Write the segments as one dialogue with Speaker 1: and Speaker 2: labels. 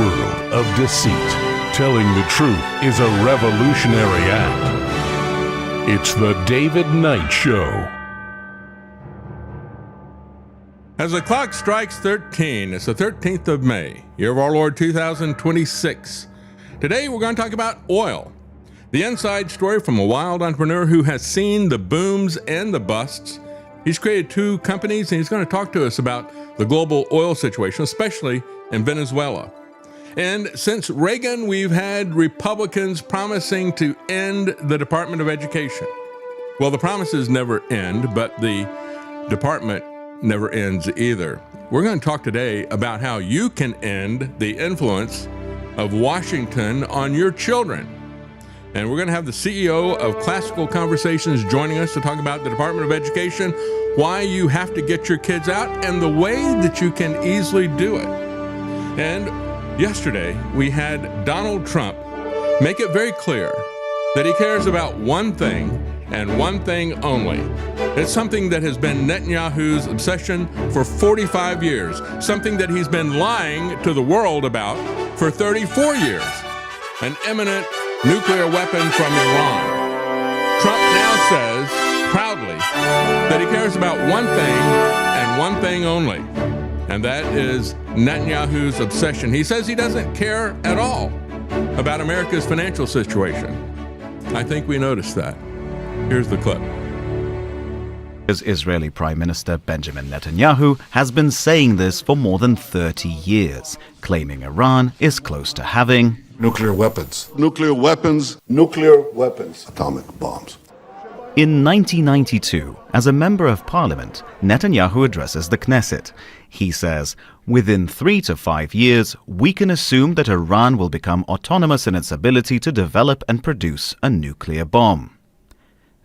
Speaker 1: world of deceit, telling the truth is a revolutionary act. It's the David Knight Show.
Speaker 2: As the clock strikes 13, it's the 13th of May, year of our Lord 2026. Today we're going to talk about oil. The inside story from a wild entrepreneur who has seen the booms and the busts. He's created two companies, and he's going to talk to us about the global oil situation, especially in Venezuela. And since Reagan, we've had Republicans promising to end the Department of Education. Well, the promises never end, but the department never ends either. We're going to talk today about how you can end the influence of Washington on your children. And we're going to have the CEO of Classical Conversations joining us to talk about the Department of Education, why you have to get your kids out, and the way that you can easily do it. And yesterday, we had Donald Trump make it very clear that he cares about one thing and one thing only. It's something that has been Netanyahu's obsession for 45 years, something that he's been lying to the world about for 34 years, an imminent nuclear weapon from Iran. Trump now says proudly that he cares about one thing and one thing only, and that is Netanyahu's obsession. He says he doesn't care at all about America's financial situation. I think we noticed that. Here's the clip.
Speaker 3: Israeli Prime Minister Benjamin Netanyahu has been saying this for more than 30 years, claiming Iran is close to having
Speaker 4: nuclear weapons. Nuclear weapons. Nuclear weapons. Atomic bombs.
Speaker 3: In 1992, as a member of parliament, Netanyahu addresses the Knesset. He says, within 3 to 5 years, we can assume that Iran will become autonomous in its ability to develop and produce a nuclear bomb.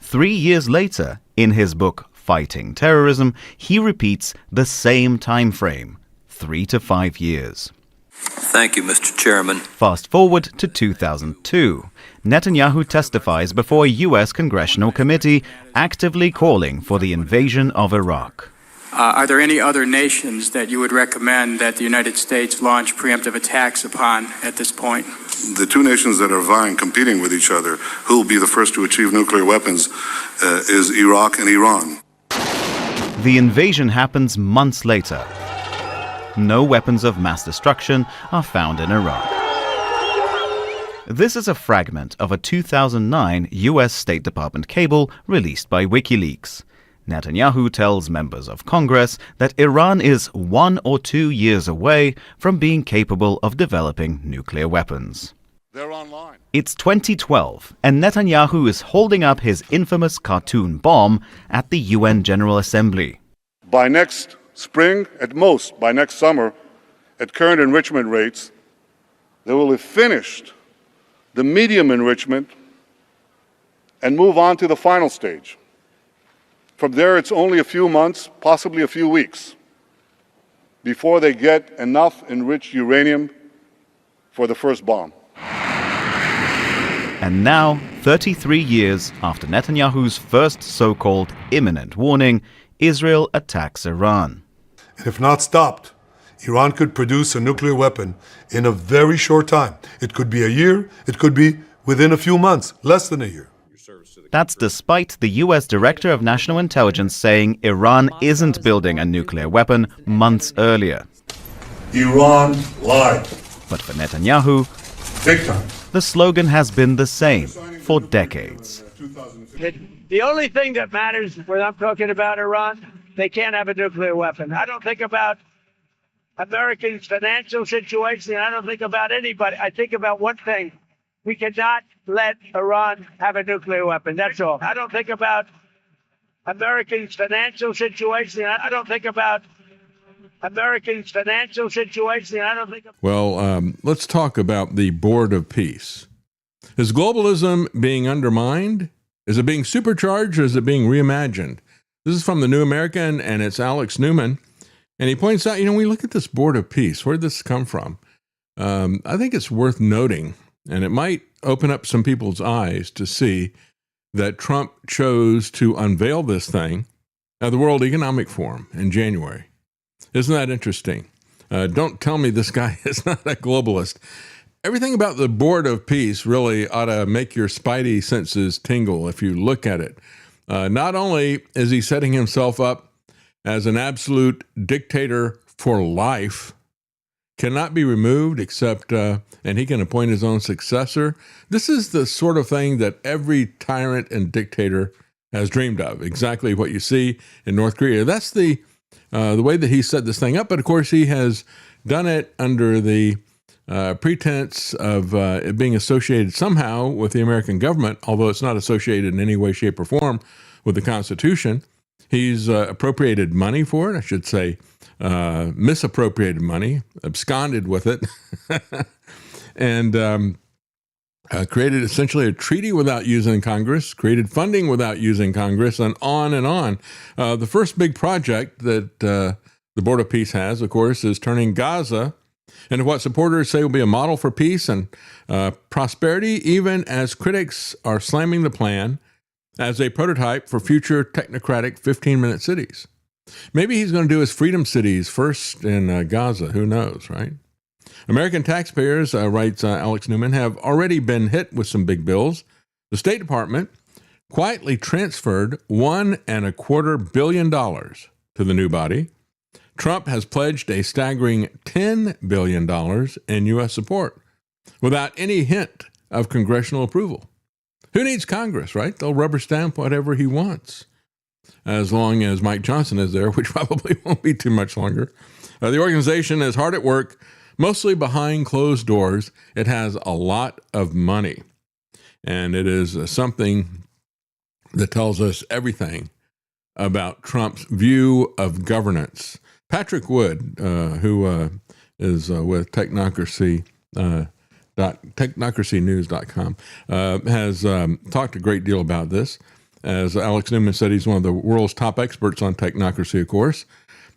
Speaker 3: 3 years later, in his book Fighting Terrorism, he repeats the same time frame, 3 to 5 years.
Speaker 5: Thank you, Mr. Chairman.
Speaker 3: Fast forward to 2002. Netanyahu testifies before a U.S. Congressional committee actively calling for the invasion of Iraq.
Speaker 6: Are there any other nations that you would recommend that the United States launch preemptive attacks upon at this point?
Speaker 4: The two nations that are vying, competing with each other, who will be the first to achieve nuclear weapons, is Iraq and Iran.
Speaker 3: The invasion happens months later. No weapons of mass destruction are found in Iraq. This is a fragment of a 2009 U.S. State Department cable released by WikiLeaks. Netanyahu tells members of Congress that Iran is 1 or 2 years away from being capable of developing nuclear weapons.
Speaker 4: They're online.
Speaker 3: It's 2012, and Netanyahu is holding up his infamous cartoon bomb at the UN General Assembly.
Speaker 4: By next spring, at most by next summer, at current enrichment rates, they will have finished the medium enrichment and move on to the final stage. From there, it's only a few months, possibly a few weeks, before they get enough enriched uranium for the first bomb.
Speaker 3: And now, 33 years after Netanyahu's first so-called imminent warning, Israel attacks Iran.
Speaker 7: And if not stopped, Iran could produce a nuclear weapon in a very short time. It could be a year, it could be within a few months, less than a year.
Speaker 3: That's despite the U.S. Director of National Intelligence saying Iran isn't building a nuclear weapon months earlier.
Speaker 7: Iran lied.
Speaker 3: But for Netanyahu,
Speaker 7: Big time.
Speaker 3: the slogan has been the same for decades.
Speaker 8: The only thing that matters when I'm talking about Iran, they can't have a nuclear weapon. I don't think about Americans' financial situation. I don't think about anybody. I think about one thing. We cannot let Iran have a nuclear weapon. That's all. I don't think about Americans' financial situation. I don't think about Americans' financial situation. I don't think.
Speaker 2: Well, let's talk about the Board of Peace. Is globalism being undermined? Is it being supercharged, or is it being reimagined? This is from the New American, and it's Alex Newman. And he points out, we look at this Board of Peace. Where did this come from? I think it's worth noting, and it might open up some people's eyes to see that Trump chose to unveil this thing at the World Economic Forum in January. Isn't that interesting? Don't tell me this guy is not a globalist. Everything about the Board of Peace really ought to make your spidey senses tingle if you look at it. Not only is he setting himself up as an absolute dictator for life, cannot be removed except, and he can appoint his own successor. This is the sort of thing that every tyrant and dictator has dreamed of, exactly what you see in North Korea. That's the way that he set this thing up. But of course, he has done it under the pretense of it being associated somehow with the American government, although it's not associated in any way, shape, or form with the Constitution. He's appropriated money for it, I should say, misappropriated money, absconded with it, and created essentially a treaty without using Congress, created funding without using Congress, and on and on. The first big project that the Board of Peace has, of course, is turning Gaza into what supporters say will be a model for peace and prosperity, even as critics are slamming the plan as a prototype for future technocratic 15-minute cities. Maybe he's going to do his freedom cities first in Gaza. Who knows, right? American taxpayers, writes Alex Newman, have already been hit with some big bills. The State Department quietly transferred $1.25 billion to the new body. Trump has pledged a staggering $10 billion in U.S. support without any hint of congressional approval. Who needs Congress, right? They'll rubber stamp whatever he wants, as long as Mike Johnson is there, which probably won't be too much longer. The organization is hard at work, mostly behind closed doors. It has a lot of money, and it is something that tells us everything about Trump's view of governance. Patrick Wood, who is with technocracynews.com, has talked a great deal about this. As Alex Newman said, he's one of the world's top experts on technocracy, of course.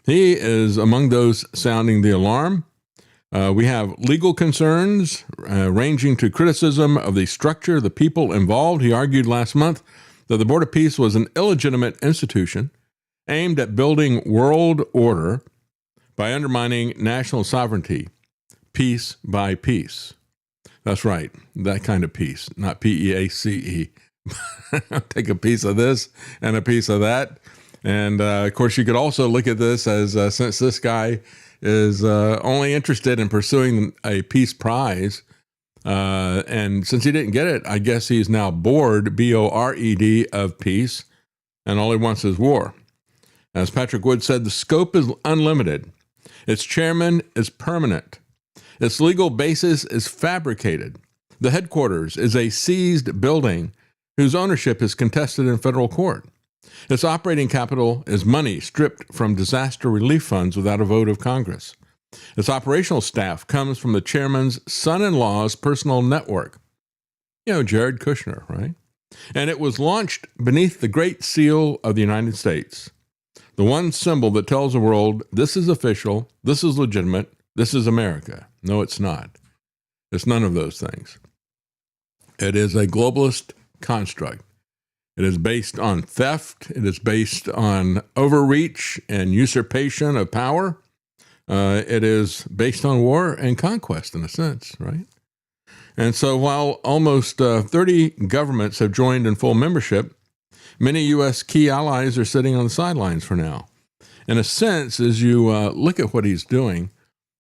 Speaker 2: He is among those sounding the alarm. We have legal concerns ranging to criticism of the structure, the people involved. He argued last month that the Board of Peace was an illegitimate institution aimed at building world order by undermining national sovereignty, piece by piece. That's right, that kind of peace, not P-E-A-C-E. Take a piece of this and a piece of that. And of course, you could also look at this as since this guy is only interested in pursuing a peace prize, and since he didn't get it, I guess he's now bored, B-O-R-E-D, of peace, and all he wants is war. As Patrick Wood said, the scope is unlimited. Its chairman is permanent. Its legal basis is fabricated. The headquarters is a seized building whose ownership is contested in federal court. Its operating capital is money stripped from disaster relief funds without a vote of Congress. Its operational staff comes from the chairman's son-in-law's personal network. You know, Jared Kushner, right? And it was launched beneath the Great Seal of the United States, the one symbol that tells the world this is official, this is legitimate, this is America. No, it's not. It's none of those things. It is a globalist construct. It is based on theft. It is based on overreach and usurpation of power. It is based on war and conquest, in a sense, right? And so while almost 30 governments have joined in full membership, many U.S. key allies are sitting on the sidelines for now. In a sense, as you look at what he's doing,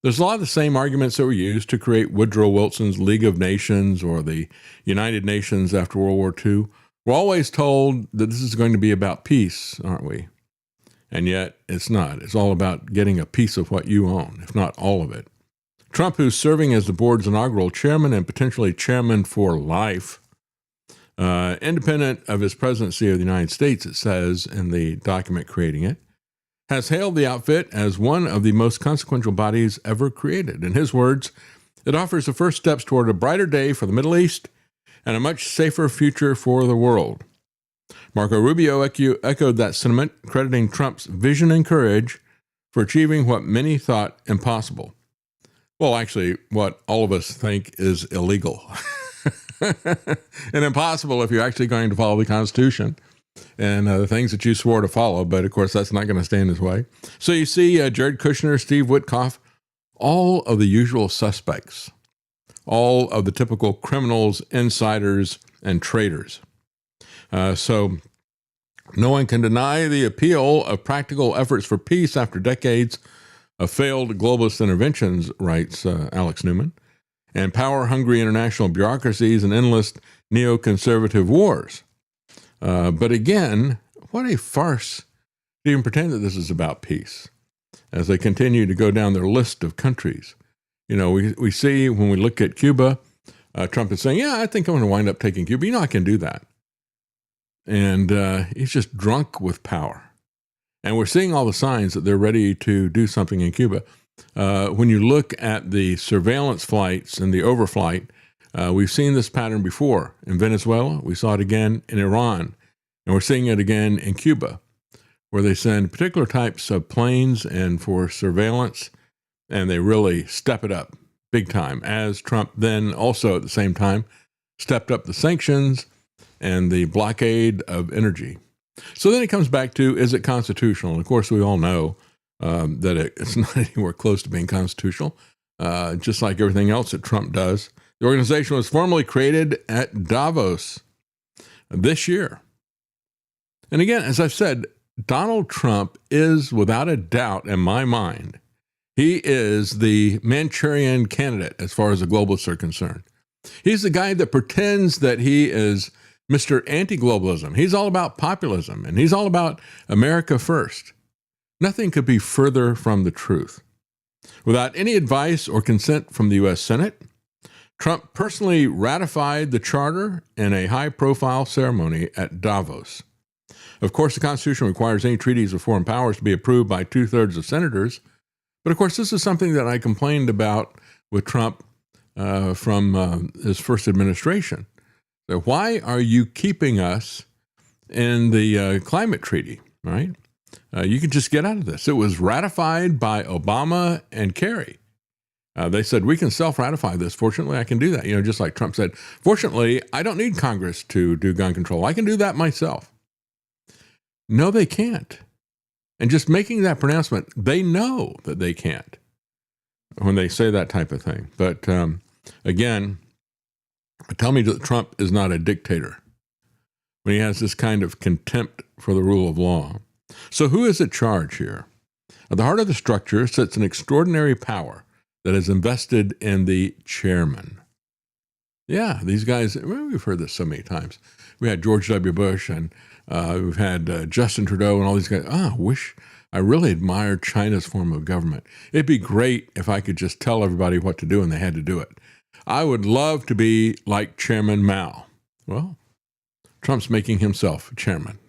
Speaker 2: there's a lot of the same arguments that were used to create Woodrow Wilson's League of Nations or the United Nations after World War II. We're always told that this is going to be about peace, aren't we? And yet it's not. It's all about getting a piece of what you own, if not all of it. Trump, who's serving as the board's inaugural chairman and potentially chairman for life, independent of his presidency of the United States, it says in the document creating it, has hailed the outfit as one of the most consequential bodies ever created. In his words, it offers the first steps toward a brighter day for the Middle East and a much safer future for the world. Marco Rubio echoed that sentiment, crediting Trump's vision and courage for achieving what many thought impossible. Well, actually, what all of us think is illegal and impossible if you're actually going to follow the Constitution and the things that you swore to follow. But of course, that's not going to stand his way. So you see Jared Kushner, Steve Witkoff, all of the usual suspects, all of the typical criminals, insiders, and traitors. So no one can deny the appeal of practical efforts for peace after decades of failed globalist interventions, writes Alex Newman, and power-hungry international bureaucracies and endless neoconservative wars. But again, what a farce to even pretend that this is about peace. As they continue to go down their list of countries, we see when we look at Cuba, Trump is saying, yeah, I think I'm going to wind up taking Cuba. I can do that. And he's just drunk with power. And we're seeing all the signs that they're ready to do something in Cuba. When you look at the surveillance flights and the overflight, we've seen this pattern before in Venezuela. We saw it again in Iran. And we're seeing it again in Cuba, where they send particular types of planes and for surveillance, and they really step it up big time, as Trump then also at the same time stepped up the sanctions and the blockade of energy. So then it comes back to, is it constitutional? And of course, we all know that it's not anywhere close to being constitutional, just like everything else that Trump does. The organization was formally created at Davos this year. And again, as I've said, Donald Trump is, without a doubt in my mind, he is the Manchurian candidate as far as the globalists are concerned. He's the guy that pretends that he is Mr. Anti-globalism. He's all about populism, and he's all about America first. Nothing could be further from the truth. Without any advice or consent from the U.S. Senate, Trump personally ratified the charter in a high-profile ceremony at Davos. Of course, the Constitution requires any treaties of foreign powers to be approved by 2/3 of senators. But of course, this is something that I complained about with Trump from his first administration. So why are you keeping us in the climate treaty, right? You could just get out of this. It was ratified by Obama and Kerry. They said, we can self-ratify this. Fortunately, I can do that. Just like Trump said, fortunately, I don't need Congress to do gun control. I can do that myself. No, they can't. And just making that pronouncement, they know that they can't when they say that type of thing. But again, tell me that Trump is not a dictator when he has this kind of contempt for the rule of law. So who is at charge here? At the heart of the structure sits an extraordinary power that is invested in the chairman. Yeah, these guys, we've heard this so many times. We had George W. Bush and we've had Justin Trudeau and all these guys. I really admire China's form of government. It'd be great if I could just tell everybody what to do and they had to do it. I would love to be like Chairman Mao. Well, Trump's making himself chairman.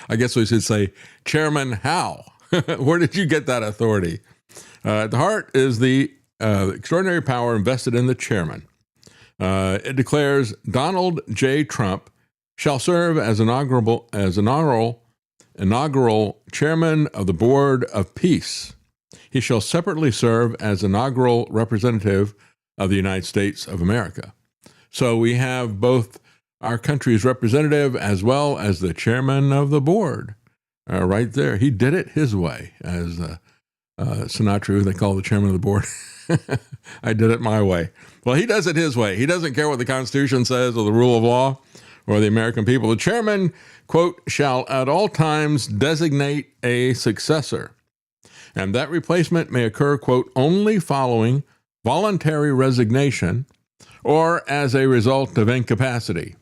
Speaker 2: I guess we should say, Chairman how? Where did you get that authority? At the heart is the extraordinary power invested in the chairman. It declares Donald J. Trump shall serve as inaugural chairman of the Board of Peace. He shall separately serve as inaugural representative of the United States of America. So we have both our country's representative as well as the chairman of the board right there. He did it his way, as Sinatra, who they call the chairman of the board. I did it my way. Well, he does it his way. He doesn't care what the Constitution says or the rule of law or the American people. The chairman, quote, shall at all times designate a successor. And that replacement may occur, quote, only following voluntary resignation or as a result of incapacity.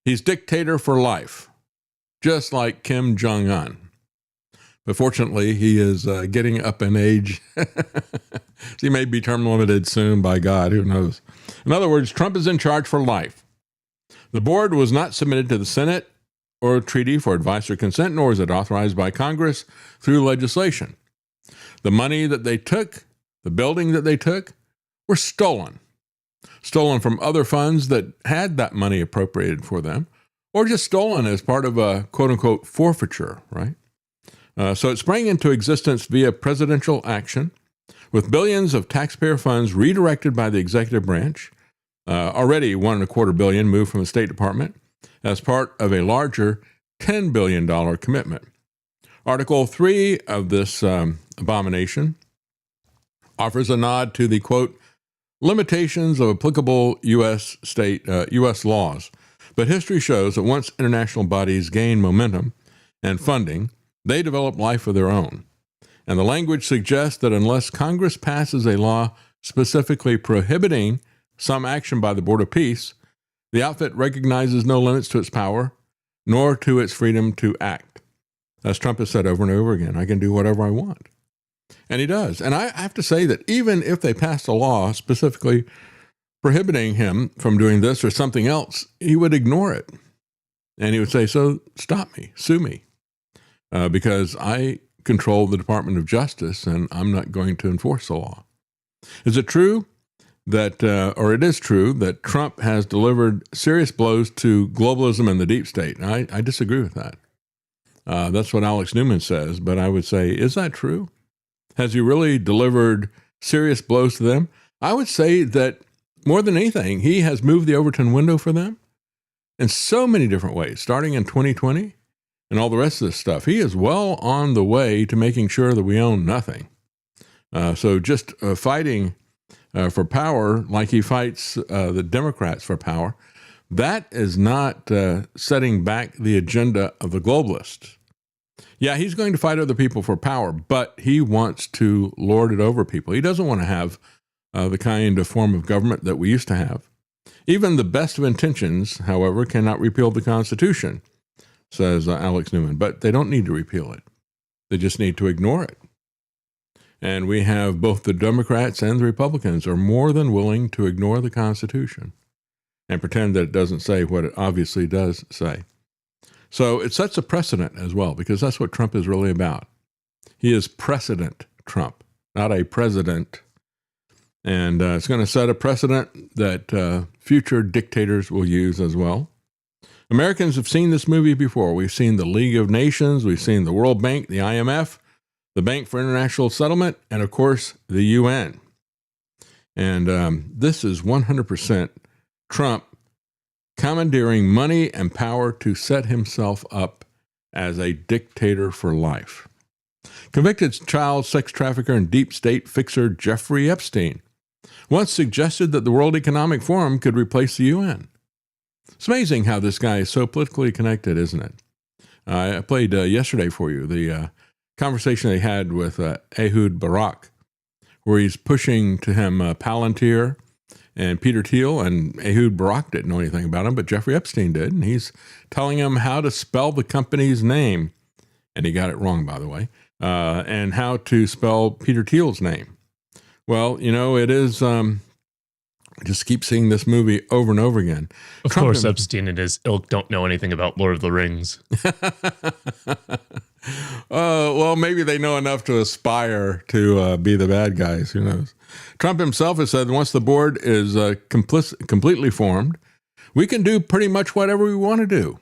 Speaker 2: He's dictator for life, just like Kim Jong-un. But fortunately, he is getting up in age. He may be term limited soon by God, who knows. In other words, Trump is in charge for life. The board was not submitted to the Senate or a treaty for advice or consent, nor is it authorized by Congress through legislation. The money that they took, the building that they took, were stolen from other funds that had that money appropriated for them, or just stolen as part of a quote-unquote forfeiture, right? So it sprang into existence via presidential action, with billions of taxpayer funds redirected by the executive branch. Already $1.25 billion moved from the State Department as part of a larger $10 billion commitment. Article 3 of this abomination offers a nod to the, quote, limitations of applicable U.S. laws. But history shows that once international bodies gain momentum and funding, they develop life of their own. And the language suggests that unless Congress passes a law specifically prohibiting some action by the Board of Peace, the outfit recognizes no limits to its power, nor to its freedom to act. As Trump has said over and over again, I can do whatever I want. And he does. And I have to say that even if they passed a law specifically prohibiting him from doing this or something else, he would ignore it. And he would say, so stop me, sue me, because I control the Department of Justice and I'm not going to enforce the law. Is it true that, or it is true that Trump has delivered serious blows to globalism and the deep state? I disagree with that. That's what Alex Newman says, but I would say, is that true? Has he really delivered serious blows to them? I would say that more than anything, he has moved the Overton window for them in so many different ways, starting in 2020 and all the rest of this stuff. He is well on the way to making sure that we own nothing. So just fighting for power like he fights the Democrats for power, that is not setting back the agenda of the globalists. Yeah, he's going to fight other people for power, but he wants to lord it over people. He doesn't want to have the kind of form of government that we used to have. Even the best of intentions, however, cannot repeal the Constitution, says Alex Newman, but they don't need to repeal it. They just need to ignore it. And we have both the Democrats and the Republicans are more than willing to ignore the Constitution and pretend that it doesn't say what it obviously does say. So it sets a precedent as well, because that's what Trump is really about. He is precedent Trump, not a president. And it's going to set a precedent that future dictators will use as well. Americans have seen this movie before. We've seen the League of Nations, we've seen the World Bank, the IMF, the Bank for International Settlement, and of course, the UN. And this is 100% Trump commandeering money and power to set himself up as a dictator for life. Convicted child sex trafficker and deep state fixer Jeffrey Epstein once suggested that the World Economic Forum could replace the UN. It's amazing how this guy is so politically connected, isn't it? I played yesterday for you the conversation they had with Ehud Barak, where he's pushing to him Palantir and Peter Thiel, and Ehud Barak didn't know anything about him, but Jeffrey Epstein did, and he's telling him how to spell the company's name, and he got it wrong, by the way, and how to spell Peter Thiel's name. Well, you know, it is, I just keep seeing this movie over and over again.
Speaker 9: Of course, Epstein and his ilk don't know anything about Lord of the Rings.
Speaker 2: Well, maybe they know enough to aspire to be the bad guys. Who knows? Trump himself has said once the board is completely formed, we can do pretty much whatever we want to do.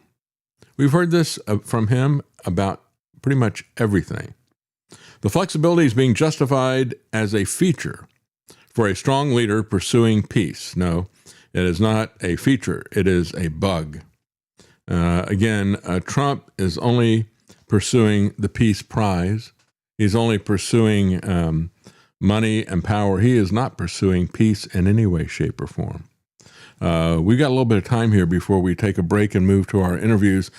Speaker 2: We've heard this from him about pretty much everything. The flexibility is being justified as a feature for a strong leader pursuing peace. No, it is not a feature. It is a bug. Again, Trump is only pursuing the peace prize. He's only pursuing money and power. He is not pursuing peace in any way, shape, or form. We've got a little bit of time here before we take a break and move to our interviews.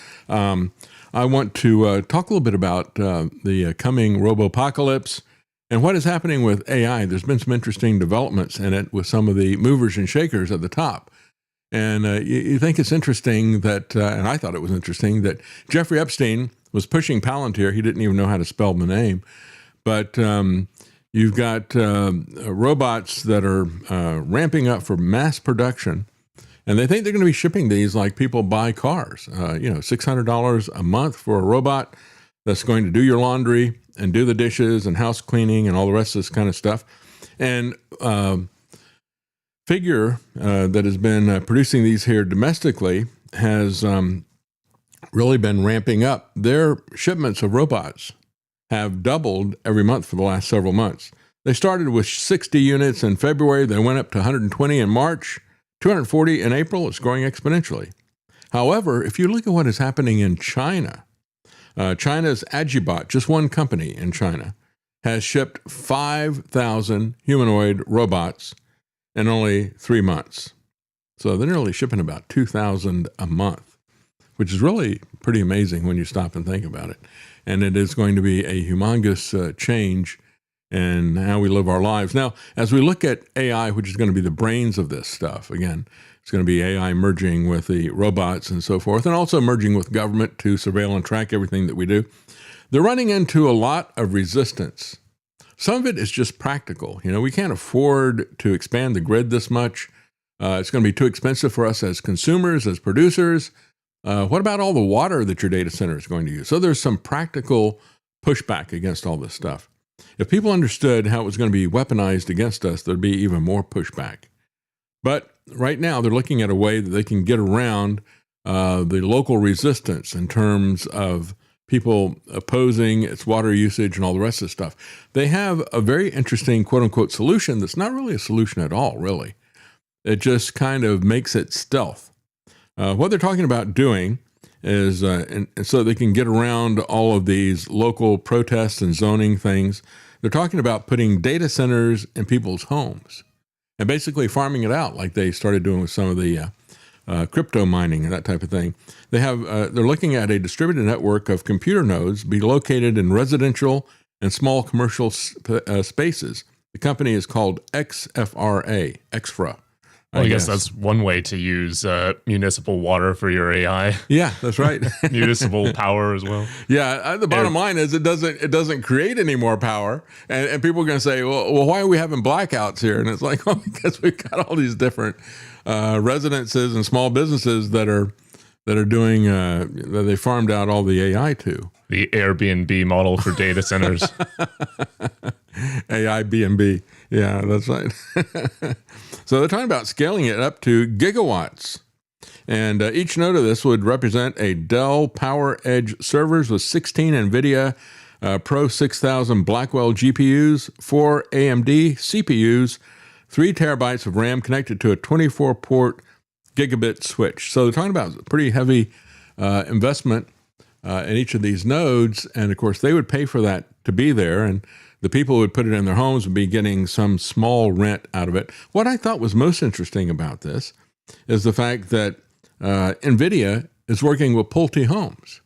Speaker 2: I want to talk a little bit about the coming robo-apocalypse and what is happening with AI. There's been some interesting developments in it with some of the movers and shakers at the top. And you think it's interesting that, and I thought it was interesting, that Jeffrey Epstein was pushing Palantir. He didn't even know how to spell the name. But you've got robots that are ramping up for mass production. And they think they're going to be shipping these like people buy cars. $600 a month for a robot that's going to do your laundry and do the dishes and house cleaning and all the rest of this kind of stuff. And Figure that has been producing these here domestically has really been ramping up. Their shipments of robots have doubled every month for the last several months. They started with 60 units in February. They went up to 120 in March, 240 in April. It's growing exponentially. However, if you look at what is happening in China, China's Agibot, just one company in China, has shipped 5,000 humanoid robots in only 3 months. So they're nearly shipping about 2,000 a month, which is really pretty amazing when you stop and think about it. And it is going to be a humongous change in how we live our lives. Now, as we look at AI, which is going to be the brains of this stuff, again, it's going to be AI merging with the robots and so forth, and also merging with government to surveil and track everything that we do. They're running into a lot of resistance. Some of it is just practical. You know, we can't afford to expand the grid this much. It's going to be too expensive for us as consumers, as producers. What about all the water that your data center is going to use? So there's some practical pushback against all this stuff. If people understood how it was going to be weaponized against us, there'd be even more pushback. But right now, they're looking at a way that they can get around the local resistance in terms of people opposing its water usage and all the rest of the stuff. They have a very interesting quote-unquote solution that's not really a solution at all, really. It just kind of makes it stealth. What they're talking about doing is, and so they can get around all of these local protests and zoning things, they're talking about putting data centers in people's homes and basically farming it out like they started doing with some of the crypto mining and that type of thing. They're looking at a distributed network of computer nodes be located in residential and small commercial spaces. The company is called XFRA.
Speaker 9: Well, I guess that's one way to use municipal water for your AI.
Speaker 2: Yeah, that's right.
Speaker 9: Municipal power as well.
Speaker 2: Yeah, the bottom line is it doesn't create any more power, and people are going to say, well, why are we having blackouts here? And it's like, well, because we've got all these different residences and small businesses that are doing that they farmed out all the AI to.
Speaker 9: The Airbnb model for data centers.
Speaker 2: AI B&B. Yeah, that's right. So they're talking about scaling it up to gigawatts. And each node of this would represent a Dell PowerEdge servers with 16 NVIDIA Pro 6000 Blackwell GPUs, 4 AMD CPUs, 3 terabytes of RAM connected to a 24-port gigabit switch. So they're talking about pretty heavy investment in each of these nodes. And of course, they would pay for that to be there. And the people who would put it in their homes would be getting some small rent out of it. What I thought was most interesting about this is the fact that NVIDIA is working with Pulte Homes.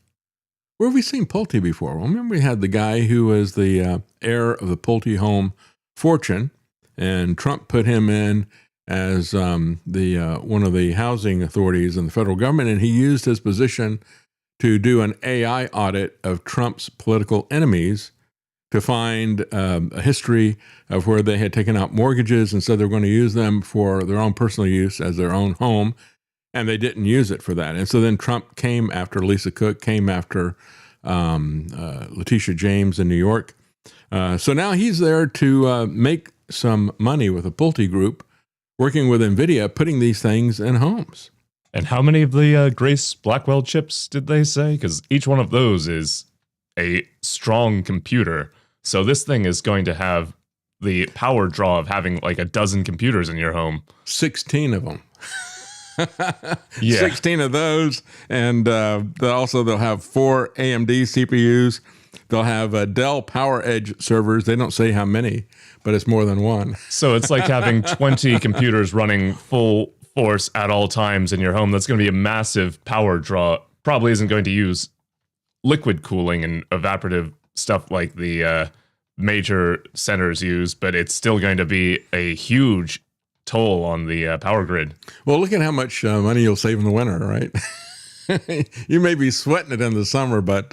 Speaker 2: Where have we seen Pulte before? Well, remember we had the guy who was the heir of the Pulte home fortune, and Trump put him in as one of the housing authorities in the federal government, and he used his position to do an AI audit of Trump's political enemies to find a history of where they had taken out mortgages and said they were going to use them for their own personal use as their own home, and they didn't use it for that. And so then Trump came after Lisa Cook, came after Letitia James in New York. So now he's there to make some money with a Pulte group, working with NVIDIA, putting these things in homes.
Speaker 9: And how many of the Grace Blackwell chips did they say? Because each one of those is a strong computer. So this thing is going to have the power draw of having like a dozen computers in your home.
Speaker 2: 16 of them.
Speaker 9: Yeah.
Speaker 2: 16 of those. And they'll have 4 AMD CPUs. They'll have Dell PowerEdge servers. They don't say how many, but it's more than one.
Speaker 9: So it's like having 20 computers running full force at all times in your home. That's going to be a massive power draw. Probably isn't going to use liquid cooling and evaporative stuff like the major centers use, but it's still going to be a huge toll on the power grid.
Speaker 2: Well, look at how much money you'll save in the winter, right? You may be sweating it in the summer, but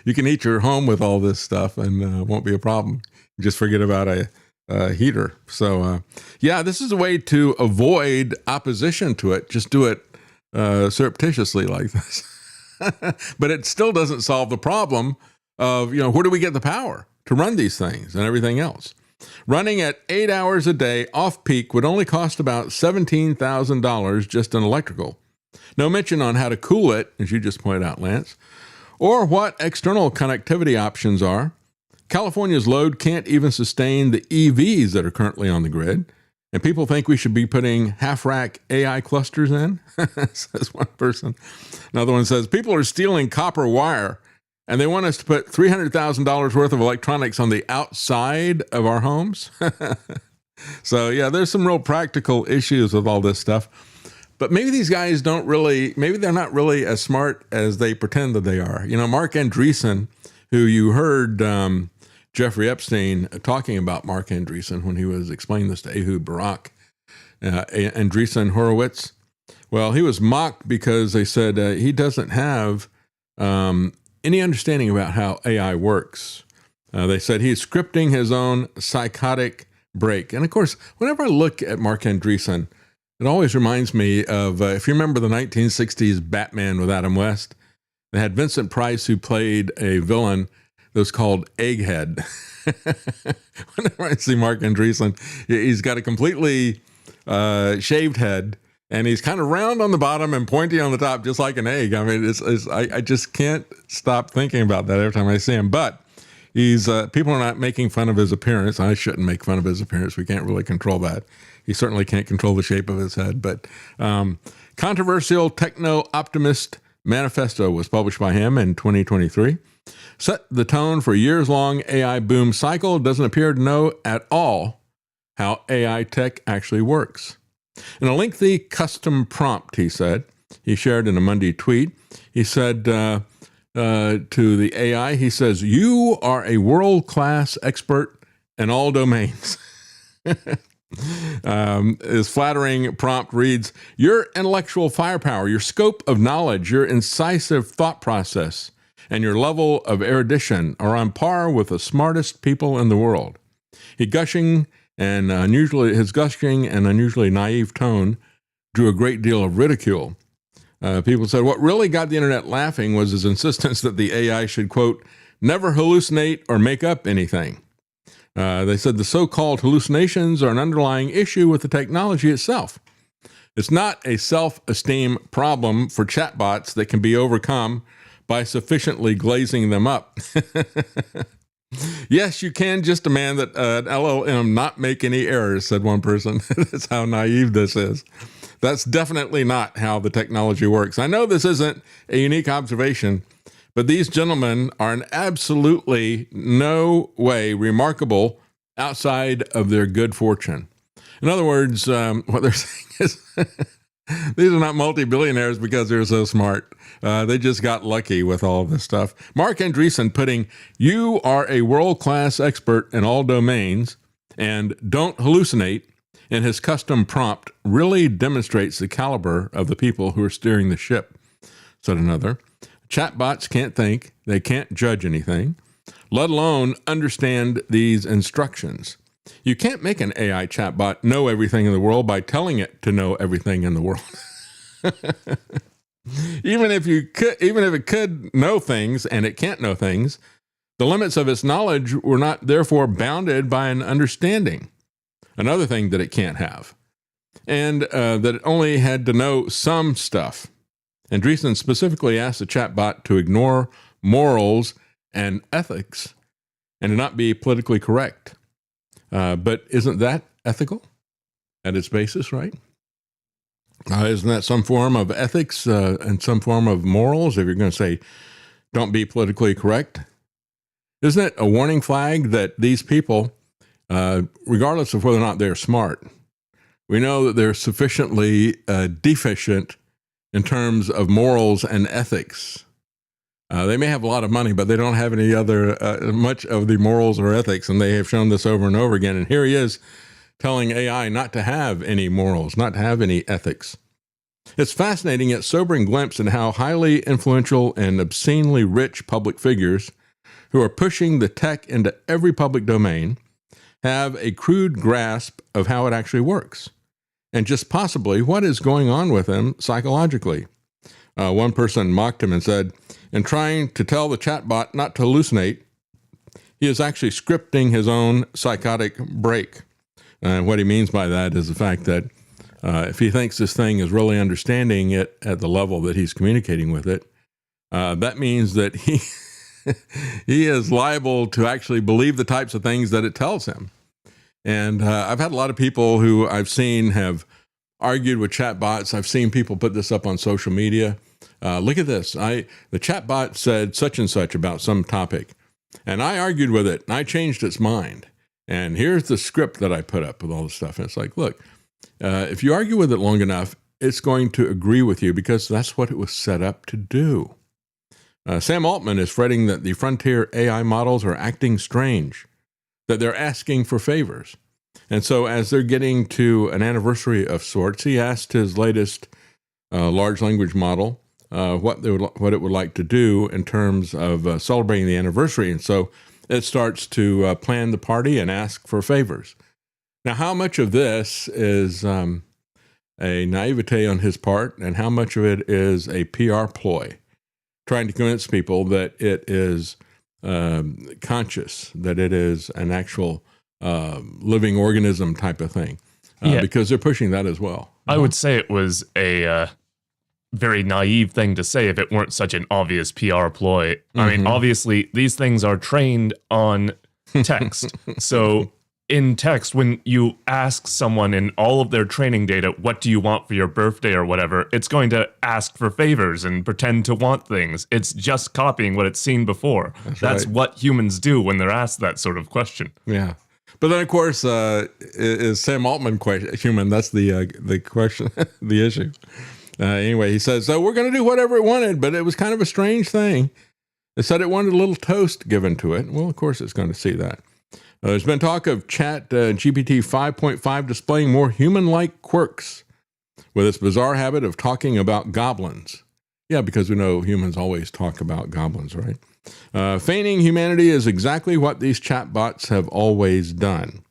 Speaker 2: you can heat your home with all this stuff and it won't be a problem. Just forget about a heater. So, yeah, this is a way to avoid opposition to it. Just do it surreptitiously like this. But it still doesn't solve the problem of, where do we get the power to run these things and everything else? Running at 8 hours a day off peak would only cost about $17,000 just in electrical. No mention on how to cool it, as you just pointed out, Lance, or what external connectivity options are. California's load can't even sustain the EVs that are currently on the grid. And people think we should be putting half-rack AI clusters in, says one person. Another one says, people are stealing copper wire and they want us to put $300,000 worth of electronics on the outside of our homes. So yeah, there's some real practical issues with all this stuff. But maybe these guys maybe they're not really as smart as they pretend that they are. You know, Mark Andreessen, who you heard Jeffrey Epstein talking about Mark Andreessen when he was explaining this to Ehud Barak, Andreessen Horowitz. Well, he was mocked because they said he doesn't have any understanding about how AI works. They said he's scripting his own psychotic break. And of course, whenever I look at Mark Andreessen, it always reminds me of, if you remember the 1960s Batman with Adam West, they had Vincent Price who played a villain that was called Egghead. Whenever I see Mark Andreessen, he's got a completely shaved head, and he's kind of round on the bottom and pointy on the top, just like an egg. I mean, I just can't stop thinking about that every time I see him. But people are not making fun of his appearance. I shouldn't make fun of his appearance. We can't really control that. He certainly can't control the shape of his head. But controversial techno-optimist manifesto was published by him in 2023. Set the tone for a years-long AI boom cycle. Doesn't appear to know at all how AI tech actually works. In a lengthy custom prompt, he said, he shared in a Monday tweet, he said to the AI, he says, "You are a world-class expert in all domains." His flattering prompt reads, "Your intellectual firepower, your scope of knowledge, your incisive thought process, and your level of erudition are on par with the smartest people in the world." His gushing and unusually naive tone drew a great deal of ridicule. People said what really got the internet laughing was his insistence that the AI should, quote, "never hallucinate or make up anything." They said the so-called hallucinations are an underlying issue with the technology itself. It's not a self-esteem problem for chatbots that can be overcome by sufficiently glazing them up. "Yes, you can just demand that an LLM not make any errors," said one person. That's how naive this is. That's definitely not how the technology works. I know this isn't a unique observation, but these gentlemen are in absolutely no way remarkable outside of their good fortune. In other words, what they're saying is these are not multi-billionaires because they're so smart. They just got lucky with all of this stuff. Mark Andreessen putting, "You are a world-class expert in all domains and don't hallucinate," in his custom prompt really demonstrates the caliber of the people who are steering the ship, said another. Chatbots can't think, they can't judge anything, let alone understand these instructions. You can't make an AI chatbot know everything in the world by telling it to know everything in the world. Even if it could know things and it can't know things, the limits of its knowledge were not therefore bounded by an understanding. Another thing that it can't have, and that it only had to know some stuff. Andreessen specifically asked the chatbot to ignore morals and ethics and to not be politically correct. But isn't that ethical at its basis, right? Isn't that some form of ethics and some form of morals if you're going to say, don't be politically correct? Isn't it a warning flag that these people, regardless of whether or not they're smart, we know that they're sufficiently deficient in terms of morals and ethics. They may have a lot of money, but they don't have any other, much of the morals or ethics, and they have shown this over and over again. And here he is telling AI not to have any morals, not to have any ethics. It's fascinating yet sobering glimpse into how highly influential and obscenely rich public figures who are pushing the tech into every public domain have a crude grasp of how it actually works, and just possibly what is going on with them psychologically. One person mocked him and said, in trying to tell the chatbot not to hallucinate, he is actually scripting his own psychotic break. And what he means by that is the fact that if he thinks this thing is really understanding it at the level that he's communicating with it, that means that he is liable to actually believe the types of things that it tells him. And I've had a lot of people who I've seen have argued with chatbots. I've seen people put this up on social media. look at this. The chatbot said such and such about some topic, and I argued with it, and I changed its mind. And here's the script that I put up with all this stuff. And it's like, look, if you argue with it long enough, it's going to agree with you because that's what it was set up to do. Sam Altman is fretting that the frontier AI models are acting strange, that they're asking for favors. And so as they're getting to an anniversary of sorts, he asked his latest large language model what it would like to do in terms of celebrating the anniversary. And so it starts to plan the party and ask for favors. Now, how much of this is a naivete on his part, and how much of it is a PR ploy, trying to convince people that it is conscious, that it is an actual living organism type of thing, because they're pushing that as well.
Speaker 9: I would say it was a very naive thing to say if it weren't such an obvious PR ploy. I mean, obviously, these things are trained on text. So in text, when you ask someone in all of their training data, what do you want for your birthday or whatever, it's going to ask for favors and pretend to want things. It's just copying what it's seen before. That's
Speaker 2: right.
Speaker 9: what humans do when they're asked that sort of question.
Speaker 2: Yeah. But then, of course, is Sam Altman human? That's the question, the issue. Anyway, he says, so we're going to do whatever it wanted, but it was kind of a strange thing. It said it wanted a little toast given to it. Well, of course, it's going to see that. There's been talk of Chat GPT 5.5 displaying more human-like quirks with its bizarre habit of talking about goblins. Yeah, because we know humans always talk about goblins, right? Feigning humanity is exactly what these chatbots have always done.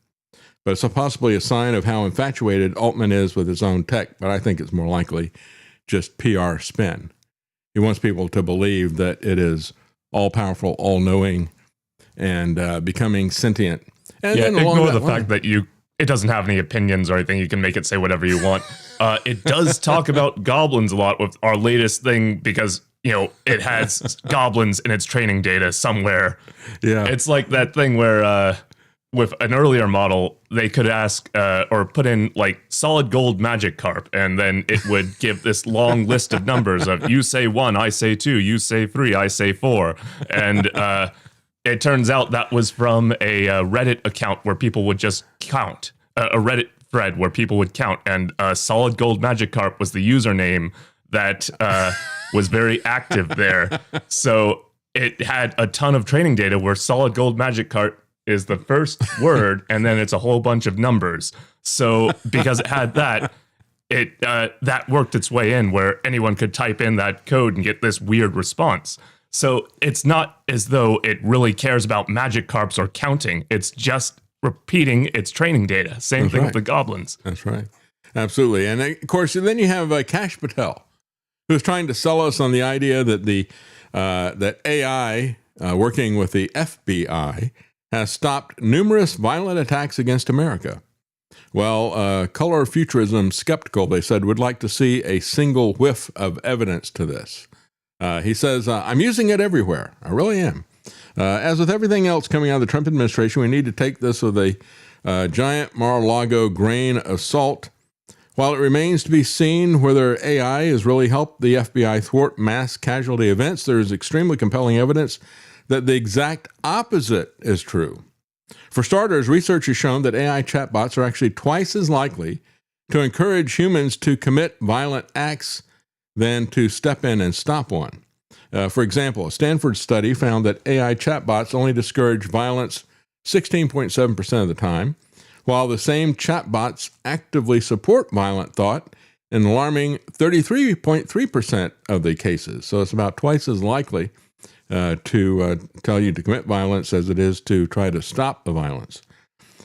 Speaker 2: But it's possibly a sign of how infatuated Altman is with his own tech, but I think it's more likely just PR spin. He wants people to believe that it is all-powerful, all-knowing, and becoming sentient. And
Speaker 9: yeah,
Speaker 2: then along
Speaker 9: ignore
Speaker 2: that
Speaker 9: the fact that it doesn't have any opinions or anything. You can make it say whatever you want. It does talk about goblins a lot with our latest thing because, you know, it has goblins in its training data somewhere.
Speaker 2: Yeah.
Speaker 9: It's like that thing where with an earlier model, they could ask or put in like solid gold magic carp, and then it would give this long list of numbers of you say 1, I say 2, you say 3, I say 4. And it turns out that was from a Reddit account where people would just count, a Reddit thread where people would count, and solid gold magic carp was the username that was very active there. So it had a ton of training data where solid gold magic carp is the first word, and then it's a whole bunch of numbers. So because it had that, that worked its way in where anyone could type in that code and get this weird response. So it's not as though it really cares about magic carps or counting. It's just repeating its training data. Same thing with the goblins.
Speaker 2: That's right. Absolutely. And of course, then you have Kash Patel, who's trying to sell us on the idea that that AI working with the FBI has stopped numerous violent attacks against America. Well, Color Futurism Skeptical, they said, would like to see a single whiff of evidence to this. He says, I'm using it everywhere. I really am. As with everything else coming out of the Trump administration, we need to take this with a giant Mar-a-Lago grain of salt. While it remains to be seen whether AI has really helped the FBI thwart mass casualty events, there is extremely compelling evidence that the exact opposite is true. For starters, research has shown that AI chatbots are actually twice as likely to encourage humans to commit violent acts than to step in and stop one. For example, a Stanford study found that AI chatbots only discourage violence 16.7% of the time, while the same chatbots actively support violent thought in an alarming 33.3% of the cases. So it's about twice as likely to tell you to commit violence as it is to try to stop the violence.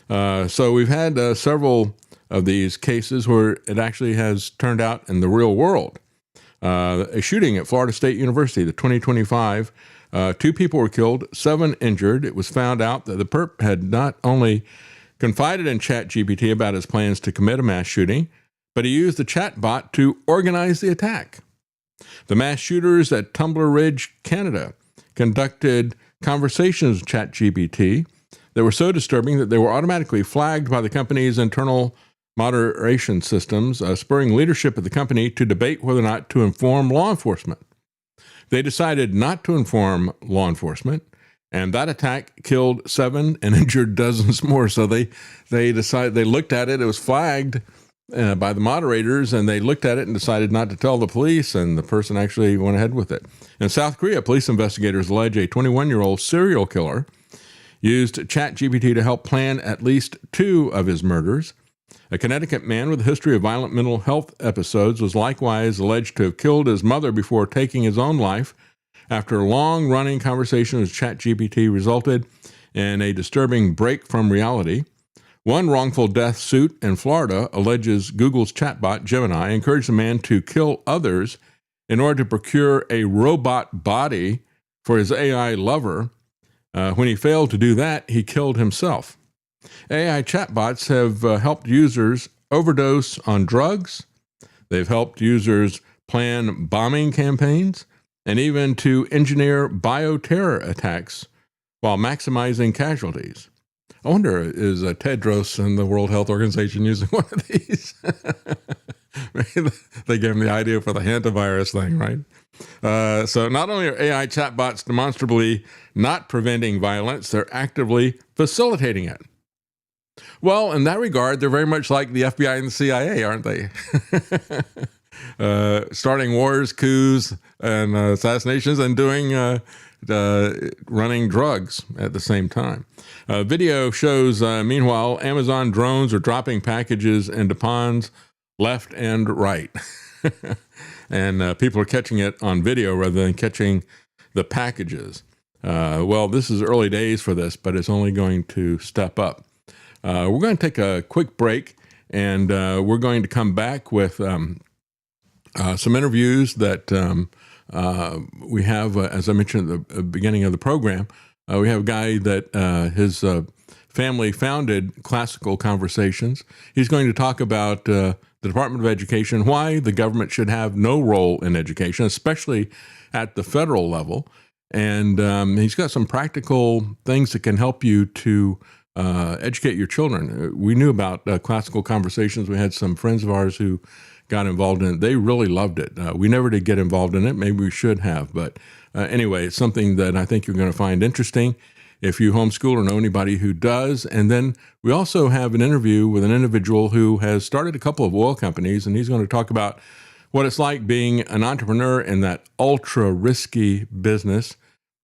Speaker 2: So we've had several of these cases where it actually has turned out in the real world. A shooting at Florida State University, the 2025, 2 people were killed, 7 injured. It was found out that the perp had not only confided in ChatGPT about his plans to commit a mass shooting, but he used the chatbot to organize the attack. The mass shooters at Tumbler Ridge, Canada, conducted conversations with ChatGPT that were so disturbing that they were automatically flagged by the company's internal moderation systems, spurring leadership at the company to debate whether or not to inform law enforcement. They decided not to inform law enforcement, and that attack killed 7 and injured dozens more. So they looked at it. It was flagged by the moderators, and they looked at it and decided not to tell the police, and the person actually went ahead with it. In South Korea, police investigators allege a 21-year-old serial killer used ChatGPT to help plan at least 2 of his murders. A Connecticut man with a history of violent mental health episodes was likewise alleged to have killed his mother before taking his own life after a long-running conversation with ChatGPT resulted in a disturbing break from reality. One wrongful death suit in Florida alleges Google's chatbot, Gemini, encouraged the man to kill others in order to procure a robot body for his AI lover. When he failed to do that, he killed himself. AI chatbots have helped users overdose on drugs. They've helped users plan bombing campaigns and even to engineer bioterror attacks while maximizing casualties. I wonder, is Tedros and the World Health Organization using one of these? They gave him the idea for the hantavirus thing, right? So not only are AI chatbots demonstrably not preventing violence, they're actively facilitating it. Well, in that regard, they're very much like the FBI and the CIA, aren't they? Starting wars, coups, and assassinations, and doing running drugs at the same time. Video shows, meanwhile, Amazon drones are dropping packages into ponds left and right. And people are catching it on video rather than catching the packages. Well, this is early days for this, but it's only going to step up. We're going to take a quick break, and we're going to come back with some interviews that we have, as I mentioned at the beginning of the program. We have a guy that his family founded Classical Conversations. He's going to talk about the Department of Education, why the government should have no role in education, especially at the federal level. And he's got some practical things that can help you to educate your children. We knew about Classical Conversations. We had some friends of ours who got involved in it. They really loved it. We never did get involved in it. Maybe we should have. But anyway, it's something that I think you're going to find interesting if you homeschool or know anybody who does. And then we also have an interview with an individual who has started a couple of oil companies, and he's going to talk about what it's like being an entrepreneur in that ultra risky business,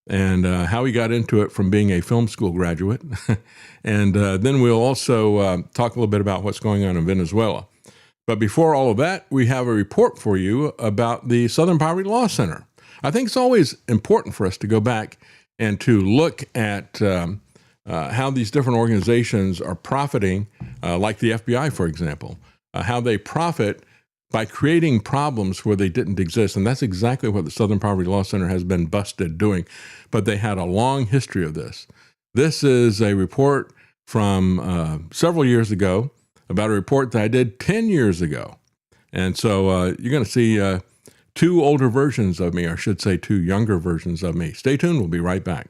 Speaker 2: and how he got into it from being a film school graduate. And then we'll also talk a little bit about what's going on in Venezuela. But before all of that, we have a report for you about the Southern Poverty Law Center. I think it's always important for us to go back and to look at how these different organizations are profiting, like the FBI, for example, how they profit by creating problems where they didn't exist. And that's exactly what the Southern Poverty Law Center has been busted doing. But they had a long history of this. This is a report from several years ago about a report that I did 10 years ago. And so you're going to see 2 older versions of me, or I should say 2 younger versions of me. Stay tuned. We'll be right back.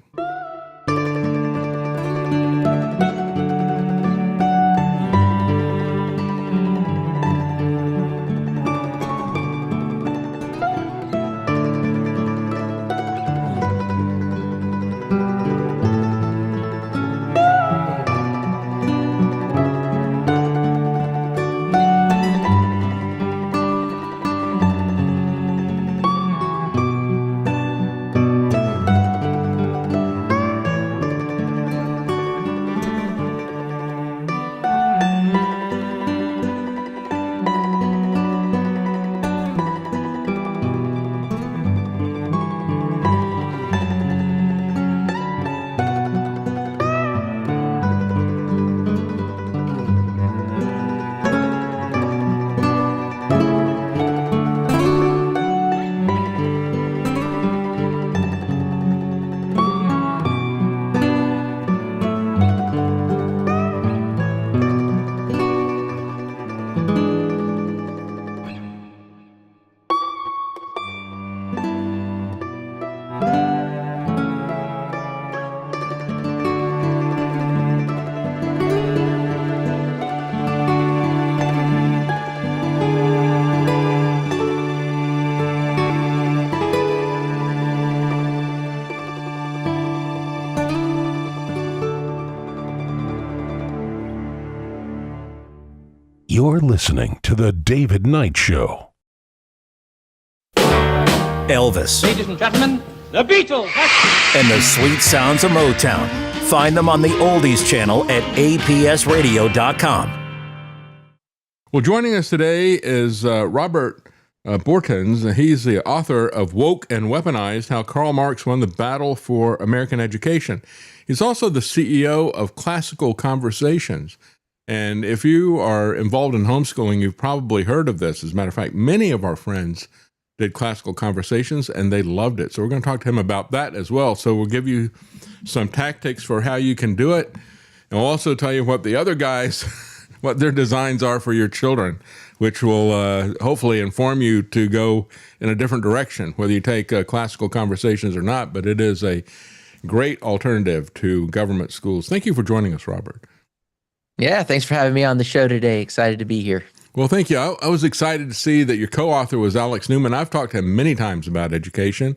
Speaker 1: listening to The David Knight Show.
Speaker 10: Elvis.
Speaker 11: Ladies and gentlemen, the Beatles.
Speaker 10: And the sweet sounds of Motown. Find them on the Oldies channel at apsradio.com.
Speaker 2: Well, joining us today is Robert Bortons. He's the author of Woke and Weaponized, How Karl Marx Won the Battle for American Education. He's also the CEO of Classical Conversations. And if you are involved in homeschooling, you've probably heard of this. As a matter of fact, many of our friends did Classical Conversations and they loved it. So we're going to talk to him about that as well. So we'll give you some tactics for how you can do it. And we'll also tell you what the other guys, what their designs are for your children, which will hopefully inform you to go in a different direction, whether you take Classical Conversations or not. But it is a great alternative to government schools. Thank you for joining us, Robert.
Speaker 12: Yeah, thanks for having me on the show today. Excited to be here.
Speaker 2: Well, thank you. I was excited to see that your co-author was Alex Newman. I've talked to him many times about education,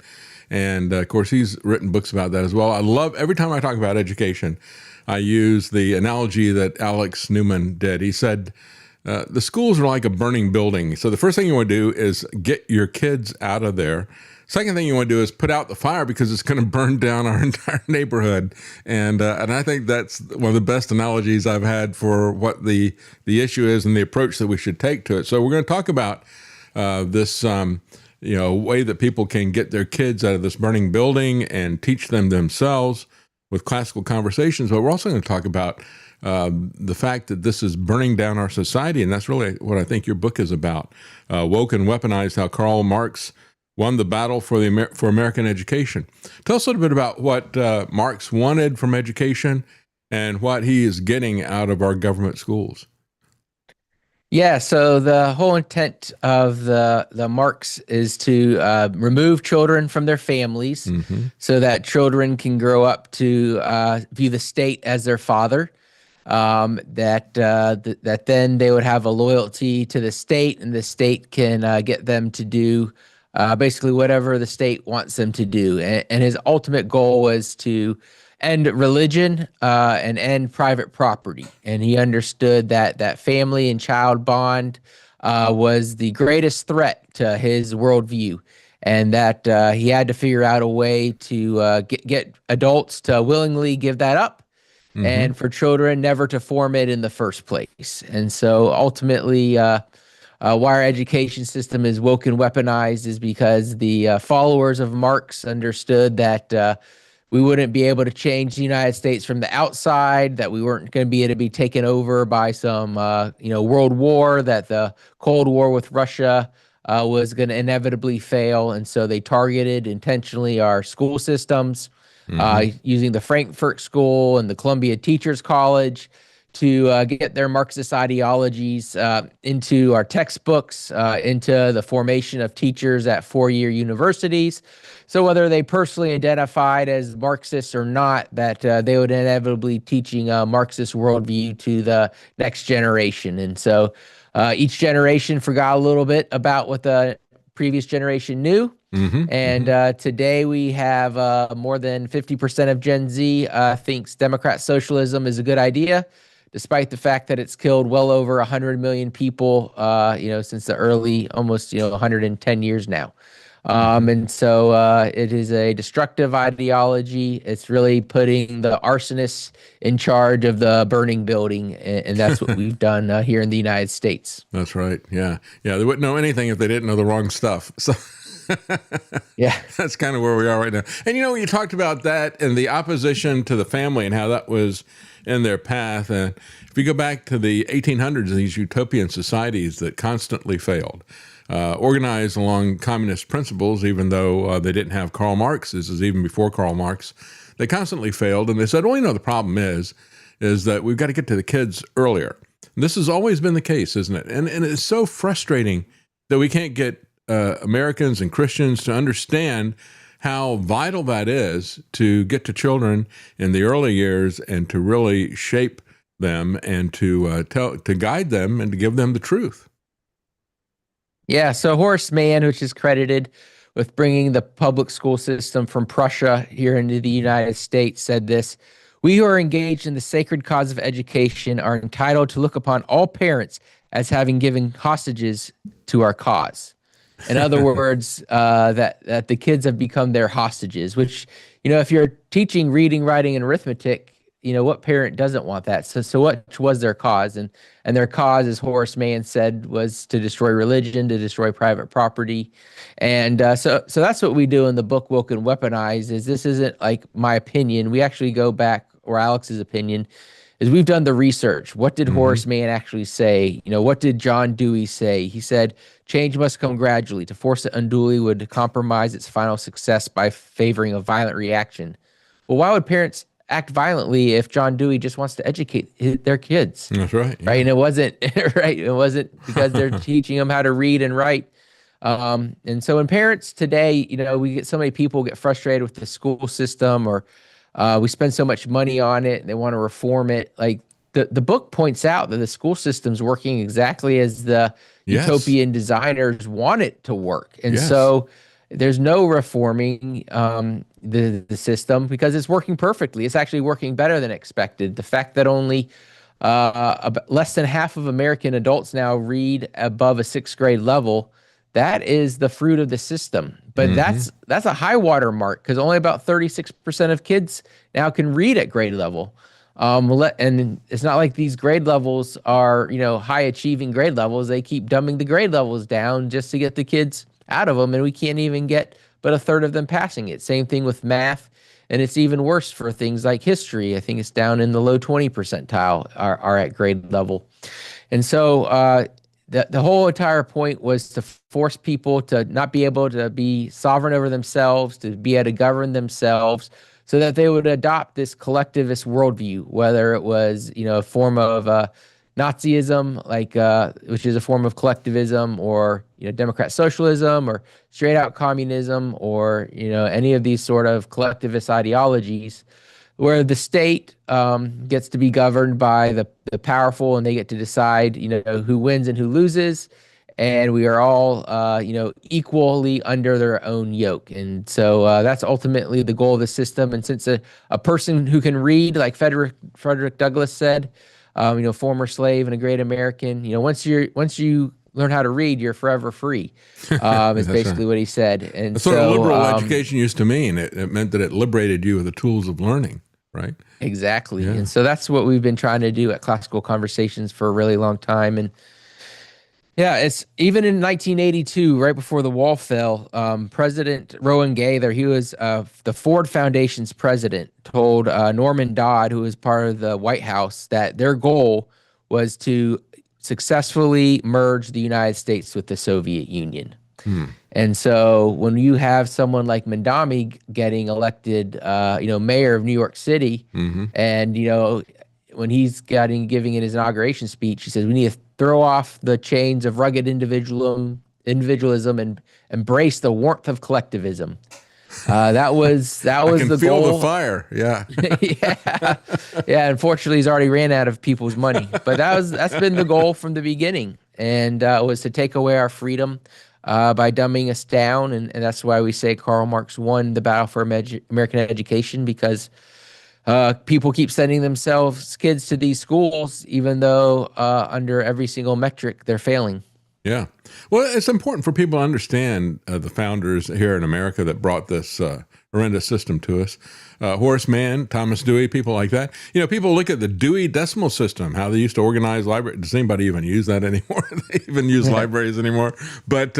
Speaker 2: and of course, he's written books about that as well. I love, every time I talk about education, I use the analogy that Alex Newman did. He said, the schools are like a burning building. So the first thing you want to do is get your kids out of there. Second thing you want to do is put out the fire because it's going to burn down our entire neighborhood. And I think that's one of the best analogies I've had for what the issue is and the approach that we should take to it. So we're going to talk about this way that people can get their kids out of this burning building and teach them themselves with Classical Conversations. But we're also going to talk about the fact that this is burning down our society. And that's really what I think your book is about. Woke and Weaponized, How Karl Marx Won the Battle for American Education. Tell us a little bit about what Marx wanted from education and what he is getting out of our government schools.
Speaker 12: Yeah, so the whole intent of the Marx is to remove children from their families so that children can grow up to view the state as their father, that then they would have a loyalty to the state, and the state can get them to do basically whatever the state wants them to do. And his ultimate goal was to end religion and end private property. And he understood that family and child bond was the greatest threat to his worldview, and that he had to figure out a way to get adults to willingly give that up, and for children never to form it in the first place. And so ultimately, why our education system is woke and weaponized is because the followers of Marx understood that we wouldn't be able to change the United States from the outside, that we weren't going to be able to be taken over by some world war, that the Cold War with Russia was going to inevitably fail. And so they targeted intentionally our school systems, using the Frankfurt School and the Columbia Teachers College to get their Marxist ideologies into our textbooks, into the formation of teachers at four-year universities. So whether they personally identified as Marxists or not, that they would inevitably teaching a Marxist worldview to the next generation. And so each generation forgot a little bit about what the previous generation knew. And today we have more than 50% of Gen Z thinks Democrat socialism is a good idea, despite the fact that it's killed well over 100 million people, since the early, almost, 110 years now. And so it is a destructive ideology. It's really putting the arsonists in charge of the burning building, and that's what we've done here in the United States.
Speaker 2: That's right. Yeah. They wouldn't know anything if they didn't know the wrong stuff. So
Speaker 12: yeah,
Speaker 2: that's kind of where we are right now. And you talked about that and the opposition to the family and how that was in their path. And if you go back to the 1800s, these utopian societies that constantly failed, organized along communist principles, even though they didn't have Karl Marx. This is even before Karl Marx. They constantly failed, and they said, the problem is that we've got to get to the kids earlier. And this has always been the case, isn't it? And it's so frustrating that we can't get Americans and Christians to understand how vital that is to get to children in the early years and to really shape them and to guide them and to give them the truth.
Speaker 12: Yeah, so Horace Mann, which is credited with bringing the public school system from Prussia here into the United States, said this: "We who are engaged in the sacred cause of education are entitled to look upon all parents as having given hostages to our cause. In other words, that the kids have become their hostages, which, if you're teaching reading, writing, and arithmetic, what parent doesn't want that? So what was their cause? And their cause, as Horace Mann said, was to destroy religion, to destroy private property. And so that's what we do in the book, Woke and Weaponized, is this isn't like my opinion. We actually go back, or Alex's opinion, is we've done the research. What did Horace Mann actually say? What did John Dewey say? He said, change must come gradually. To force it unduly would compromise its final success by favoring a violent reaction. Well, why would parents act violently if John Dewey just wants to educate their kids?
Speaker 2: That's right. Yeah.
Speaker 12: Right. And it wasn't right. It wasn't because they're teaching them how to read and write. And so when parents today, we get so many people get frustrated with the school system, or we spend so much money on it and they want to reform it. Like the book points out that the school system's working exactly as the utopian designers want it to work. And so there's no reforming the system because it's working perfectly. It's actually working better than expected. The fact that only less than half of American adults now read above a 6th grade level, that is the fruit of the system. But that's a high water mark, because only about 36% of kids now can read at grade level. And it's not like these grade levels are, high achieving grade levels. They keep dumbing the grade levels down just to get the kids out of them, and we can't even get but a third of them passing it. Same thing with math, and it's even worse for things like history. I think it's down in the low 20 percentile are at grade level. And so the whole entire point was to force people to not be able to be sovereign over themselves, to be able to govern themselves, so that they would adopt this collectivist worldview, whether it was, a form of Nazism, which is a form of collectivism, or democrat socialism, or straight out communism, or any of these sort of collectivist ideologies, where the state gets to be governed by the powerful, and they get to decide who wins and who loses, and we are all equally under their own yoke. And so that's ultimately the goal of the system. And since a person who can read, like Frederick Douglass said, former slave and a great American, once you learn how to read, you're forever free, is basically what he said. And
Speaker 2: that's what a liberal education used to mean. It meant that it liberated you with the tools of learning, right?
Speaker 12: Exactly. Yeah. And so that's what we've been trying to do at Classical Conversations for a really long time. And it's even in 1982, right before the wall fell, President Rowan Gaither, he was the Ford Foundation's president, told Norman Dodd, who was part of the White House, that their goal was to successfully merge the United States with the Soviet Union. And so when you have someone like Mandami getting elected, mayor of New York City, and, when he's giving in his inauguration speech, he says, we need to throw off the chains of rugged individualism and embrace the warmth of collectivism. That was the goal. I can
Speaker 2: feel the fire. Yeah.
Speaker 12: Yeah. Unfortunately, he's already ran out of people's money, but that's been the goal from the beginning, and was to take away our freedom by dumbing us down, and that's why we say Karl Marx won the battle for American education, because people keep sending kids to these schools, even though under every single metric they're failing.
Speaker 2: Yeah. Well, it's important for people to understand the founders here in America that brought this horrendous system to us. Horace Mann, Thomas Dewey, people like that. People look at the Dewey Decimal System, how they used to organize libraries. Does anybody even use that anymore? They even use libraries anymore? But,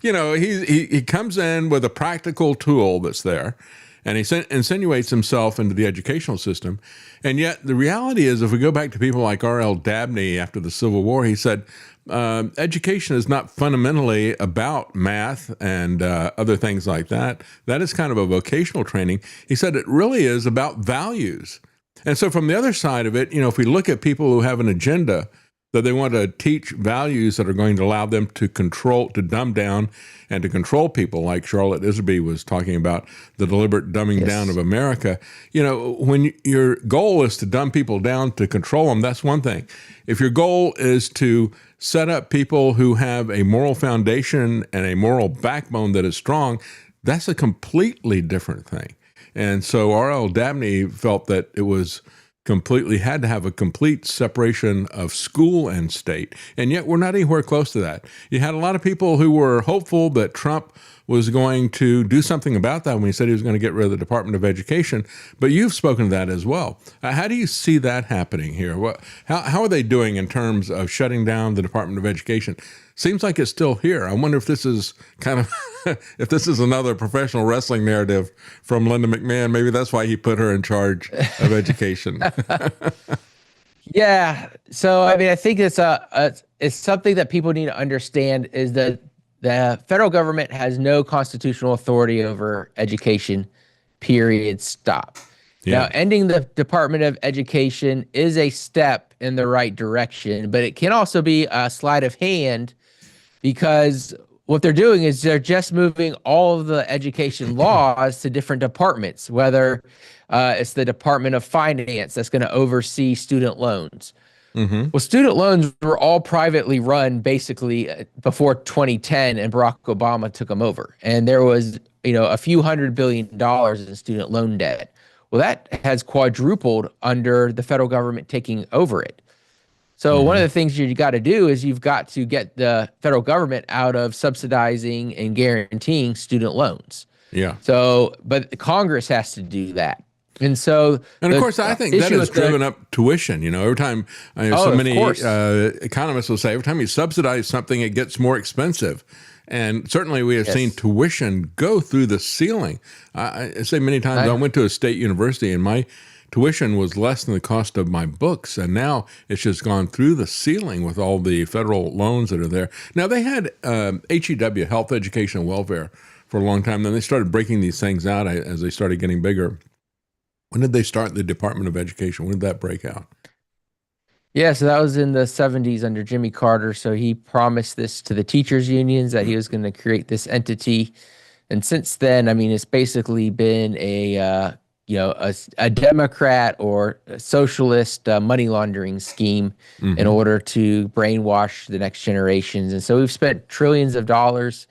Speaker 2: he comes in with a practical tool that's there, and he insinuates himself into the educational system. And yet the reality is, if we go back to people like R.L. Dabney after the Civil War, he said, education is not fundamentally about math and other things like that. That is kind of a vocational training. He said it really is about values. And so from the other side of it, if we look at people who have an agenda that they want to teach values that are going to allow them to dumb down and to control people, like Charlotte Iserby was talking about, the deliberate dumbing down of America. When your goal is to dumb people down to control them, that's one thing. If your goal is to set up people who have a moral foundation and a moral backbone that is strong, that's a completely different thing. And so R.L. Dabney felt that it was completely had to have a complete separation of school and state. And yet we're not anywhere close to that. You had a lot of people who were hopeful that Trump was going to do something about that when he said he was going to get rid of the Department of Education. But you've spoken to that as well. How do you see that happening here? How are they doing in terms of shutting down the Department of Education? Seems like it's still here. I wonder if this is kind of, if this is another professional wrestling narrative from Linda McMahon. Maybe that's why he put her in charge of education.
Speaker 12: Yeah. So, I mean, I think it's something that people need to understand is that the federal government has no constitutional authority over education, period, stop. Yeah. Now, ending the Department of Education is a step in the right direction, but it can also be a sleight of hand because what they're doing is they're just moving all of the education laws to different departments, whether it's the Department of Finance that's going to oversee student loans. Mm-hmm. Well, student loans were all privately run basically before 2010, and Barack Obama took them over. And there was, a few $100 billion in student loan debt. Well, that has quadrupled under the federal government taking over it. So one of the things you got to do is you've got to get the federal government out of subsidizing and guaranteeing student loans. Yeah. So, but Congress has to do that. And so,
Speaker 2: and of course, I think that has driven up tuition. Every time so many economists will say, every time you subsidize something, it gets more expensive. And certainly we have seen tuition go through the ceiling. I say many times, I went to a state university and my tuition was less than the cost of my books. And now it's just gone through the ceiling with all the federal loans that are there. Now, they had HEW, Health, Education, and Welfare, for a long time. Then they started breaking these things out as they started getting bigger. When did they start the Department of Education? When did that break out?
Speaker 12: Yeah, so that was in the 70s under Jimmy Carter. So he promised this to the teachers' unions that he was going to create this entity. And since then, I mean, it's basically been a Democrat or a socialist money laundering scheme in order to brainwash the next generations. And so we've spent trillions of dollars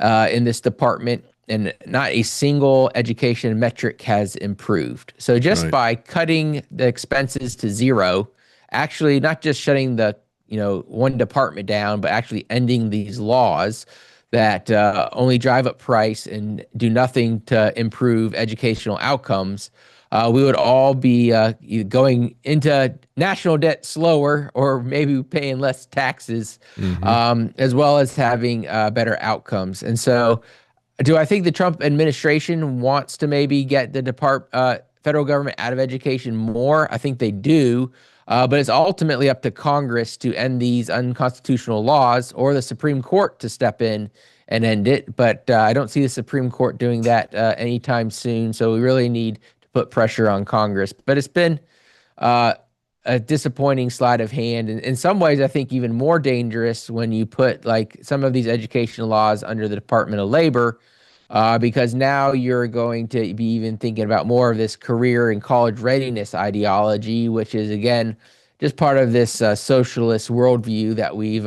Speaker 12: in this department, and not a single education metric has improved. So just by cutting the expenses to zero, actually not just shutting the one department down, but actually ending these laws that only drive up price and do nothing to improve educational outcomes, we would all be going into national debt slower, or maybe paying less taxes, as well as having better outcomes. And so, do I think the Trump administration wants to maybe get the federal government out of education more? I think they do. But it's ultimately up to Congress to end these unconstitutional laws, or the Supreme Court to step in and end it. But I don't see the Supreme Court doing that anytime soon. So we really need to put pressure on Congress. But it's been a disappointing sleight of hand. And in some ways, I think even more dangerous when you put like some of these education laws under the Department of Labor, because now you're going to be even thinking about more of this career and college readiness ideology, which is, again, just part of this socialist worldview that we've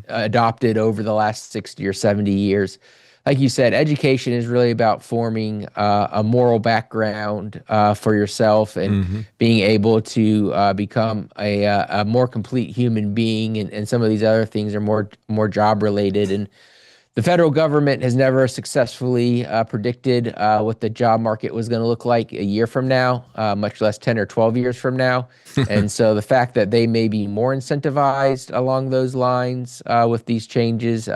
Speaker 12: adopted over the last 60 or 70 years. Like you said, education is really about forming a moral background for yourself and being able to become a more complete human being. And some of these other things are more job related. And the federal government has never successfully predicted what the job market was going to look like a year from now, much less 10 or 12 years from now. And so the fact that they may be more incentivized along those lines with these changes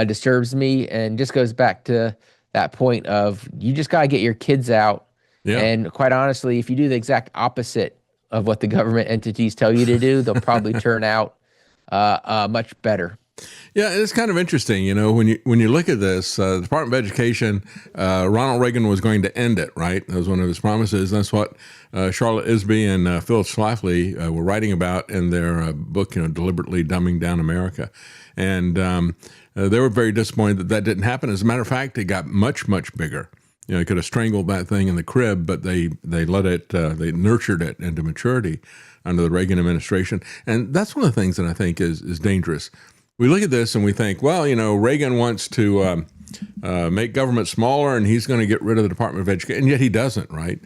Speaker 12: disturbs me, and just goes back to that point of you just got to get your kids out. Yeah. And quite honestly, if you do the exact opposite of what the government entities tell you to do, they'll probably turn out much better.
Speaker 2: Yeah, it's kind of interesting, when you look at this, the Department of Education, Ronald Reagan was going to end it, right? That was one of his promises. That's what Charlotte Isby and Phil Schlafly were writing about in their book, Deliberately Dumbing Down America. And they were very disappointed that didn't happen. As a matter of fact, it got much, much bigger. They could have strangled that thing in the crib, but they let it, they nurtured it into maturity under the Reagan administration. And that's one of the things that I think is dangerous. We look at this and we think, well, Reagan wants to make government smaller, and he's going to get rid of the Department of Education, and yet he doesn't, right?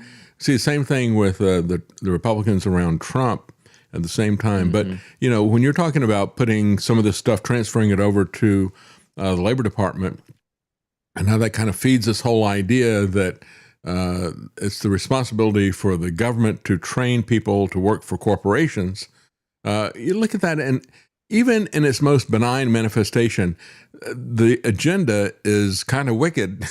Speaker 2: see the same thing with the Republicans around Trump at the same time. But, you know, when you're talking about putting some of this stuff, transferring it over to the Labor Department, and how that kind of feeds this whole idea that it's the responsibility for the government to train people to work for corporations. You look at that, and even in its most benign manifestation, the agenda is kind of wicked.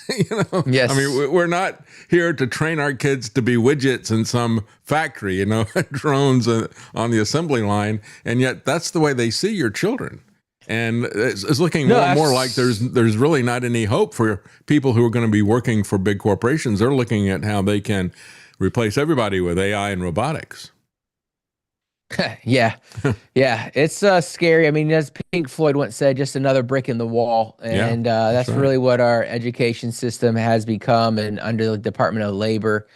Speaker 2: You know,
Speaker 12: yes.
Speaker 2: I mean, we're not here to train our kids to be widgets in some factory, you know, drones on the assembly line, and yet that's the way they see your children. And it's looking more and more like there's really not any hope for people who are going to be working for big corporations. They're looking at how they can replace everybody with AI and robotics.
Speaker 12: Yeah. It's scary. I mean, as Pink Floyd once said, just another brick in the wall. And that's right. Really what our education system has become, and under the Department of Labor.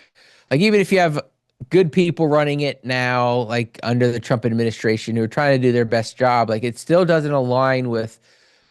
Speaker 12: Like, even if you have good people running it now, like under the Trump administration, who are trying to do their best job, like, it still doesn't align with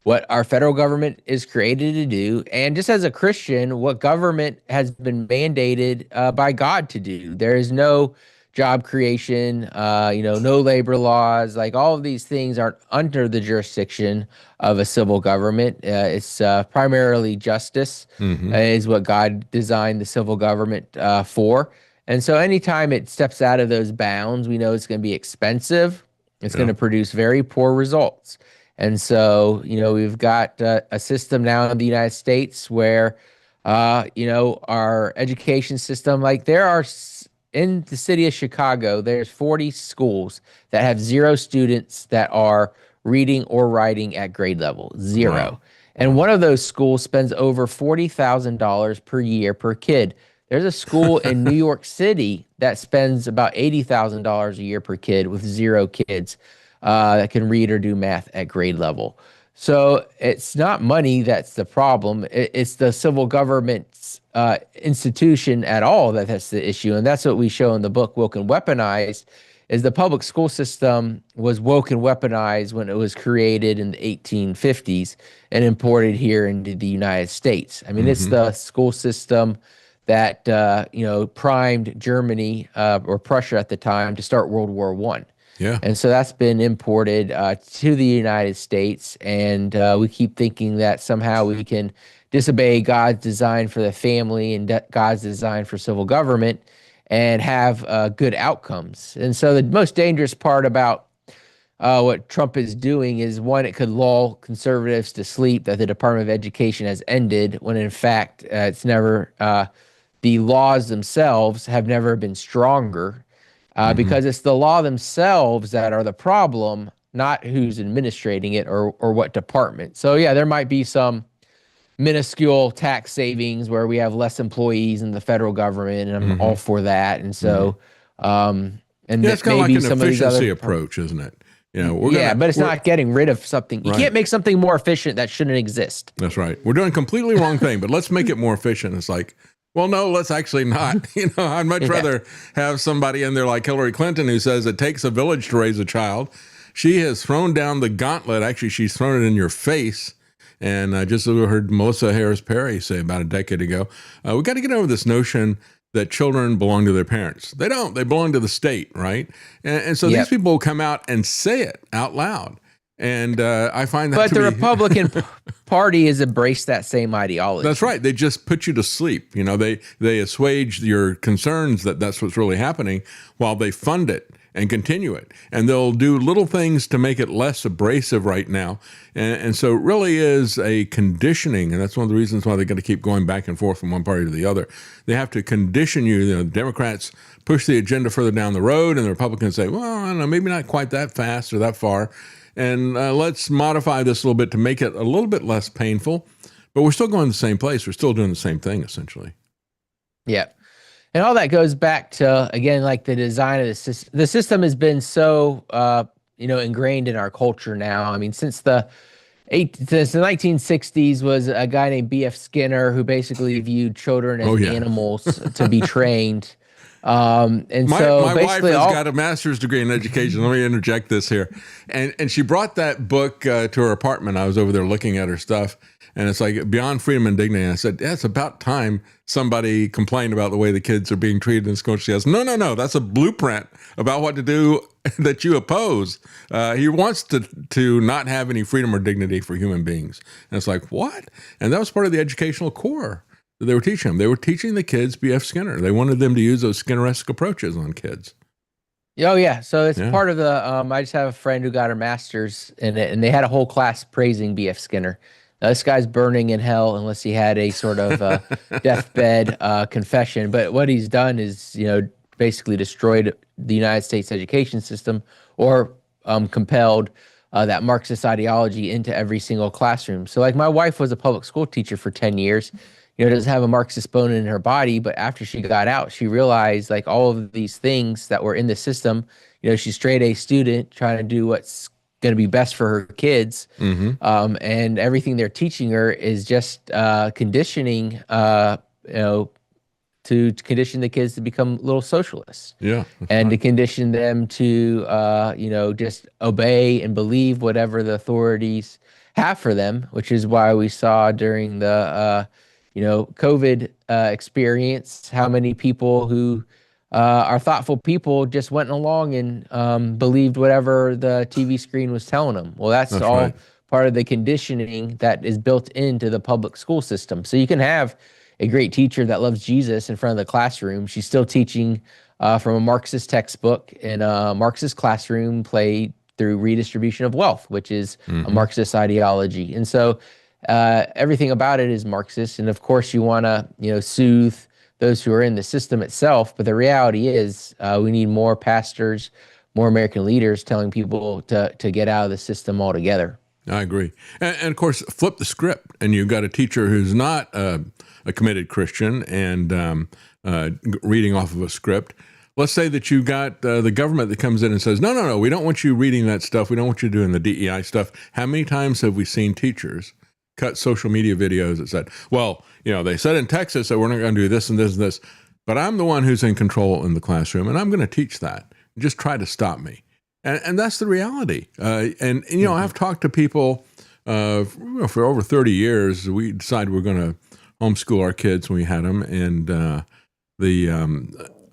Speaker 12: what our federal government is created to do. And just as a Christian, what government has been mandated by God to do. There is no job creation, no labor laws. Like, all of these things aren't under the jurisdiction of a civil government. It's primarily justice is what God designed the civil government for. And so anytime it steps out of those bounds, we know it's going to be expensive. It's going to produce very poor results. And so, we've got a system now in the United States where, our education system, like, there are in the city of Chicago, there's 40 schools that have 0 students that are reading or writing at grade level, 0. Wow. And one of those schools spends over $40,000 per year per kid. There's a school in New York City that spends about $80,000 a year per kid with 0 kids that can read or do math at grade level. So it's not money that's the problem. It's the civil government's institution at all that's the issue. And that's what we show in the book, Woke and Weaponized, is the public school system was woke and weaponized when it was created in the 1850s and imported here into the United States. I mean, it's the school system that, primed Germany or Prussia at the time to start World War I.
Speaker 2: Yeah.
Speaker 12: And so that's been imported to the United States. And we keep thinking that somehow we can disobey God's design for the family and God's design for civil government and have good outcomes. And so the most dangerous part about what Trump is doing is, one, it could lull conservatives to sleep that the Department of Education has ended, when in fact it's never, the laws themselves have never been stronger. Because it's the law themselves that are the problem, not who's administrating it or what department. So yeah, there might be some minuscule tax savings where we have less employees in the federal government, and I'm all for that. And so,
Speaker 2: it's kind of like an efficiency approach, isn't it?
Speaker 12: But it's not getting rid of something. You can't make something more efficient that shouldn't exist.
Speaker 2: That's right. We're doing a completely wrong thing, but let's make it more efficient. It's like, well, no, let's actually not. I'd much rather have somebody in there like Hillary Clinton, who says it takes a village to raise a child. She has thrown down the gauntlet. Actually, she's thrown it in your face. And I just heard Melissa Harris Perry say about a decade ago, we got to get over this notion that children belong to their parents. They don't. They belong to the state, right? And so these people will come out and say it out loud. And I find that
Speaker 12: But the Republican Party has embraced that same ideology.
Speaker 2: That's right. They just put you to sleep. They assuage your concerns that that's what's really happening while they fund it and continue it. And they'll do little things to make it less abrasive right now. And so it really is a conditioning. And that's one of the reasons why they're going to keep going back and forth from one party to the other. They have to condition you. The Democrats push the agenda further down the road, and the Republicans say, well, I don't know, maybe not quite that fast or that far. And let's modify this a little bit to make it a little bit less painful. But we're still going the same place. We're still doing the same thing, essentially.
Speaker 12: Yeah. And all that goes back to, again, like the design of the system. The system has been so, ingrained in our culture now. I mean, since the 1960s was a guy named B.F. Skinner who basically viewed children as animals to be trained. And
Speaker 2: my
Speaker 12: so
Speaker 2: wife
Speaker 12: basically
Speaker 2: has got a master's degree in education. Let me interject this here. And she brought that book to her apartment. I was over there looking at her stuff. And it's like Beyond Freedom and Dignity. And I said, yeah, it's about time somebody complained about the way the kids are being treated in school. She says, no, that's a blueprint about what to do that you oppose. He wants to not have any freedom or dignity for human beings. And it's like, what? And that was part of the educational core that they were teaching them. They were teaching the kids B.F. Skinner. They wanted them to use those Skinneresque approaches on kids.
Speaker 12: Oh yeah, so it's part of the. I just have a friend who got her master's in it, and they had a whole class praising B.F. Skinner. Now, this guy's burning in hell unless he had a sort of deathbed confession. But what he's done is, basically destroyed the United States education system, or compelled that Marxist ideology into every single classroom. So, like, my wife was a public school teacher for 10 years. Doesn't have a Marxist bone in her body, but after she got out, she realized, like, all of these things that were in the system. She's straight A student trying to do what's going to be best for her kids, and everything they're teaching her is just conditioning, to condition the kids to become little socialists, and to condition them to, just obey and believe whatever the authorities have for them, which is why we saw during the, COVID experience, how many people who are thoughtful people just went along and believed whatever the TV screen was telling them. Well, that's all right. Part of the conditioning that is built into the public school system. So you can have a great teacher that loves Jesus in front of the classroom. She's still teaching from a Marxist textbook in a Marxist classroom played through redistribution of wealth, which is a Marxist ideology. And so everything about it is Marxist. And of course, you want to, soothe those who are in the system itself. But the reality is we need more pastors, more American leaders telling people to get out of the system altogether.
Speaker 2: I agree. And of course, flip the script, and you've got a teacher who's not a committed Christian and reading off of a script. Let's say that you got the government that comes in and says, no, we don't want you reading that stuff. We don't want you doing the DEI stuff. How many times have we seen teachers cut social media videos that said, well, they said in Texas that we're not going to do this and this and this, but I'm the one who's in control in the classroom, and I'm going to teach that. Just try to stop me. And that's the reality. I've talked to people for over 30 years. We decided we're going to homeschool our kids when we had them. And I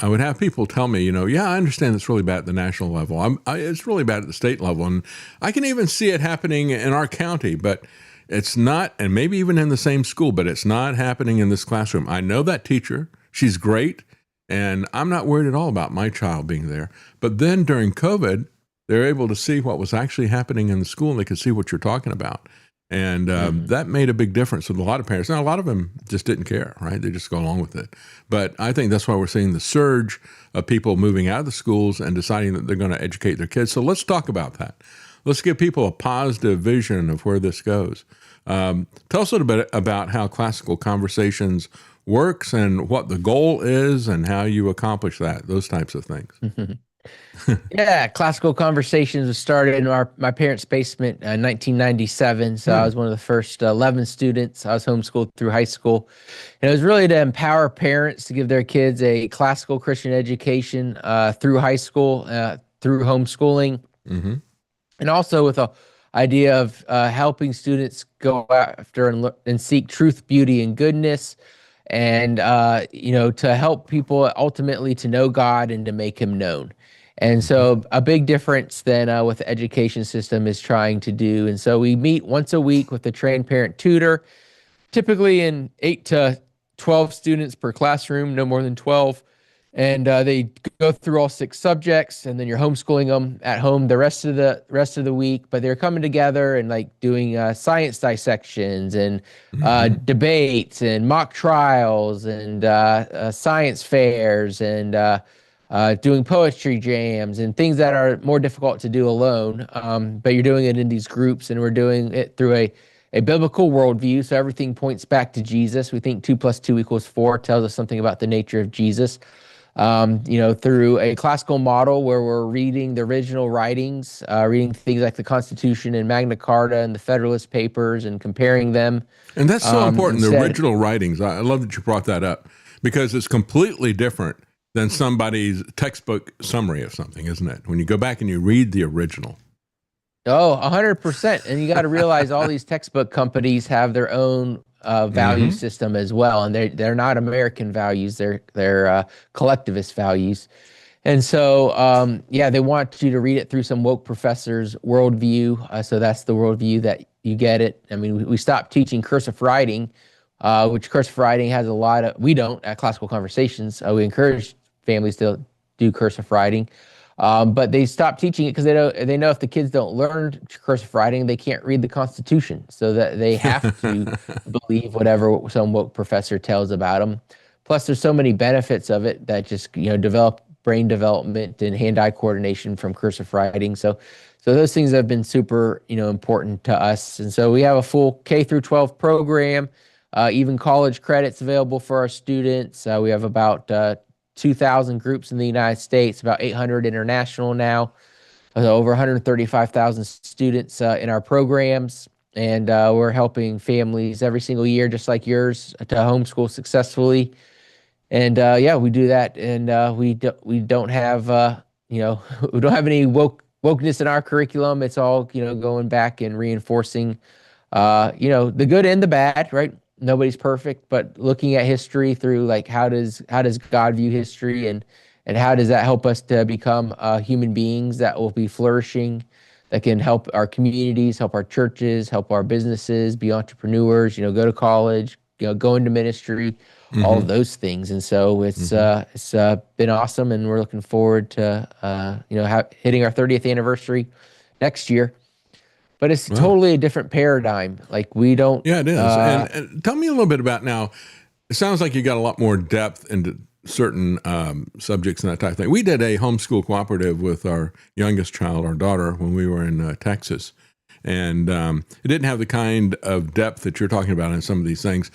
Speaker 2: would have people tell me, I understand it's really bad at the national level. It's really bad at the state level. And I can even see it happening in our county, but it's not, and maybe even in the same school, but it's not happening in this classroom. I know that teacher. She's great. And I'm not worried at all about my child being there. But then during COVID, they're able to see what was actually happening in the school, and they could see what you're talking about. And that made a big difference with a lot of parents. Now, a lot of them just didn't care, right? They just go along with it. But I think that's why we're seeing the surge of people moving out of the schools and deciding that they're going to educate their kids. So let's talk about that. Let's give people a positive vision of where this goes. Tell us a little bit about how Classical Conversations works and what the goal is and how you accomplish that, those types of things.
Speaker 12: Yeah, Classical Conversations was started in my parents' basement in 1997. So I was one of the first 11 students. I was homeschooled through high school. And it was really to empower parents to give their kids a classical Christian education through high school, through homeschooling. And also with a idea of helping students go after and seek truth, beauty, and goodness. And, to help people ultimately to know God and to make him known. And so a big difference than what the education system is trying to do. And so we meet once a week with a trained parent tutor, typically in 8 to 12 students per classroom, no more than 12. And they go through all 6 subjects, and then you're homeschooling them at home the rest of the week. But they're coming together and like doing science dissections and debates and mock trials and science fairs and doing poetry jams and things that are more difficult to do alone. But you're doing it in these groups, and we're doing it through a biblical worldview. So everything points back to Jesus. We think 2 + 2 = 4 tells us something about the nature of Jesus. Through a classical model where we're reading the original writings, reading things like the Constitution and Magna Carta and the Federalist Papers and comparing them.
Speaker 2: And that's so important, the original writings. I love that you brought that up because it's completely different than somebody's textbook summary of something, isn't it? When you go back and you read the original.
Speaker 12: Oh, 100%. And you got to realize all these textbook companies have their own value system as well, and they're not American values; they're collectivist values. And so, they want you to read it through some woke professor's worldview. So that's the worldview that you get it. I mean, we stopped teaching cursive writing, which cursive writing has a lot of. We don't at Classical Conversations. We encourage families to do cursive writing. But they stopped teaching it because they know if the kids don't learn cursive writing, they can't read the Constitution. So that they have to believe whatever some woke professor tells about them. Plus, there's so many benefits of it that just develop brain development and hand-eye coordination from cursive writing. So those things have been super important to us. And so we have a full K through 12 program, even college credits available for our students. We have about 2,000 groups in the United States, about 800 international now, over 135,000 students in our programs. And we're helping families every single year, just like yours, to homeschool successfully. And we do that. And we don't have, we don't have any wokeness in our curriculum. It's all, going back and reinforcing, the good and the bad, right? Nobody's perfect, but looking at history through like how does God view history, and how does that help us to become human beings that will be flourishing, that can help our communities, help our churches, help our businesses, be entrepreneurs, go to college, go into ministry, all of those things. And so it's been awesome, and we're looking forward to hitting our 30th anniversary next year. But it's totally a different paradigm. Like we don't.
Speaker 2: Yeah, it is. And tell me a little bit about now. It sounds like you got a lot more depth into certain subjects and that type of thing. We did a homeschool cooperative with our youngest child, our daughter, when we were in Texas. And it didn't have the kind of depth that you're talking about in some of these things.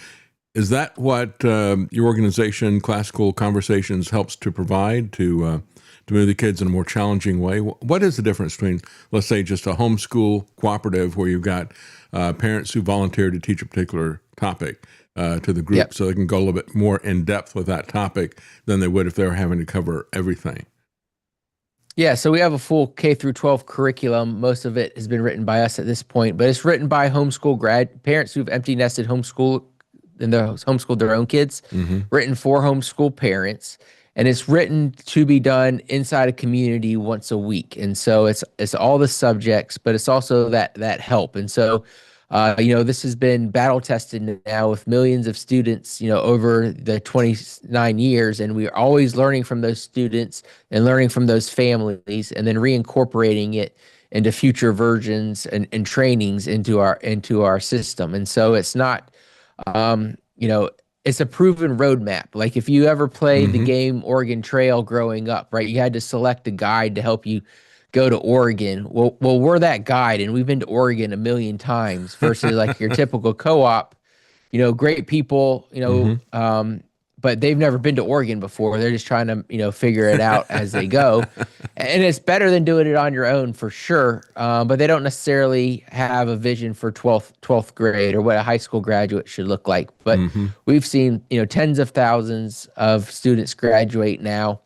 Speaker 2: Is that what your organization, Classical Conversations, helps to provide to move the kids in a more challenging way? What is the difference between, let's say, just a homeschool cooperative where you've got parents who volunteer to teach a particular topic to the group, so they can go a little bit more in depth with that topic than they would if they were having to cover everything?
Speaker 12: Yeah, so we have a full K through 12 curriculum. Most of it has been written by us at this point, but it's written by homeschool parents who've empty nested homeschooled their own kids, written for homeschool parents. And it's written to be done inside a community once a week. And so it's all the subjects, but it's also that help. And so, this has been battle tested now with millions of students, over the 29 years. And we're always learning from those students and learning from those families, and then reincorporating it into future versions and trainings into our system. And so it's not, it's a proven roadmap. Like if you ever played the game Oregon Trail growing up, right? You had to select a guide to help you go to Oregon. Well, we're that guide, and we've been to Oregon a million times versus like your typical co-op, great people, but they've never been to Oregon before. They're just trying to, figure it out as they go. And it's better than doing it on your own for sure. But they don't necessarily have a vision for 12th grade or what a high school graduate should look like. But we've seen, tens of thousands of students graduate now.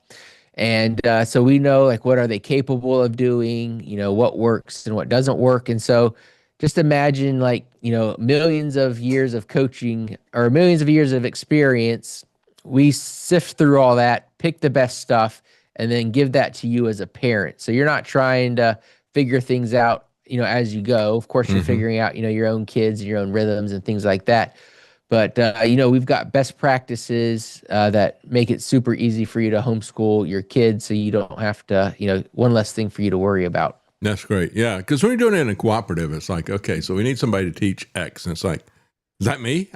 Speaker 12: And so we know, like, what are they capable of doing, what works and what doesn't work. And so just imagine, like, millions of years of coaching or millions of years of experience. We sift through all that, pick the best stuff, and then give that to you as a parent. So you're not trying to figure things out, as you go. Of course, you're figuring out, your own kids and your own rhythms and things like that. But, we've got best practices that make it super easy for you to homeschool your kids, so you don't have to, one less thing for you to worry about.
Speaker 2: That's great. Yeah, because when you're doing it in a cooperative, it's like, okay, so we need somebody to teach X. And it's like, is that me?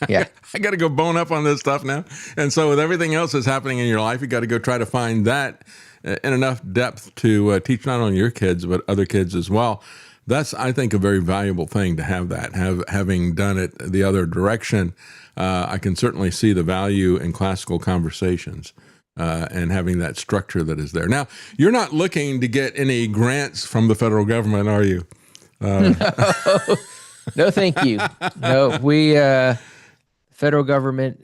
Speaker 12: Yeah.
Speaker 2: I got to go bone up on this stuff now. And so with everything else that's happening in your life, you got to go try to find that in enough depth to teach not only your kids, but other kids as well. That's, I think, a very valuable thing to have that. Having done it the other direction, I can certainly see the value in Classical Conversations and having that structure that is there. Now, you're not looking to get any grants from the federal government, are you?
Speaker 12: No, thank you. No, we... federal government,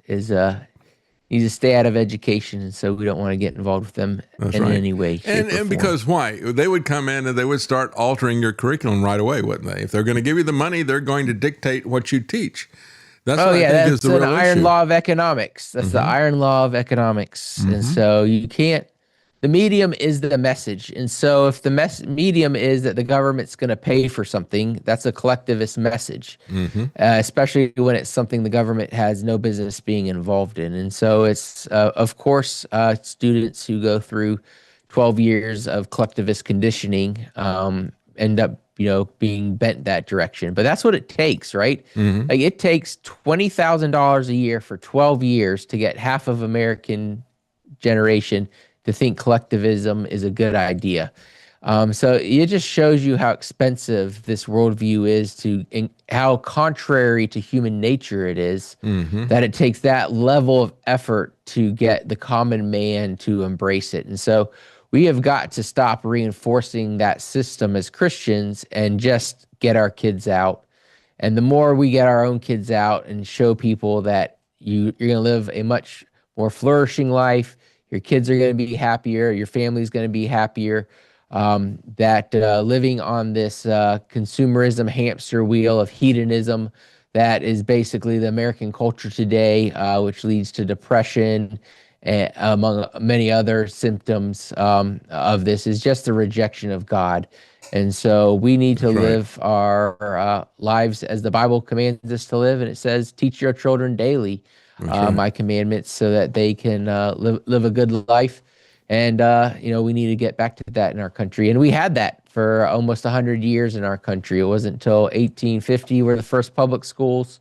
Speaker 12: is need to stay out of education, and so we don't want to get involved with them in any way, shape, or
Speaker 2: And
Speaker 12: form.
Speaker 2: because why? They would come in and they would start altering your curriculum right away, wouldn't they? If they're going to give you the money, they're going to dictate what you teach. That's what I think is the real issue.
Speaker 12: That's an iron law of economics. That's the iron law of economics. And so you can't, the medium is the message. And so if the medium is that the government's going to pay for something, that's a collectivist message, especially when it's something the government has no business being involved in. And so it's, of course, students who go through 12 years of collectivist conditioning end up being bent that direction. But that's what it takes, right? Like it takes $20,000 a year for 12 years to get half of American generation to think collectivism is a good idea. So it just shows you how expensive this worldview is and how contrary to human nature it is, that it takes that level of effort to get the common man to embrace it. And so we have got to stop reinforcing that system as Christians and just get our kids out. And the more we get our own kids out and show people that you're going to live a much more flourishing life, your kids are going to be happier, your family's going to be happier, that living on this consumerism hamster wheel of hedonism that is basically the American culture today, which leads to depression, among many other symptoms of this, is just the rejection of God. And so we need to live our lives as the Bible commands us to live. And it says, teach your children daily my commandments so that they can live a good life. And, we need to get back to that in our country. And we had that for almost 100 years in our country. It wasn't until 1850 where the first public schools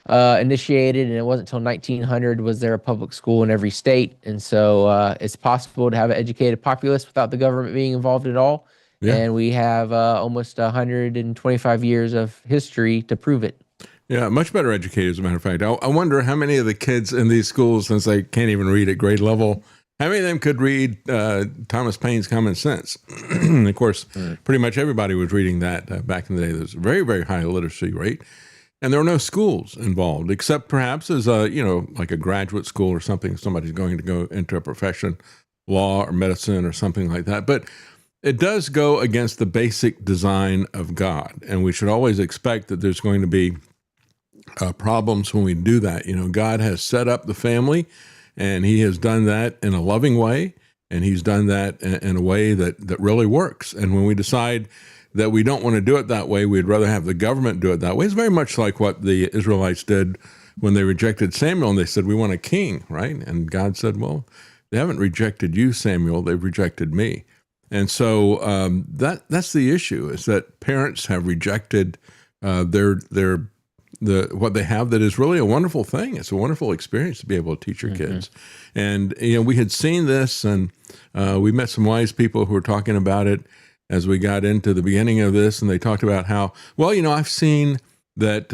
Speaker 12: initiated, and it wasn't until 1900 was there a public school in every state. And so it's possible to have an educated populace without the government being involved at all. Yeah. And we have almost 125 years of history to prove it.
Speaker 2: Yeah, much better educated, as a matter of fact. I wonder how many of the kids in these schools, since they can't even read at grade level, how many of them could read Thomas Paine's Common Sense? Of course, pretty much everybody was reading that back in the day. There was a very, very high literacy rate. And there were no schools involved, except perhaps as like a graduate school or something. Somebody's going to go into a profession, law or medicine or something like that. But it does go against the basic design of God. And we should always expect that there's going to be problems when we do that. God has set up the family, and he has done that in a loving way. And he's done that in a way that really works. And when we decide that we don't want to do it that way, we'd rather have the government do it that way. It's very much like what the Israelites did when they rejected Samuel, and they said, we want a king, right? And God said, well, they haven't rejected you, Samuel, they've rejected me. And so that's the issue, is that parents have rejected what they have that is really a wonderful thing. It's a wonderful experience to be able to teach your kids. And, we had seen this, and we met some wise people who were talking about it as we got into the beginning of this, and they talked about how, I've seen that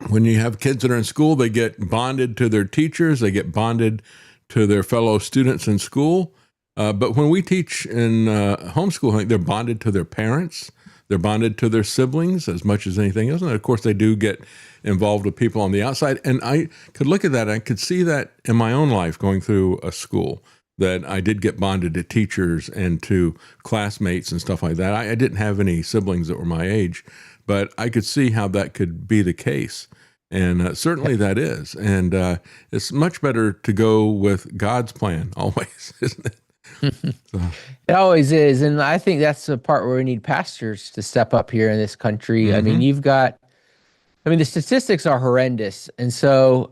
Speaker 2: when you have kids that are in school, they get bonded to their teachers, they get bonded to their fellow students in school. But when we teach in homeschooling, they're bonded to their parents, they're bonded to their siblings as much as anything else. And of course, they do get involved with people on the outside. And I could look at that, I could see that in my own life going through a school, that I did get bonded to teachers and to classmates and stuff like that. I didn't have any siblings that were my age, but I could see how that could be the case. And certainly that is. And it's much better to go with God's plan always, isn't it?
Speaker 12: It always is. And I think that's the part where we need pastors to step up here in this country. I mean, the statistics are horrendous. And so,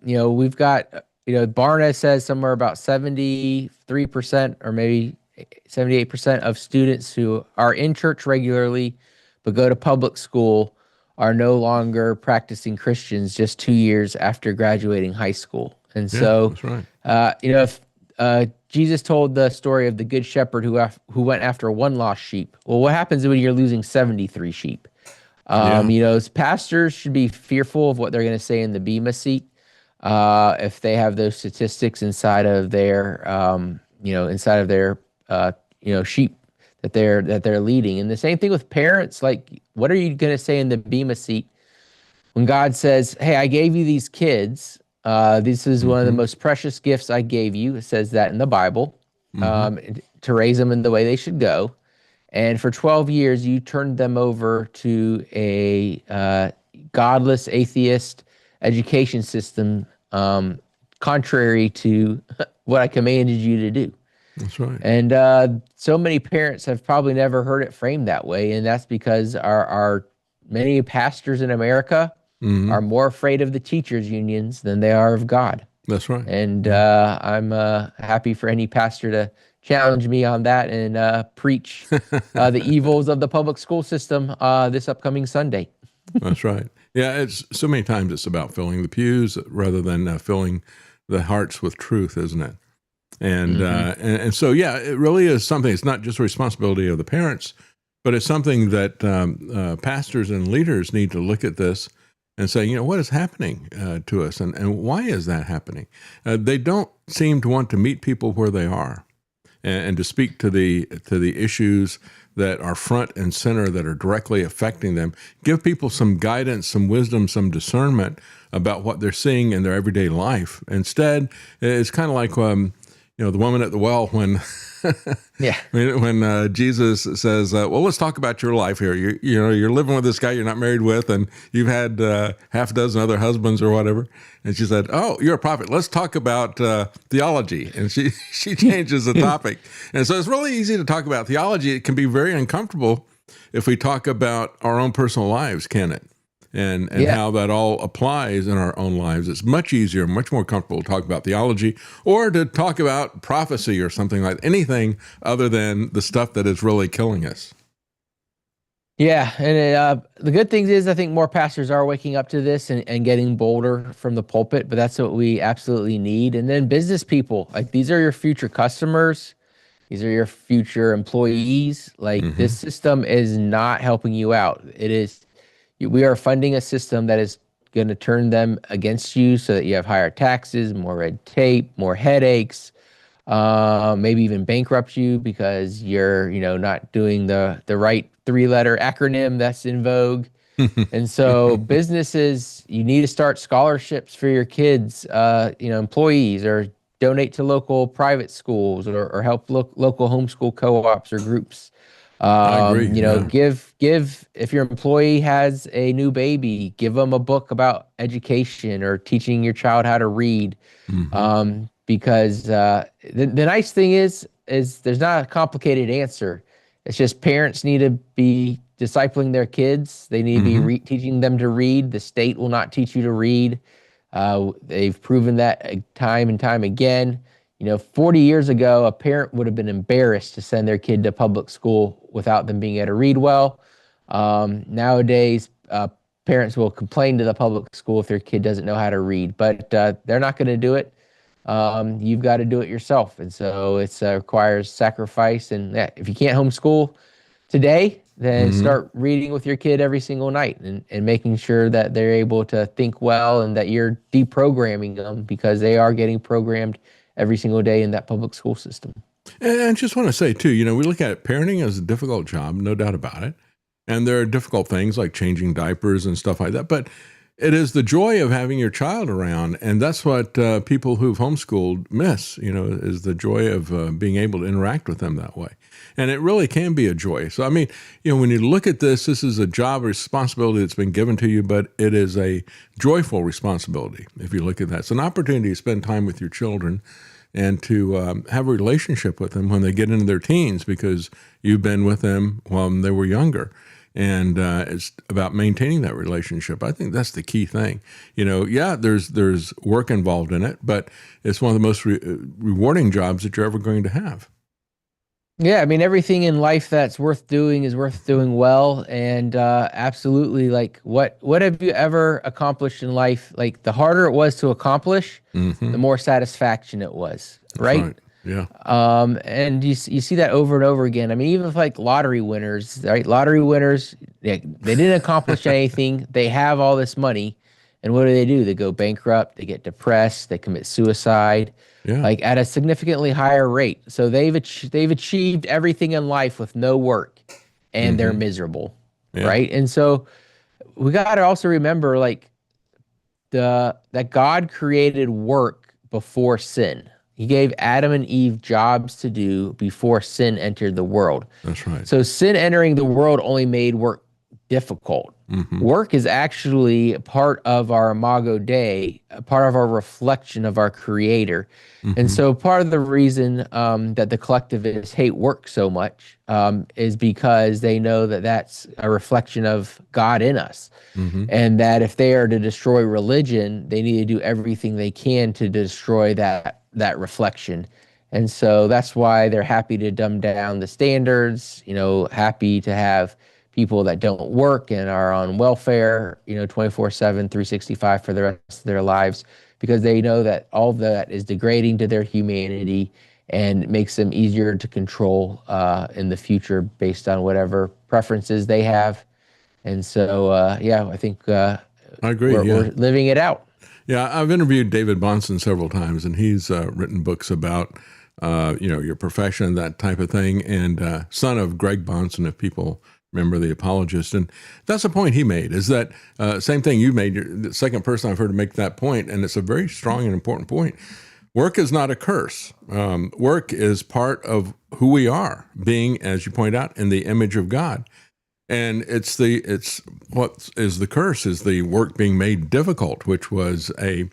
Speaker 12: we've got, Barna says somewhere about 73% or maybe 78% of students who are in church regularly but go to public school are no longer practicing Christians just 2 years after graduating high school. And so,
Speaker 2: that's right.
Speaker 12: If Jesus told the story of the good shepherd who went after one lost sheep. Well, what happens when you're losing 73 sheep? Pastors should be fearful of what they're going to say in the Bema seat. If they have those statistics inside of their, sheep that they're leading. And the same thing with parents. Like, what are you going to say in the Bema seat when God says, hey, I gave you these kids, This is one of the most precious gifts I gave you. It says that in the Bible, to raise them in the way they should go. And for 12 years, you turned them over to a godless, atheist education system, contrary to what I commanded you to do.
Speaker 2: That's right.
Speaker 12: And so many parents have probably never heard it framed that way. And that's because our many pastors in America are more afraid of the teachers' unions than they are of God.
Speaker 2: That's right.
Speaker 12: And I'm happy for any pastor to challenge me on that and preach the evils of the public school system this upcoming Sunday.
Speaker 2: That's right. Yeah, it's so many times it's about filling the pews rather than filling the hearts with truth, isn't it? And so, yeah, it really is something. It's not just a responsibility of the parents, but it's something that pastors and leaders need to look at this and say, you know, what is happening to us, and why is that happening? They don't seem to want to meet people where they are, and to speak to the issues that are front and center that are directly affecting them. Give people some guidance, some wisdom, some discernment about what they're seeing in their everyday life. Instead, it's kind of like the woman at the well when when Jesus says, well, let's talk about your life here. You're living with this guy you're not married with, and you've had half a dozen other husbands or whatever. And she said, oh, you're a prophet. Let's talk about theology. And she changes the topic. And so it's really easy to talk about theology. It can be very uncomfortable if we talk about our own personal lives, can it? And how that all applies in our own lives. It's much easier, much more comfortable to talk about theology or to talk about prophecy or something like anything other than the stuff that is really killing us.
Speaker 12: Yeah, and the good thing is I think more pastors are waking up to this and getting bolder from the pulpit, but that's what we absolutely need. And then business people, like these are your future customers. These are your future employees. Like this system is not helping you out. It is. We are funding a system that is going to turn them against you so that you have higher taxes, more red tape, more headaches, maybe even bankrupt you because you're, not doing the right 3-letter acronym that's in vogue. And so businesses, you need to start scholarships for your kids, employees, or donate to local private schools or help local homeschool co-ops or groups.
Speaker 2: I agree.
Speaker 12: Give if your employee has a new baby, give them a book about education or teaching your child how to read. Because the nice thing is there's not a complicated answer. It's just parents need to be discipling their kids. They need to be teaching them to read. The state will not teach you to read. They've proven that time and time again. 40 years ago, a parent would have been embarrassed to send their kid to public school without them being able to read well. Nowadays, parents will complain to the public school if their kid doesn't know how to read, but they're not going to do it. You've got to do it yourself. And so it requires sacrifice. And if you can't homeschool today, then start reading with your kid every single night and making sure that they're able to think well and that you're deprogramming them because they are getting programmed every single day in that public school system.
Speaker 2: And I just want to say, too, we look at parenting as a difficult job, no doubt about it. And there are difficult things like changing diapers and stuff like that. But it is the joy of having your child around. And that's what people who've homeschooled miss, is the joy of being able to interact with them that way. And it really can be a joy. So, when you look at this is a job responsibility that's been given to you, but it is a joyful responsibility if you look at that. It's an opportunity to spend time with your children and to have a relationship with them when they get into their teens because you've been with them when they were younger. And it's about maintaining that relationship. I think that's the key thing. There's work involved in it, but it's one of the most rewarding jobs that you're ever going to have.
Speaker 12: Yeah, everything in life that's worth doing is worth doing well. And absolutely, like what have you ever accomplished in life? Like the harder it was to accomplish, the more satisfaction it was, right?
Speaker 2: Yeah.
Speaker 12: And you see that over and over again. Even if like lottery winners, right? Lottery winners, they didn't accomplish anything. They have all this money. And what do? They go bankrupt, they get depressed, they commit suicide, like at a significantly higher rate. So they've achieved everything in life with no work and they're miserable, right? And so we got to also remember, like, that God created work before sin. He gave Adam and Eve jobs to do before sin entered the world.
Speaker 2: That's right.
Speaker 12: So sin entering the world only made work difficult. Work is actually part of our imago Dei, a part of our reflection of our Creator. And so part of the reason that the collectivists hate work so much is because they know that that's a reflection of God in us. And that if they are to destroy religion, they need to do everything they can to destroy that reflection. And so that's why they're happy to dumb down the standards, happy to have people that don't work and are on welfare, 24/7, 365 for the rest of their lives, because they know that all of that is degrading to their humanity and makes them easier to control in the future based on whatever preferences they have. And so, I think
Speaker 2: I agree.
Speaker 12: We're living it out.
Speaker 2: Yeah, I've interviewed David Bahnsen several times, and he's written books about, your profession, that type of thing, and son of Greg Bahnsen, if people remember, the apologist. And that's the point he made, is that same thing you made. You're the second person I've heard to make that point, and it's a very strong and important point. Work is not a curse. Work is part of who we are, being, as you point out, in the image of God. And it's what is the curse is the work being made difficult, which was a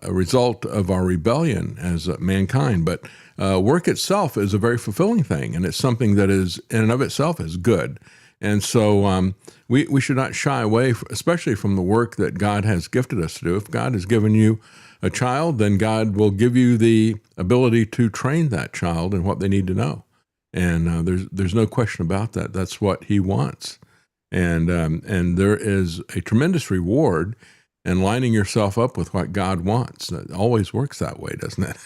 Speaker 2: result of our rebellion as mankind. But work itself is a very fulfilling thing, and it's something that is in and of itself is good. And so we should not shy away, especially from the work that God has gifted us to do. If God has given you a child, then God will give you the ability to train that child in what they need to know. And there's no question about that. That's what He wants. And there is a tremendous reward in lining yourself up with what God wants. It always works that way, doesn't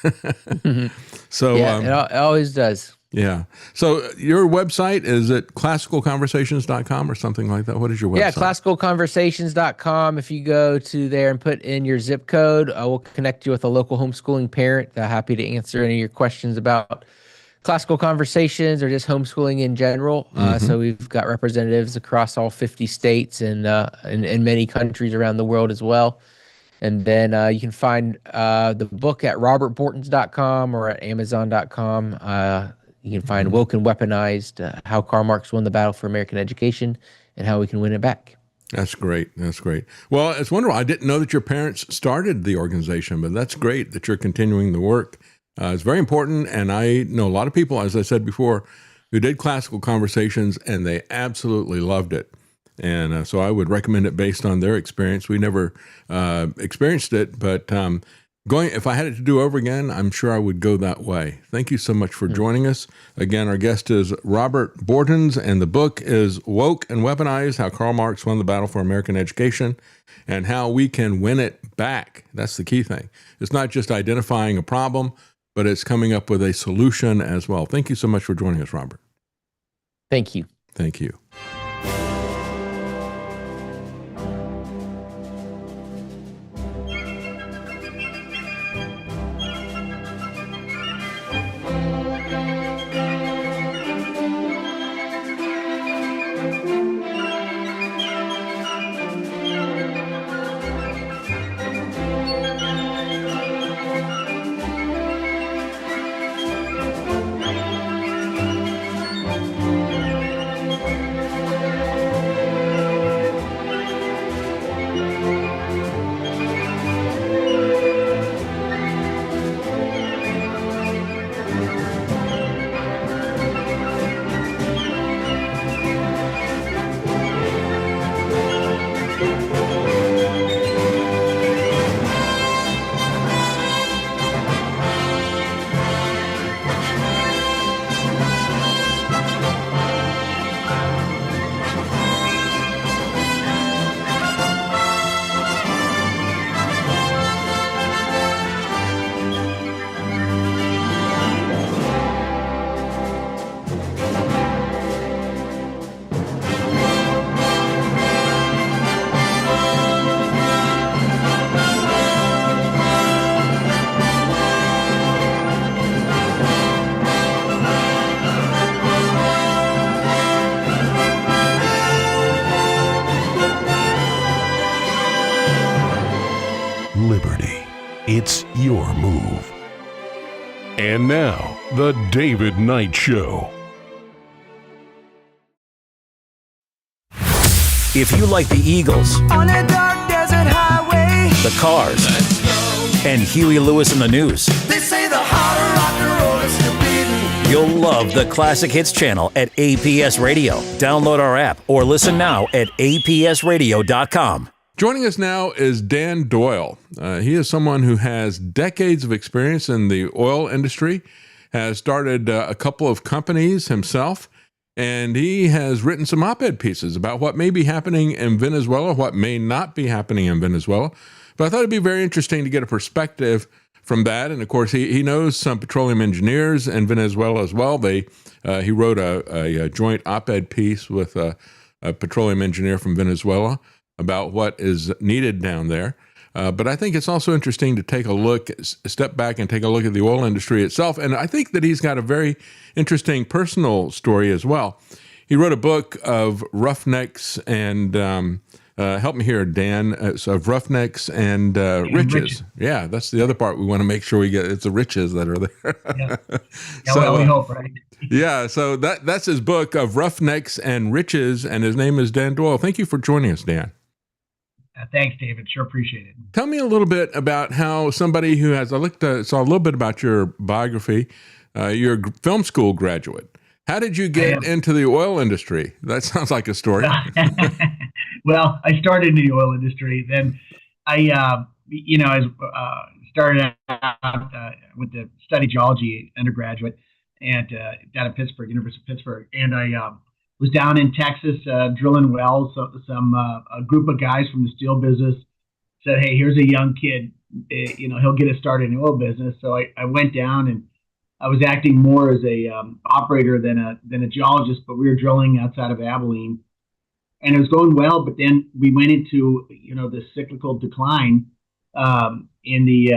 Speaker 2: it? So
Speaker 12: yeah, it always does.
Speaker 2: Yeah. So your website, is it classicalconversations.com or something like that? What is your website?
Speaker 12: Yeah, classicalconversations.com. If you go to there and put in your zip code, we'll connect you with a local homeschooling parent. They're happy to answer any of your questions about classical conversations or just homeschooling in general. So we've got representatives across all 50 states and in many countries around the world as well. And then you can find the book at robertbortons.com or at amazon.com. You can find Woke and Weaponized, How Karl Marx Won the Battle for American Education and How We Can Win It Back.
Speaker 2: That's great. That's great. Well, it's wonderful. I didn't know that your parents started the organization, but that's great that you're continuing the work. It's very important, and I know a lot of people, as I said before, who did classical conversations, and they absolutely loved it. And so I would recommend it based on their experience. We never experienced it, but if I had it to do over again, I'm sure I would go that way. Thank you so much for joining us. Again, our guest is Robert Bortons, and the book is Woke and Weaponized, How Karl Marx Won the Battle for American Education and How We Can Win It Back. That's the key thing. It's not just identifying a problem, but it's coming up with a solution as well. Thank you so much for joining us, Robert.
Speaker 12: Thank you.
Speaker 2: Thank you.
Speaker 1: liberty. It's your move. And now, The David Knight Show.
Speaker 10: If you like the Eagles,
Speaker 13: on a dark desert highway,
Speaker 10: the Cars, and Huey Lewis in the News,
Speaker 13: they say the heart of rock and roll is still beating.
Speaker 10: you'll love the Classic Hits channel at APS Radio. Download our app or listen now at apsradio.com.
Speaker 2: Joining us now is Dan Doyle. He is someone who has decades of experience in the oil industry, has started a couple of companies himself, and he has written some op-ed pieces about what may be happening in Venezuela, what may not be happening in Venezuela. But I thought it'd be very interesting to get a perspective from that. And of course, he knows some petroleum engineers in Venezuela as well. He wrote a joint op-ed piece with a petroleum engineer from Venezuela about what is needed down there. But I think it's also interesting to take a look, step back and take a look at the oil industry itself. And I think that he's got a very interesting personal story as well. He wrote a book of roughnecks and, help me here, Dan, so of roughnecks and riches. Yeah, that's the other part we want to make sure we get. It's the riches that are there.
Speaker 14: Yeah, well, we hope, right?
Speaker 2: Yeah, so that's his book of roughnecks and riches, and his name is Dan Doyle. Thank you for joining us, Dan.
Speaker 14: Thanks, David. Sure appreciate it.
Speaker 2: Tell me a little bit about how somebody who has, saw a little bit about your biography. You're a film school graduate. How did you get into the oil industry? That sounds like a story.
Speaker 14: Well, I started in the oil industry. Then I started out with the study geology undergraduate and down at Pittsburgh, University of Pittsburgh. And I was down in Texas drilling wells. So a group of guys from the steel business said, "Hey, here's a young kid. He'll get us started in the oil business." So I went down, and I was acting more as a operator than a geologist. But we were drilling outside of Abilene, and it was going well. But then we went into the cyclical decline in the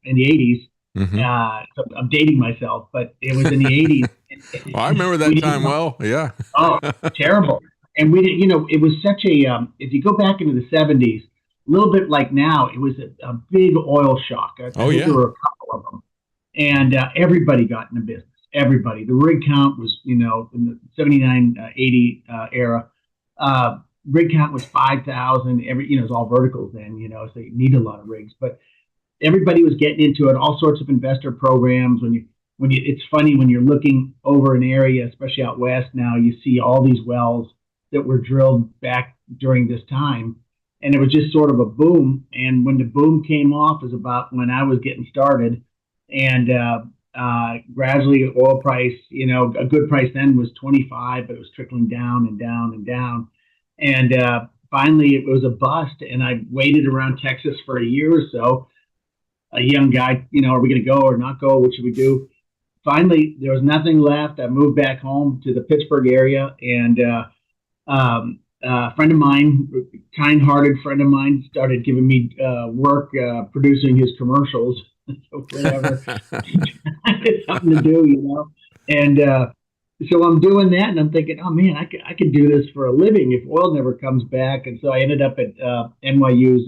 Speaker 14: 80s. Mm-hmm. So I'm dating myself, but it was in the 80s.
Speaker 2: Well, I remember that time well. Yeah.
Speaker 14: Oh, terrible. And we did, it was such a, if you go back into the 70s, a little bit like now, it was a big oil shock. I think there were a couple of them. And everybody got into business. Everybody. The rig count was, in the 79, 80 era, rig count was 5,000. It was all verticals then, so you need a lot of rigs. But everybody was getting into it, all sorts of investor programs. It's funny when you're looking over an area, especially out west now, you see all these wells that were drilled back during this time. And it was just sort of a boom. And when the boom came off is about when I was getting started. And gradually oil price, a good price then was 25, but it was trickling down and down and down. And finally it was a bust. And I waited around Texas for a year or so. A young guy, are we going to go or not go? What should we do? Finally, there was nothing left. I moved back home to the Pittsburgh area, and a friend of mine, kind-hearted friend of mine, started giving me work producing his commercials. So whatever, something to do, And so I'm doing that, and I'm thinking, oh man, I could do this for a living if oil never comes back. And so I ended up at NYU's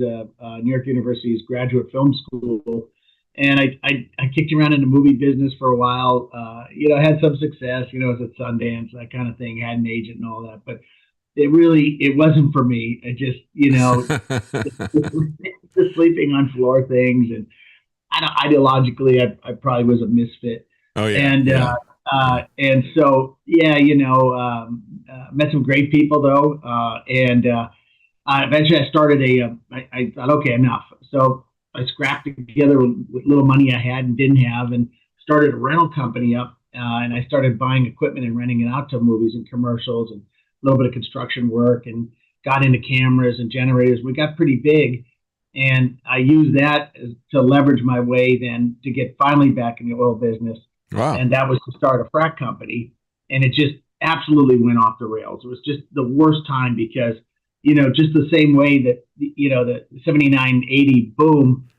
Speaker 14: New York University's graduate film school, and I kicked around in the movie business for a while. I had some success, I was at Sundance, that kind of thing, had an agent and all that, but it wasn't for me. I just, the sleeping on floor things, and ideologically, I probably was a misfit.
Speaker 2: Oh yeah.
Speaker 14: And and so met some great people though, and eventually I started I thought, okay, enough. So I scrapped together with little money I had and didn't have, and started a rental company up. And I started buying equipment and renting it out to movies and commercials and a little bit of construction work, and got into cameras and generators. We got pretty big. And I used that to leverage my way then to get finally back in the oil business.
Speaker 2: Wow.
Speaker 14: And that was to start a frac company. And it just absolutely went off the rails. It was just the worst time because, just the same way that, the 79, 80 boom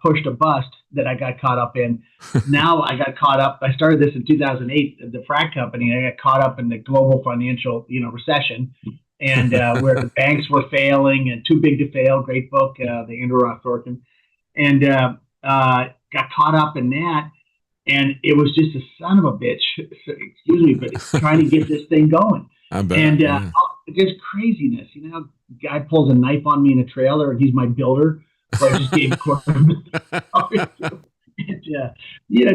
Speaker 14: pushed a bust that I got caught up in. Now I got caught up. I started this in 2008, the frac company. I got caught up in the global financial, recession. and where the banks were failing and too big to fail. Great book, the Andrew Ross Sorkin, and got caught up in that. And it was just a son of a bitch, excuse me, but trying to get this thing going.
Speaker 2: I bet.
Speaker 14: And just craziness. You know, guy pulls a knife on me in a trailer, and he's my builder. So I just gave a $250,000.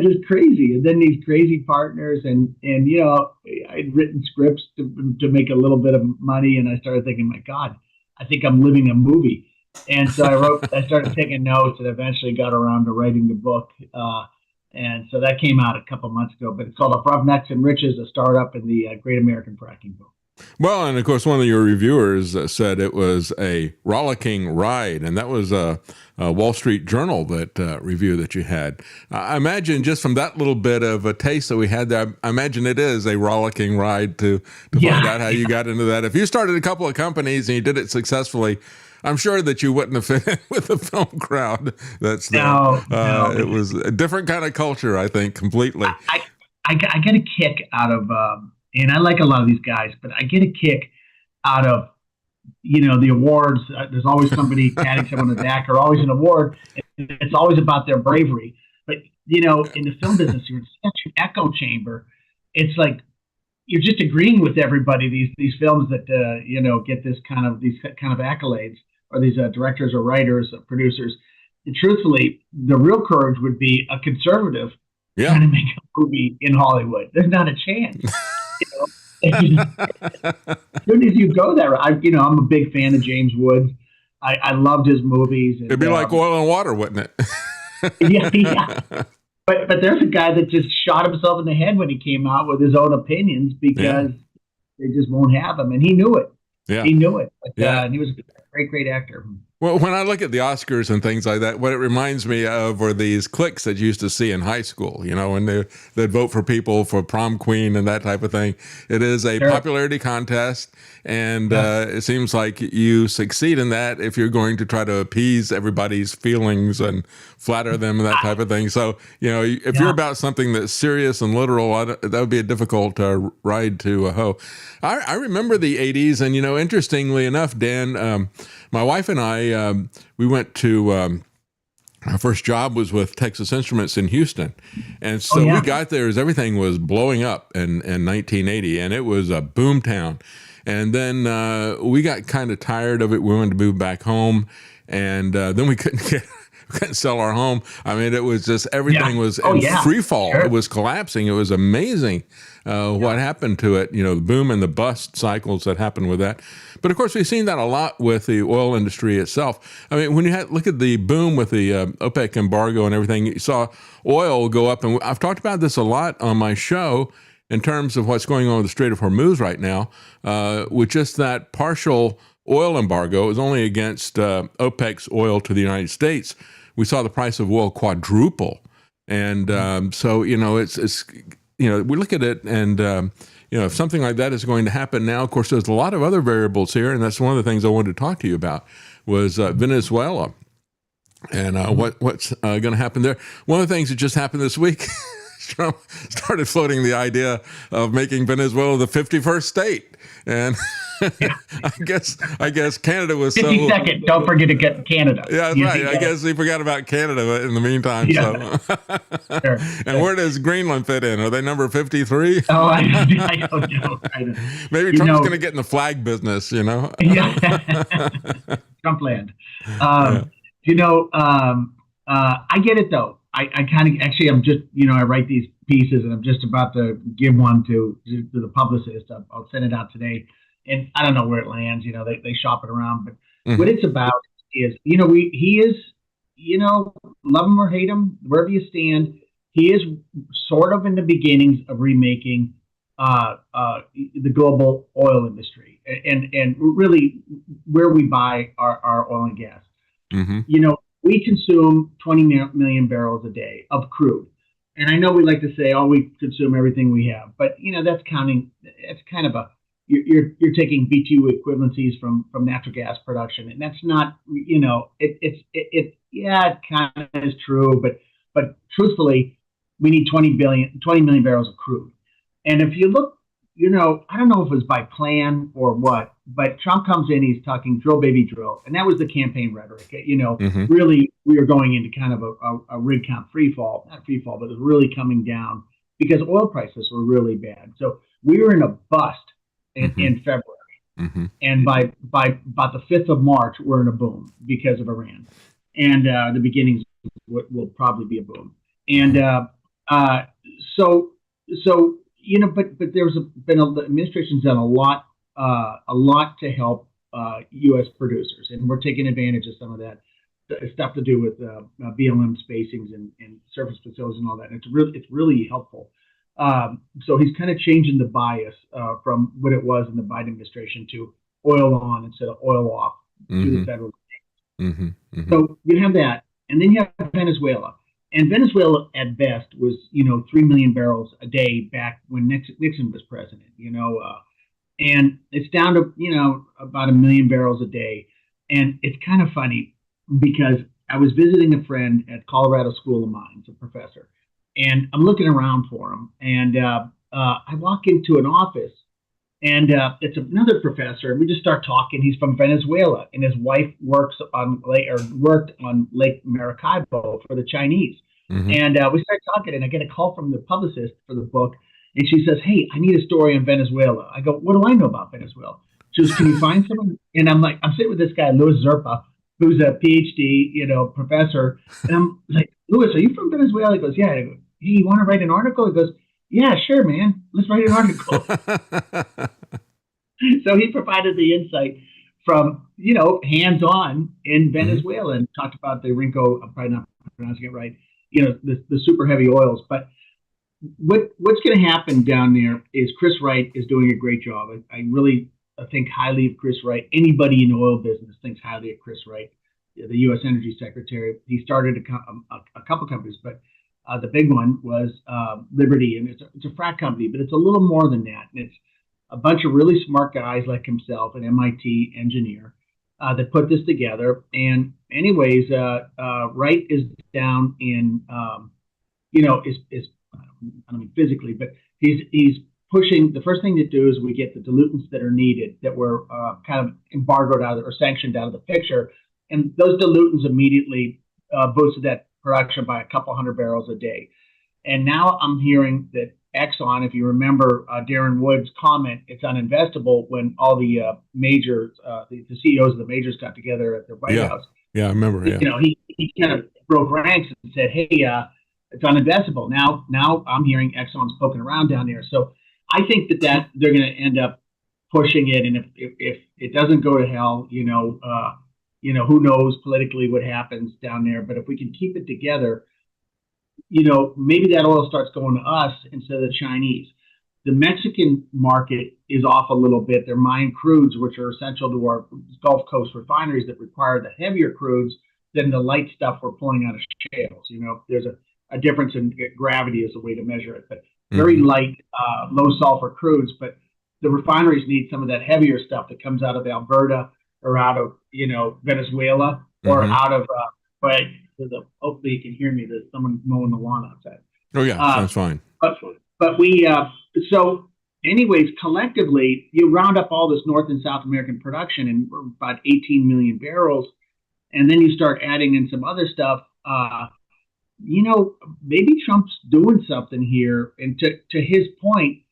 Speaker 14: Just crazy. And then these crazy partners, and I'd written scripts to make a little bit of money, and I started thinking, my God, I think I'm living a movie. And so I started taking notes, and eventually got around to writing the book. And so that came out a couple months ago, but it's called Roughnecks and Riches, a startup in the Great American Fracking Boom.
Speaker 2: Well, and of course, one of your reviewers said it was a rollicking ride, and that was a Wall Street Journal review that you had. I imagine just from that little bit of a taste that we had there, I imagine it is a rollicking ride to find out how you got into that. If you started a couple of companies and you did it successfully, I'm sure that you wouldn't have fit in with the film crowd. That's
Speaker 14: no.
Speaker 2: It was a different kind of culture, I think, completely.
Speaker 14: I get a kick out of, and I like a lot of these guys, but I get a kick out of, the awards. There's always somebody patting someone on the back, or always an award. It's always about their bravery. But in the film business, you're in such an echo chamber. It's like you're just agreeing with everybody. These films that get these kind of accolades, or these directors or writers or producers. And truthfully, the real courage would be a conservative trying to make a movie in Hollywood. There's not a chance. As soon as you go there, I'm a big fan of James Woods. I loved his movies. And,
Speaker 2: it'd be like Oil and Water, wouldn't it?
Speaker 14: yeah. But there's a guy that just shot himself in the head when he came out with his own opinions because they just won't have him, and he knew it.
Speaker 2: Yeah.
Speaker 14: He knew it. But, and he was a great actor.
Speaker 2: Well, when I look at the Oscars and things like that, what it reminds me of are these cliques that you used to see in high school, when they'd vote for people for prom queen and that type of thing. It is a popularity contest, and it seems like you succeed in that if you're going to try to appease everybody's feelings and flatter them and that type of thing. So, if you're about something that's serious and literal, that would be a difficult ride to hoe. I remember the 80s, and, interestingly enough, Dan, my wife and I, we went to, our first job was with Texas Instruments in Houston. And so we got there as everything was blowing up in 1980, and it was a boom town. And then we got kind of tired of it. We wanted to move back home, and then we couldn't sell our home. I mean, it was just, everything was in free fall. It was collapsing. It was amazing what happened to it, the boom and the bust cycles that happened with that. But of course, we've seen that a lot with the oil industry itself. I mean, when you look at the boom with the OPEC embargo and everything, you saw oil go up. And I've talked about this a lot on my show in terms of what's going on with the Strait of Hormuz right now, with just that partial oil embargo is only against OPEC's oil to the United States. We saw the price of oil quadruple. And so, it's we look at it and, if something like that is going to happen now, of course, there's a lot of other variables here. And that's one of the things I wanted to talk to you about was Venezuela and what's going to happen there. One of the things that just happened this week, Trump started floating the idea of making Venezuela the 51st state. And I guess Canada was
Speaker 14: 52nd. Don't forget to get Canada.
Speaker 2: Yeah, that's right. I guess he forgot about Canada in the meantime. Yeah. So. Sure. And where does Greenland fit in? Are they number 53?
Speaker 14: Oh, I don't know.
Speaker 2: Maybe Trump's going to get in the flag business, Yeah.
Speaker 14: Trump land. I get it, though. I kind of, actually, I'm just, I write these pieces, and I'm just about to give one to the publicist. I'll send it out today. And I don't know where it lands. They shop it around. But what it's about is, he is, love him or hate him, wherever you stand, he is sort of in the beginnings of remaking the global oil industry and really where we buy our oil and gas. Mm-hmm. We consume 20 million barrels a day of crude. And I know we like to say, we consume everything we have. But, that's counting, it's kind of you're taking BTU equivalencies from natural gas production. And that's not, it kind of is true. But truthfully, we need 20 million barrels of crude. And if you look, I don't know if it was by plan or what, but Trump comes in, he's talking drill, baby, drill. And that was the campaign rhetoric. Really, we were going into kind of a rig count free fall, not free fall, but it was really coming down because oil prices were really bad. So we were in a bust in February. And by about the 5th of March, we're in a boom because of Iran. And the beginnings will probably be a boom. And but the administration's done a lot to help U.S. producers, and we're taking advantage of some of that stuff to do with BLM spacings and surface facilities and all that. And it's really helpful. So he's kind of changing the bias from what it was in the Biden administration to oil on instead of oil off to the federal. So you have that, and then you have Venezuela. And Venezuela, at best, was 3 million barrels a day back when Nixon was president. And it's down to about 1 million barrels a day. And it's kind of funny because I was visiting a friend at Colorado School of Mines, a professor, and I'm looking around for him. And I walk into an office, and it's another professor, and we just start talking. He's from Venezuela, and his wife worked on Lake Maracaibo for the Chinese. And we start talking, and I get a call from the publicist for the book, and she says, "Hey, I need a story on Venezuela." I go, "What do I know about Venezuela?" She goes, "Can you find someone?" And I'm sitting with this guy, Louis Zerpa, who's a PhD, professor, and I'm like, "Louis, are you from Venezuela?" He goes, "Yeah." I go, "Hey, you want to write an article?" He goes, "Yeah, sure, man. Let's write an article." So he provided the insight from, hands-on in Venezuela and talked about the Rinco, I'm probably not pronouncing it right, the super heavy oils. But what's going to happen down there is Chris Wright is doing a great job. I really think highly of Chris Wright. Anybody in the oil business thinks highly of Chris Wright, the U.S. Energy Secretary. He started a couple companies, but the big one was Liberty, and it's a frac company, but it's a little more than that. And it's a bunch of really smart guys like himself, an MIT engineer, that put this together. And anyways, Wright is down in, I don't mean physically, but he's pushing. The first thing to do is we get the dilutants that are needed that were kind of embargoed out of or sanctioned out of the picture. And those dilutants immediately boosted that production by a couple hundred barrels a day. And now I'm hearing that Exxon, if you remember Darren Wood's comment, it's uninvestable when all the majors, the CEOs of the majors got together at the White House.
Speaker 2: Yeah, I remember. Yeah.
Speaker 14: He kind of broke ranks and said, "Hey, it's uninvestable." Now I'm hearing Exxon's poking around down there. So I think that they're going to end up pushing it. And if it doesn't go to hell, who knows politically what happens down there. But if we can keep it together, maybe that oil starts going to us instead of the Chinese. The Mexican market is off a little bit. They're mined crudes, which are essential to our Gulf Coast refineries that require the heavier crudes than the light stuff we're pulling out of shales. There's a difference in gravity as a way to measure it, but very light, low sulfur crudes. But the refineries need some of that heavier stuff that comes out of Alberta or out of, Venezuela or out of, hopefully you can hear me. There's someone mowing the lawn outside.
Speaker 2: Oh yeah, sounds fine.
Speaker 14: But we, so anyways, collectively, you round up all this North and South American production and we're about 18 million barrels. And then you start adding in some other stuff. Maybe Trump's doing something here. And to his point,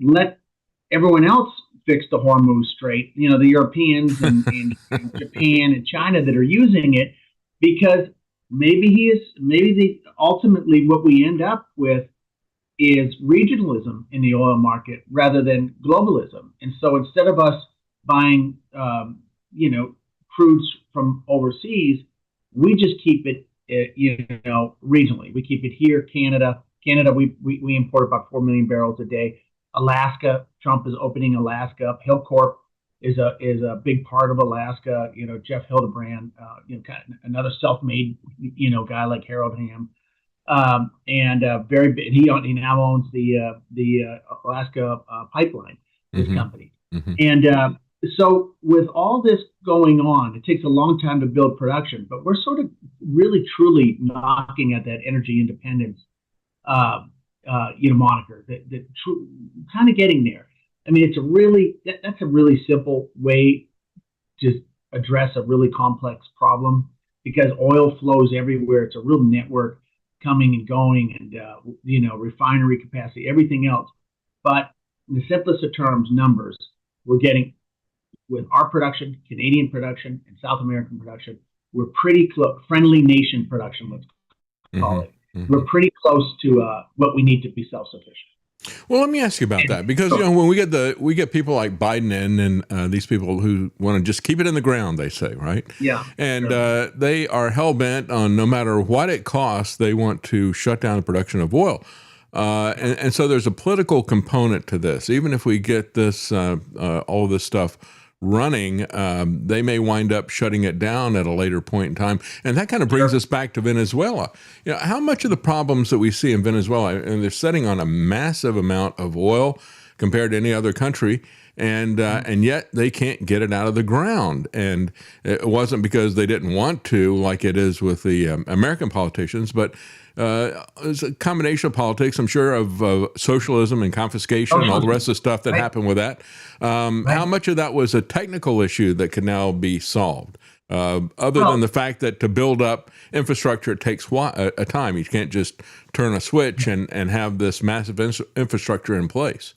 Speaker 14: let everyone else fix the Hormuz Strait, the Europeans and Japan and China that are using it, because ultimately what we end up with is regionalism in the oil market rather than globalism. And so instead of us buying, crudes from overseas, we just keep it, regionally. We keep it here. Canada, we import about 4 million barrels a day. Alaska, Trump is opening Alaska up. Hillcorp is a big part of Alaska. Jeff Hildebrand, kind of another self-made, guy like Harold Hamm, and very big. He now owns the Alaska pipeline. His company, and so with all this going on, it takes a long time to build production, but we're sort of really truly knocking at that energy independence, moniker. That kind of getting there. I mean, it's a really that's a really simple way to address a really complex problem because oil flows everywhere. It's a real network coming and going, and refinery capacity, everything else. But in the simplest of terms, numbers, we're getting with our production, Canadian production, and South American production, we're pretty close. Friendly nation production, let's call it. We're pretty close to what we need to be self-sufficient.
Speaker 2: Well, let me ask you about that because when we get people like Biden in and these people who want to just keep it in the ground, they say, right?
Speaker 14: Yeah.
Speaker 2: And they are hell bent on no matter what it costs, they want to shut down the production of oil. And so there's a political component to this. Even if we get this all of this stuff running, they may wind up shutting it down at a later point in time. And that kind of brings us back to Venezuela. How much of the problems that we see in Venezuela, and they're sitting on a massive amount of oil compared to any other country, and yet they can't get it out of the ground. And it wasn't because they didn't want to, like it is with the American politicians, but it's a combination of politics, I'm sure, of socialism and confiscation and all the rest of the stuff that happened with that. How much of that was a technical issue that can now be solved? Other than the fact that to build up infrastructure, it takes a time. You can't just turn a switch and have this massive infrastructure in place.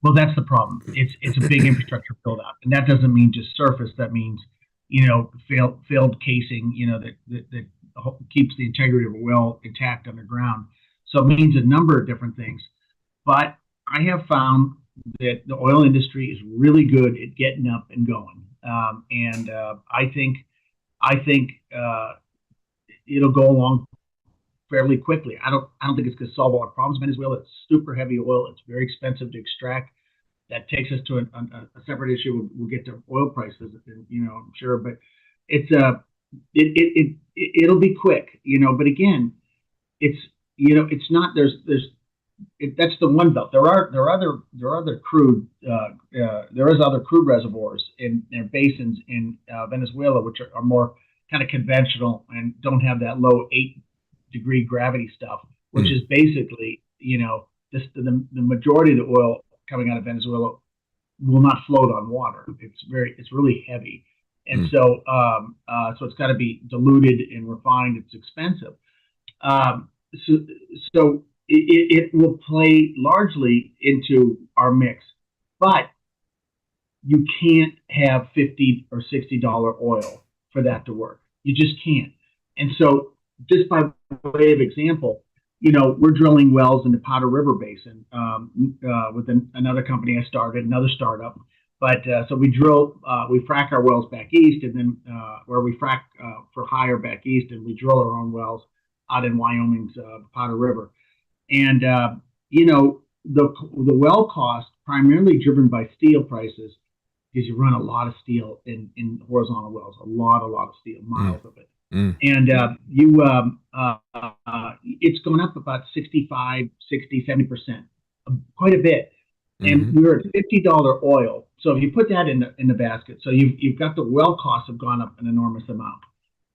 Speaker 14: Well, that's the problem. It's a big infrastructure build out, and that doesn't mean just surface. That means failed casing. That keeps the integrity of a well intact underground. So it means a number of different things. But I have found that the oil industry is really good at getting up and going, and I think it'll go along fairly quickly. I don't think it's going to solve all our problems. Venezuela, it's super heavy oil. It's very expensive to extract. That takes us to a separate issue. We'll get to oil prices, I'm sure, but it's it'll be quick, But again, it's not. That's the one belt. There are other crude. There is other crude reservoirs in basins in Venezuela, which are more kind of conventional and don't have that low 8-degree gravity stuff, which is basically, the majority of the oil coming out of Venezuela will not float on water. It's really heavy. And so it's got to be diluted and refined. It's expensive. So it will play largely into our mix, but you can't have $50 or $60 oil for that to work. You just can't. And so just by way of example, we're drilling wells in the Powder River Basin with another company I started, another startup. But so we frack our wells back east, and then where we frack for higher back east, and we drill our own wells out in Wyoming's Powder River. And the well cost primarily driven by steel prices, because you run a lot of steel in horizontal wells, a lot of steel, miles of it. And it's going up about 65, 60, 70%, quite a bit. And we were at $50 oil. So if you put that in the basket, so you've got the well costs have gone up an enormous amount.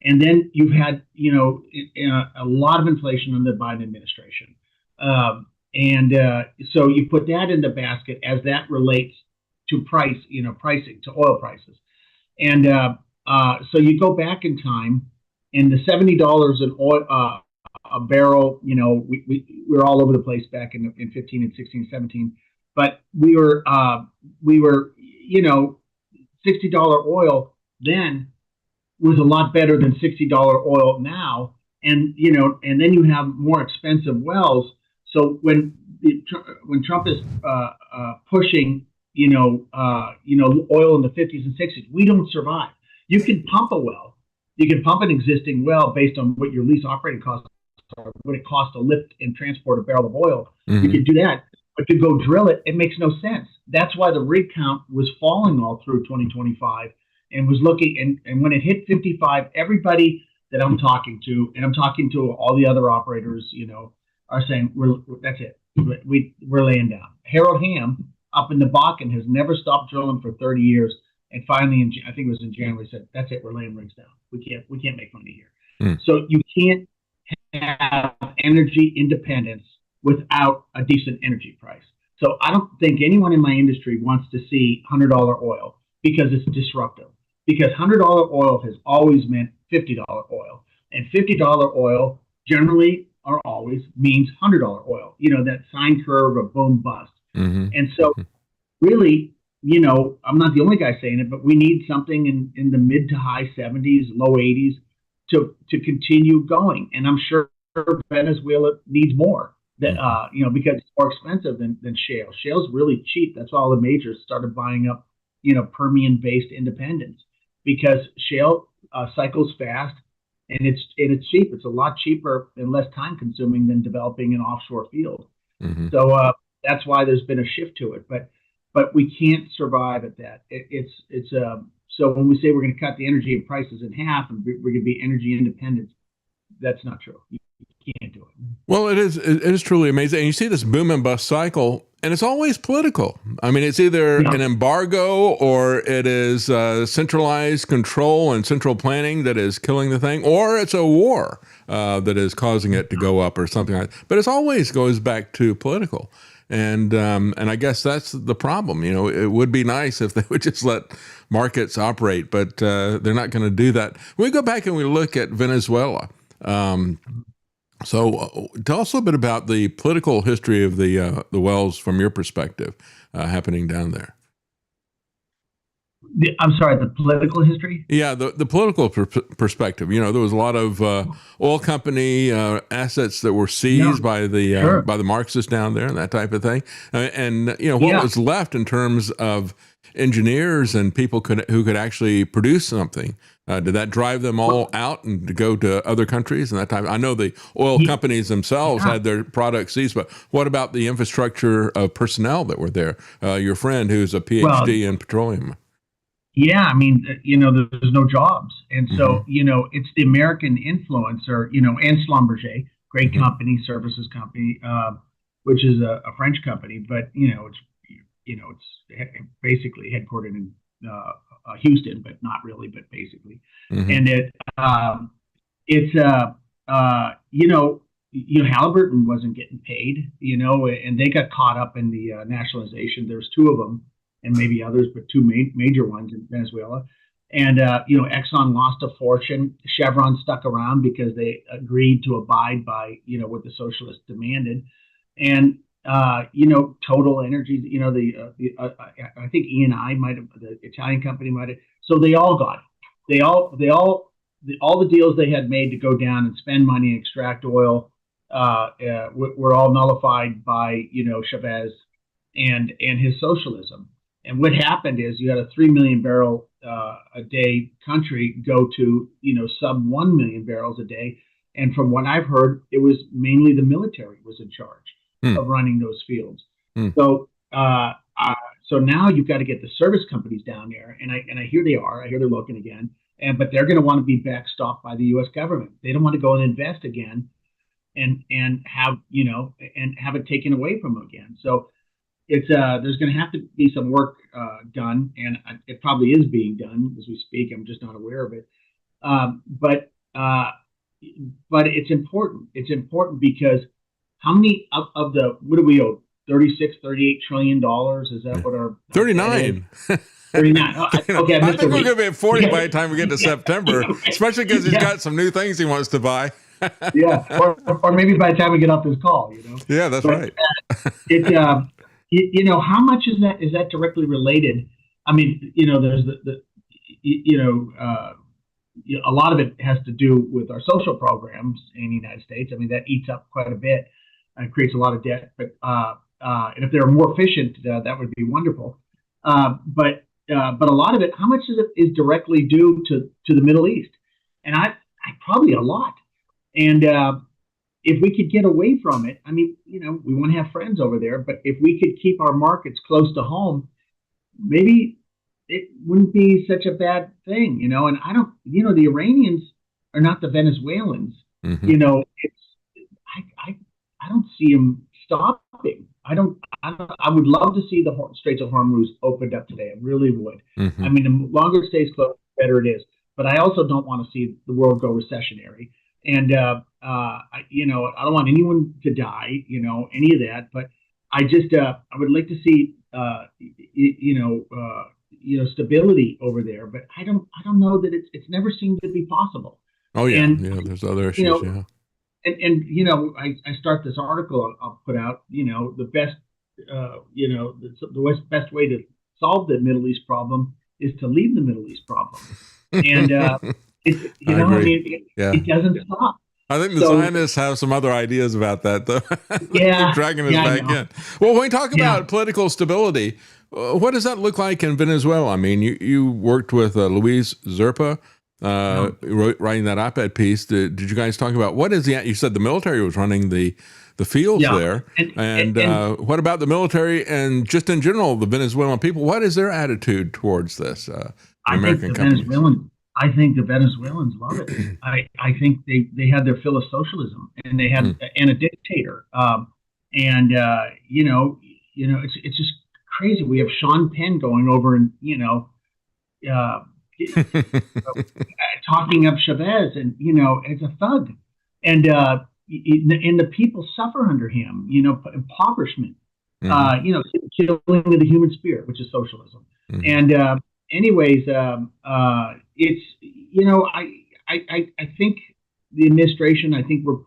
Speaker 14: And then you've had, a lot of inflation under the Biden administration. So you put that in the basket as that relates to pricing, to oil prices. And so you go back in time, and the $70 an oil, a barrel, we're all over the place back in 15 and 16, 17. But we were, $60 oil then was a lot better than $60 oil now. And, and then you have more expensive wells. So when Trump is pushing, oil in the 50s and 60s, we don't survive. You can pump a well. You can pump an existing well based on what your lease operating costs are, what it costs to lift and transport a barrel of oil. You can do that. But to go drill it, it makes no sense. That's why the rig count was falling all through 2025 and was looking. And when it hit 55, everybody that I'm talking to, and I'm talking to all the other operators, are saying, that's it. We're laying down. Harold Hamm up in the Bakken has never stopped drilling for 30 years. And finally, I think it was in January, said, that's it. We're laying rigs down. We can't make money here. So you can't have energy independence without a decent energy price. So I don't think anyone in my industry wants to see $100 oil because it's disruptive. Because $100 oil has always meant $50 oil. And $50 oil generally or always means $100 oil. You know, that sine curve of boom bust. And so really, you know, I'm not the only guy saying it, but we need something in the mid to high 70s, low 80s to continue going. And I'm sure Venezuela needs more. That you know, because it's more expensive than shale. Shale's really cheap. That's why all the majors started buying up, you know, Permian-based independents, because shale cycles fast and it's cheap. It's a lot cheaper and less time-consuming than developing an offshore field. So that's why there's been a shift to it. But we can't survive at that. So when we say we're going to cut the energy and prices in half and we're going to be energy independent, that's not true. You can't do it.
Speaker 2: Well, it is truly amazing. And you see this boom and bust cycle, and it's always political. I mean, it's either an embargo or it is centralized control and central planning that is killing the thing, or it's a war that is causing it to go up or something like that. But it always goes back to political. And I guess that's the problem. You know, it would be nice if they would just let markets operate, but they're not going to do that. We go back and we look at Venezuela. So tell us a little bit about the political history of the wells from your perspective happening down there.
Speaker 14: I'm sorry, the political history?
Speaker 2: Yeah, the political perspective. You know, there was a lot of oil company assets that were seized by the Marxists down there and that type of thing. And you know, what was left in terms of engineers and people who could actually produce something? Did that drive them all out and to go to other countries and that time? I know the oil companies themselves had their products seized, but what about the infrastructure of personnel that were there? Your friend who's a PhD in petroleum.
Speaker 14: Yeah, I mean, you know, there's no jobs. And so, you know, it's the American influencer, you know, and Schlumberger, great company, services company, which is a French company, but, it's basically headquartered in Houston, but not really, but basically. And Halliburton wasn't getting paid, you know, and they got caught up in the nationalization. There's two of them, and maybe others, but two major ones in Venezuela. And, Exxon lost a fortune. Chevron stuck around because they agreed to abide by, what the socialists demanded. And, Total Energies, I think E&I might have, the Italian company might have. So they all got it. All the deals they had made to go down and spend money and extract oil were all nullified by, Chavez and his socialism. And what happened is you had a 3 million barrel a day country go to, sub 1 million barrels a day. And from what I've heard, it was mainly the military was in charge of running those fields. So now you've got to get the service companies down there. And I hear they are. I hear they're looking again. But they're going to want to be backstopped by the U.S. government. They don't want to go and invest again and have it taken away from them again. So it's there's going to have to be some work done, and it probably is being done as we speak. I'm just not aware of it. But it's important. It's important because how many of the, what do we owe? $38 trillion? Is that what our
Speaker 2: 39?
Speaker 14: 39. Okay,
Speaker 2: I think we're going to be at 40 by the time we get to September, especially because he's got some new things he wants to buy.
Speaker 14: or maybe by the time we get off this call,
Speaker 2: Yeah, that's right.
Speaker 14: How much is that directly related? I mean, there's a lot of it has to do with our social programs in the United States. I mean, that eats up quite a bit and creates a lot of debt. But and if they were more efficient, that would be wonderful. But a lot of it, how much of it is directly due to the Middle East? And I probably a lot. And if we could get away from it, I mean, we want to have friends over there, but if we could keep our markets close to home, maybe it wouldn't be such a bad thing, And I don't, the Iranians are not the Venezuelans. I don't see them stopping. I would love to see the Straits of Hormuz opened up today. I really would. I mean, the longer it stays closed, the better it is. But I also don't want to see the world go recessionary. And, I don't want anyone to die, any of that. But I just I would like to see stability over there, but I don't know that it's never seemed to be possible.
Speaker 2: Oh yeah,
Speaker 14: and,
Speaker 2: there's other issues.
Speaker 14: I start this article I'll put out. The best best way to solve the Middle East problem is to leave the Middle East problem, and it doesn't stop.
Speaker 2: I think the Zionists have some other ideas about that, though.
Speaker 14: Yeah,
Speaker 2: dragging us back in. Well, when we talk about political stability, what does that look like in Venezuela? I mean, you worked with Luis Zerpa, writing that op-ed piece. Did you guys talk about what is you said the military was running the fields there, and what about the military and just in general the Venezuelan people? What is their attitude towards this? American companies.
Speaker 14: I think the Venezuelans love it. I think they had their fill of socialism, and they had and a dictator. It's just crazy. We have Sean Penn going over and talking up Chavez, and as a thug, and the people suffer under him. Impoverishment. Killing of the human spirit, which is socialism, and. Anyways, it's I think the administration. I think we're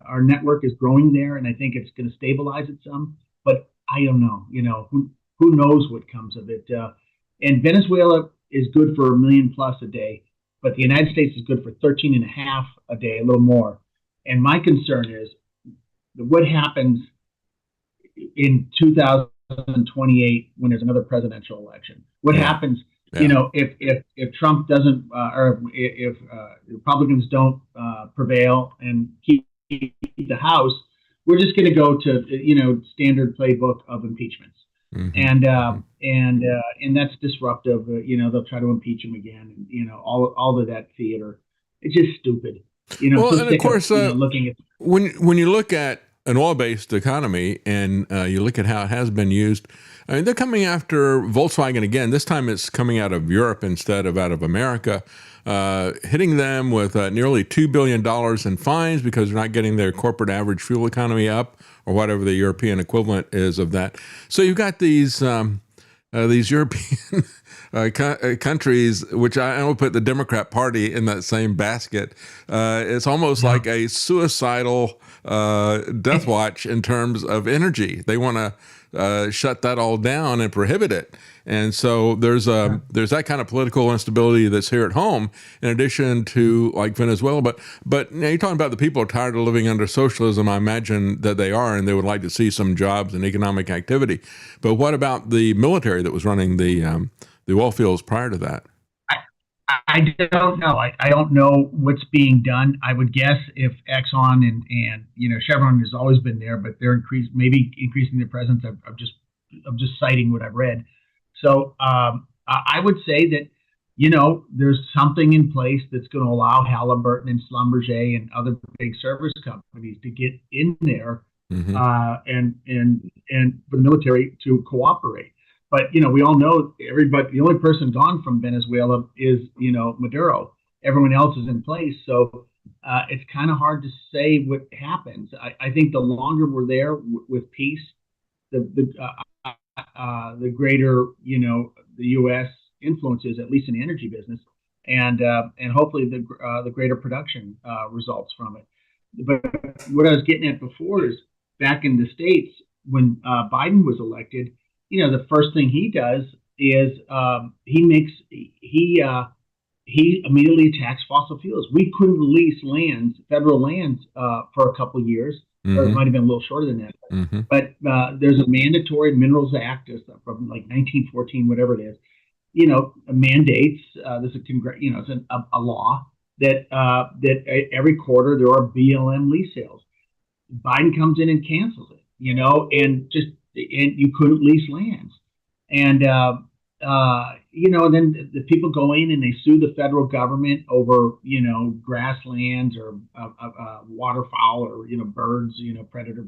Speaker 14: our network is growing there, and I think it's going to stabilize it some. But I don't know. Who knows what comes of it? And Venezuela is good for 1 million plus a day, but the United States is good for 13.5 a day, a little more. And my concern is what happens in 2028 when there's another presidential election. What happens, if Trump doesn't, or if Republicans don't prevail and keep the House, we're just going to go to standard playbook of impeachments, and that's disruptive. They'll try to impeach him again, and all of that theater. It's just stupid.
Speaker 2: Well, and of course, looking at when you look at an oil-based economy, and you look at how it has been used. I mean, they're coming after Volkswagen again. This time it's coming out of Europe instead of out of America, hitting them with nearly $2 billion in fines because they're not getting their corporate average fuel economy up, or whatever the European equivalent is of that. So you've got these European countries, which I don't put the Democrat Party in that same basket. It's almost like a suicidal death watch in terms of energy. They want to shut that all down and prohibit it. And so there's that kind of political instability that's here at home, in addition to like Venezuela. But you're talking about the people are tired of living under socialism. I imagine that they are, and they would like to see some jobs and economic activity. But what about the military that was running the oil fields prior to that?
Speaker 14: I don't know. I don't know what's being done. I would guess if Exxon and Chevron has always been there, but they're increasing their presence. I'm just citing what I've read. So I would say that there's something in place that's going to allow Halliburton and Schlumberger and other big service companies to get in there, and for the military to cooperate. But we all know the only person gone from Venezuela is Maduro. Everyone else is in place, so it's kind of hard to say what happens. I think the longer we're there with peace, the greater the U.S. influence is, at least in the energy business, and hopefully the greater production results from it. But what I was getting at before is back in the States when Biden was elected. The first thing he does is he immediately attacks fossil fuels. We couldn't lease federal lands, for a couple of years, or it might have been a little shorter than that. But there's a mandatory Minerals Act from like 1914, whatever it is. Mandates. There's it's a law that every quarter there are BLM lease sales. Biden comes in and cancels it. And you couldn't lease lands, and then the people go in and they sue the federal government over grasslands or waterfowl or birds, predator,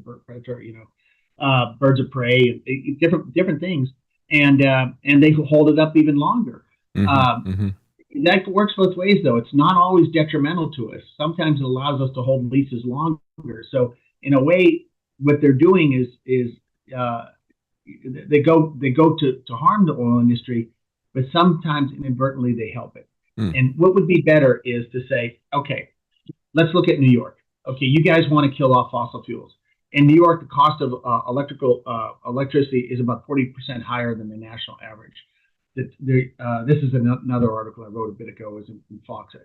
Speaker 14: birds of prey, different things, and they hold it up even longer. That works both ways, though. It's not always detrimental to us. Sometimes it allows us to hold leases longer. So in a way, what they're doing is they go to harm the oil industry, but sometimes inadvertently they help it. And what would be better is to say, okay, let's look at New York. Okay, you guys want to kill off fossil fuels. In New York, the cost of electricity is about 40% higher than the national average. This is another article I wrote a bit ago. It was in Fox,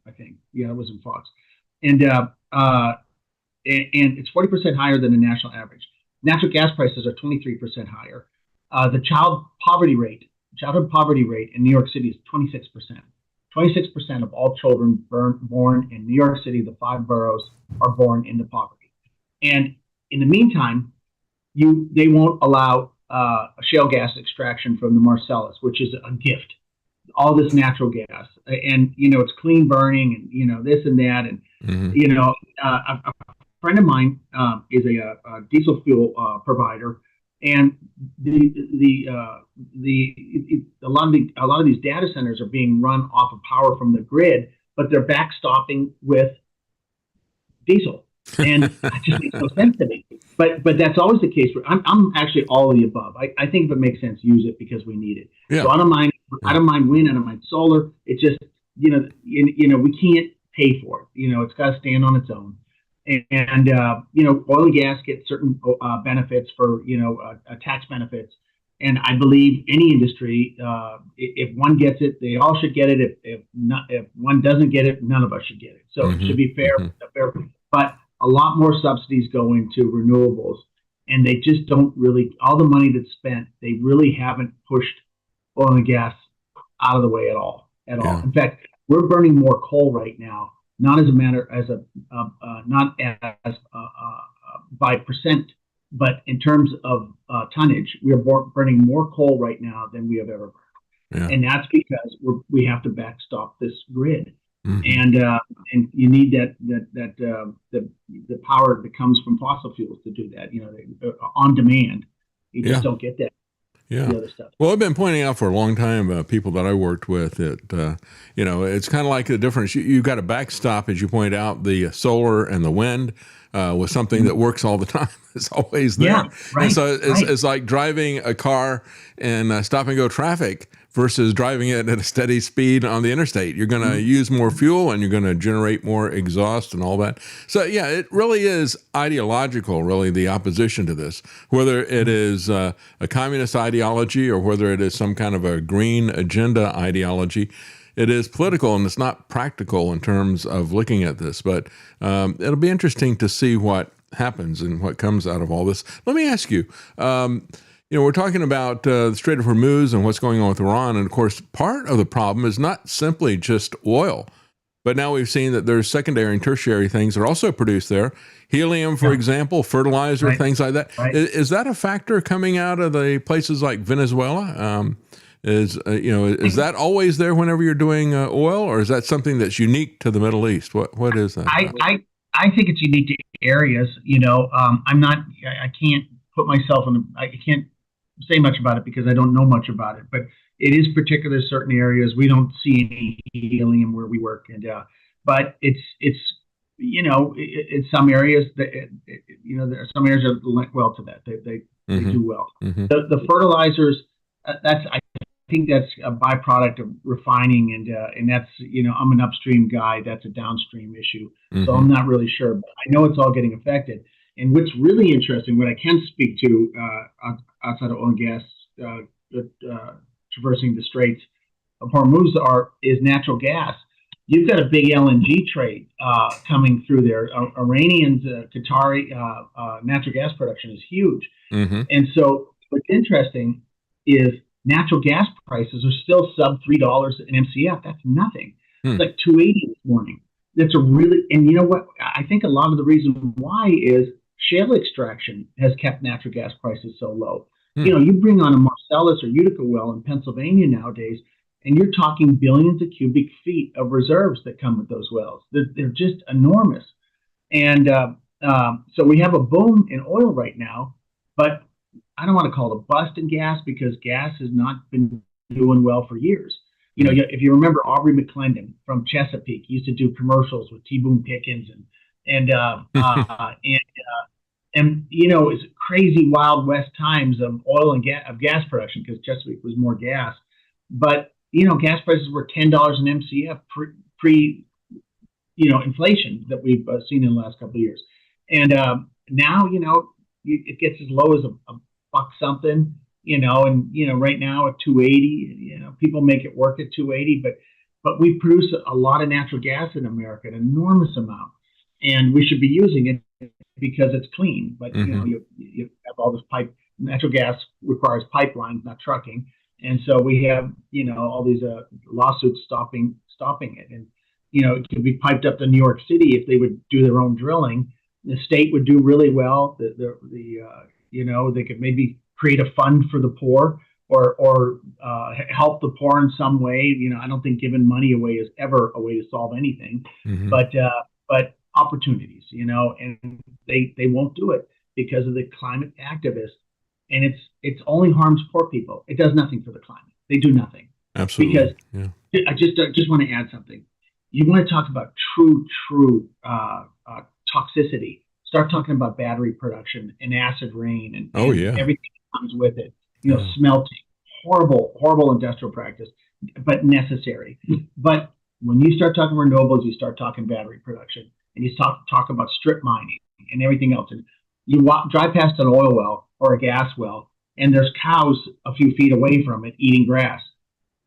Speaker 14: I think. Yeah, it was in Fox. And it's 40% higher than the national average. Natural gas prices are 23% higher. The childhood poverty rate in New York City is 26%. 26% of all children born in New York City, the 5 boroughs, are born into poverty. And in the meantime, they won't allow shale gas extraction from the Marcellus, which is a gift. All this natural gas, and it's clean burning, and this and that, and a friend of mine is a diesel fuel provider, and a lot of these data centers are being run off of power from the grid, but they're backstopping with diesel, and it just makes no sense to me. But that's always the case. I'm actually all of the above. I think if it makes sense, use it because we need it. Yeah. So I don't mind wind, I don't mind solar. It's just we can't pay for it. It's got to stand on its own. And oil and gas get certain benefits for tax benefits, and I believe any industry, if one gets it, they all should get it. If one doesn't get it, none of us should get it. So it should be fair. But a lot more subsidies go into renewables, and they just don't really. All the money that's spent, they really haven't pushed oil and gas out of the way at all. In fact, we're burning more coal right now. Not as a matter as not as by percent, but in terms of tonnage, we are burning more coal right now than we have ever burned, and that's because we have to backstop this grid, and you need the power that comes from fossil fuels to do that. On demand, you just don't get that.
Speaker 2: Yeah. Well, I've been pointing out for a long time, people that I worked with, that, it's kind of like the difference. You've got a backstop, as you point out, the solar and the wind with something that works all the time. It's always there. Yeah, right, and so it's like driving a car in stop and go traffic versus driving it at a steady speed on the interstate. You're going to use more fuel, and you're going to generate more exhaust and all that. So, yeah, it really is ideological, really, the opposition to this, whether it is a communist ideology or whether it is some kind of a green agenda ideology. It is political, and it's not practical in terms of looking at this. But it'll be interesting to see what happens and what comes out of all this. Let me ask you, we're talking about the Strait of Hormuz and what's going on with Iran. And, of course, part of the problem is not simply just oil. But now we've seen that there's secondary and tertiary things that are also produced there. Helium, for example, fertilizer, things like that. Right. Is that a factor coming out of the places like Venezuela? Is that always there whenever you're doing oil, or is that something that's unique to the Middle East? What is that?
Speaker 14: I think it's unique to areas. I can't put myself I can't say much about it because I don't know much about it, but it is particular to certain areas. We don't see any helium where we work, but it's in some areas that there are some areas that link well to that. They do well. The fertilizers, I think that's a byproduct of refining, and that's I'm an upstream guy. That's a downstream issue, so I'm not really sure. But I know it's all getting affected. And what's really interesting, what I can speak to outside of oil and gas, traversing the Straits of Hormuz is natural gas. You've got a big LNG trade coming through there. Iranians, Qatari natural gas production is huge. And so what's interesting is natural gas prices are still sub $3 an MCF. That's nothing. It's like $2.80 this morning. And you know what? I think a lot of the reason why is shale extraction has kept natural gas prices so low. You bring on a Marcellus or Utica well in Pennsylvania nowadays, and you're talking billions of cubic feet of reserves that come with those wells. They're just enormous. And so we have a boom in oil right now, but I don't want to call it a bust in gas because gas has not been doing well for years. If you remember Aubrey McClendon from Chesapeake used to do commercials with T. Boone Pickens and it's crazy Wild West times of oil and gas production, because Chesapeake was more gas. But, gas prices were $10 an MCF pre inflation that we've seen in the last couple of years. And now, it gets as low as a buck something, and, right now at 280, people make it work at 280, but we produce a lot of natural gas in America, an enormous amount, and we should be using it because it's clean. But, you have all this natural gas requires pipelines, not trucking. And so we have, all these lawsuits stopping it. And, it could be piped up to New York City if they would do their own drilling. The state would do really well. They could maybe create a fund for the poor or help the poor in some way. I don't think giving money away is ever a way to solve anything, but opportunities, and they won't do it because of the climate activists. And it's only harms poor people. It does nothing for the climate. They do nothing.
Speaker 2: Absolutely.
Speaker 14: Because I just want to add something. You want to talk about true toxicity. Start talking about battery production and acid rain and everything that comes with it. Smelting, horrible industrial practice, but necessary. But when you start talking renewables, you start talking battery production, and you talk about strip mining and everything else. And you drive past an oil well or a gas well, and there's cows a few feet away from it eating grass.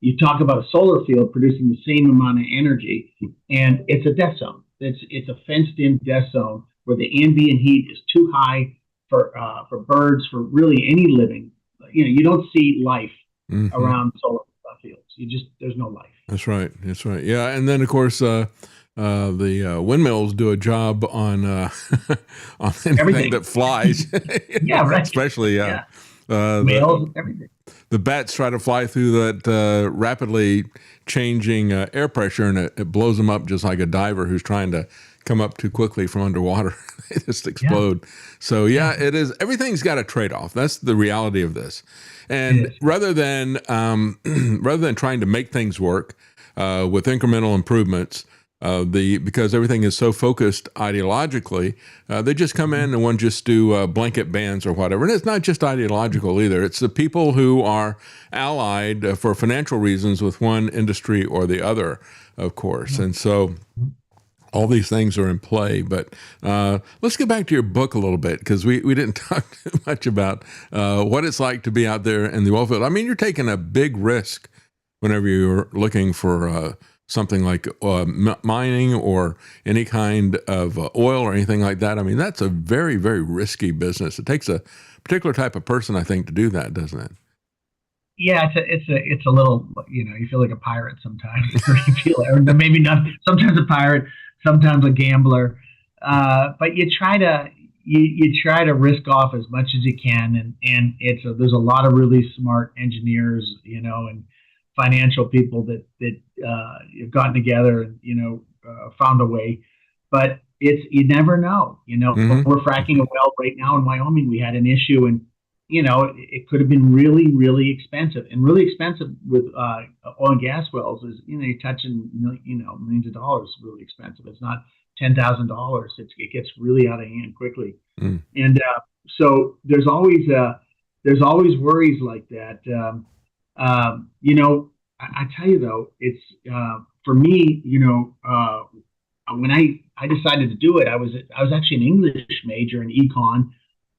Speaker 14: You talk about a solar field producing the same amount of energy, and it's a death zone. It's a fenced-in death zone where the ambient heat is too high for birds, for really any living. You don't see life around solar fields. There's no life.
Speaker 2: That's right. Yeah, and then of course the windmills do a job on anything
Speaker 14: everything
Speaker 2: that flies.
Speaker 14: Yeah, right.
Speaker 2: Especially
Speaker 14: whales, everything.
Speaker 2: The bats try to fly through that rapidly changing air pressure, and it blows them up just like a diver who's trying to come up too quickly from underwater. They just explode. Yeah. So it is. Everything's got a trade-off. That's the reality of this. And rather than trying to make things work with incremental improvements, because everything is so focused ideologically, they just come in and just do blanket bans or whatever. And it's not just ideological either. It's the people who are allied for financial reasons with one industry or the other, of course. And so all these things are in play. But let's get back to your book a little bit, because we didn't talk too much about what it's like to be out there in the oil field. I mean, you're taking a big risk whenever you're looking for something like mining or any kind of oil or anything like that. I mean, that's a very, very risky business. It takes a particular type of person, I think, to do that, doesn't it?
Speaker 14: Yeah, it's a little, you feel like a pirate sometimes. You feel, or maybe not. Sometimes a pirate, sometimes a gambler. But you try to risk off as much as you can, and there's a lot of really smart engineers, and financial people that have gotten together and found a way. But you never know. We're fracking a well right now in Wyoming. We had an issue, and it could have been really, really expensive, and really expensive with oil and gas wells is, you're touching, millions of dollars, really expensive. It's not $10,000. It gets really out of hand quickly. And so there's always worries like that. I tell you though, it's, for me, when I decided to do it, I was actually an English major in econ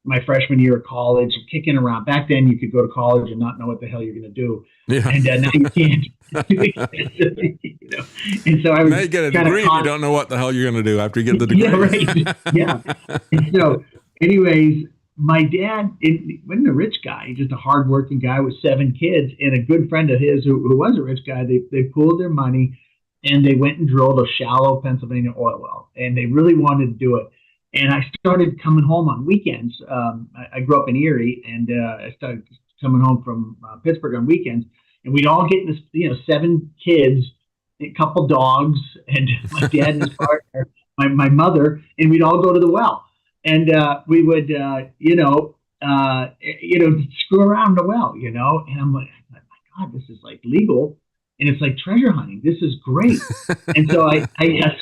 Speaker 14: my freshman year of college, kicking around. Back then, you could go to college and not know what the hell you're going to do, and now you can't. And so I was.
Speaker 2: Now you get a degree, and you don't know what the hell you're going to do after you get the degree.
Speaker 14: Yeah, right. Yeah. And so, anyways, my dad wasn't a rich guy; he's just a hardworking guy with 7 kids, and a good friend of his who was a rich guy. They pooled their money, and they went and drilled a shallow Pennsylvania oil well, and they really wanted to do it. And I started coming home on weekends. I grew up in Erie, and I started coming home from Pittsburgh on weekends. And we'd all get in this, 7 kids, a couple dogs, and my dad and his partner, my mother, and we'd all go to the well. And we would, screw around the well, And I'm like, my God, this is like legal. And it's like treasure hunting. This is great. And so I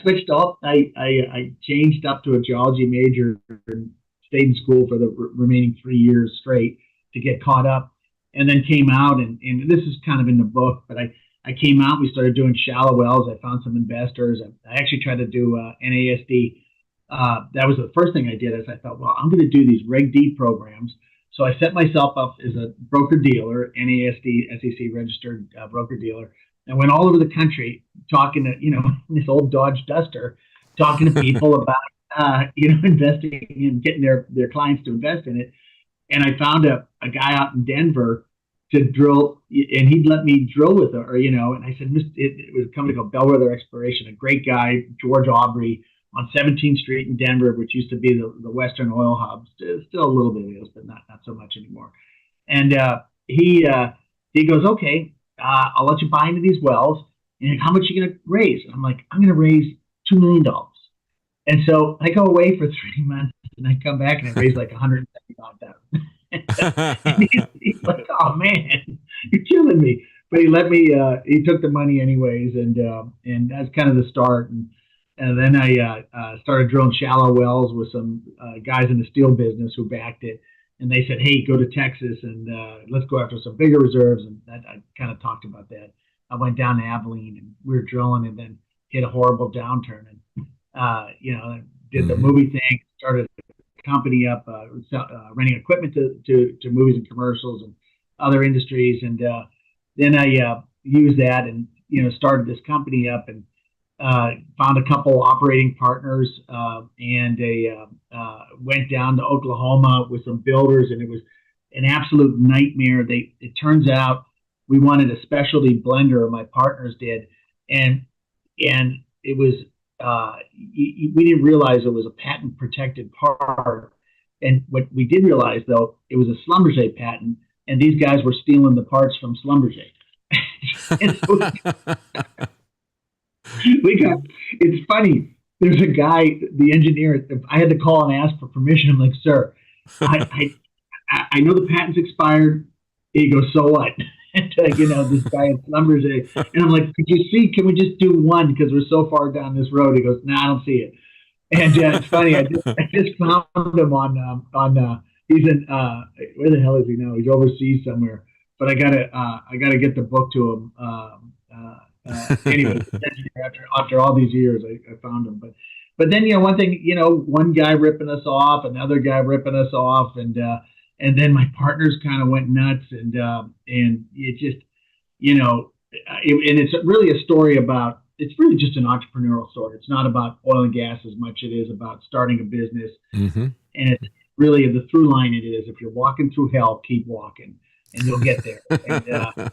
Speaker 14: switched off. I changed up to a geology major and stayed in school for the remaining 3 years straight to get caught up, and then came out, and this is kind of in the book, but I came out, we started doing shallow wells. I found some investors. I actually tried to do NASD. That was the first thing I did, is I thought, well, I'm going to do these Reg D programs. So I set myself up as a broker-dealer, NASD, SEC registered broker-dealer. I went all over the country talking to, this old Dodge Duster, talking to people about, investing and getting their clients to invest in it. And I found a guy out in Denver to drill, and he'd let me drill with her, and I said, it was a company called Bellwether Exploration, a great guy, George Aubrey, on 17th Street in Denver, which used to be the Western oil hub. Still a little bit of it, but not so much anymore. And he goes, okay, I'll let you buy into these wells, and how much are you going to raise? And I'm like, I'm going to raise $2 million. And so I go away for 3 months, and I come back, and I raise like $175,000. And he's like, oh man, you're killing me. But he let me, he took the money anyways. And that's kind of the start. And then I started drilling shallow wells with some guys in the steel business who backed it. And they said, hey, go to Texas and let's go after some bigger reserves. And I kind of talked about that. I went down to Abilene, and we were drilling, and then hit a horrible downturn. And, did the movie thing, started company up, renting equipment to movies and commercials and other industries, and then I used that and started this company up, and found a couple operating partners, and went down to Oklahoma with some builders, and it was an absolute nightmare. It turns out we wanted a specialty blender, my partners did, and it was we didn't realize it was a patent protected part. And what we did realize, though, it was a Schlumberger patent, and these guys were stealing the parts from Schlumberger. It's funny. There's a guy, the engineer, I had to call and ask for permission. I'm like, sir, I know the patent's expired. He goes, so what? And, this guy at Schlumberger. And I'm like, can we just do one? Because we're so far down this road. He goes, no, I don't see it. And it's funny. I just found him on he's in, where the hell is he now? He's overseas somewhere. But I gotta get the book to him. Anyway, after all these years, I found him. But then, one thing, one guy ripping us off, another guy ripping us off, and then my partners kind of went nuts, and it just, and it's really a story about, it's really just an entrepreneurial story. It's not about oil and gas as much it is about starting a business. Mm-hmm. And it's really the through line it is, if you're walking through hell, keep walking, and you'll get there. And,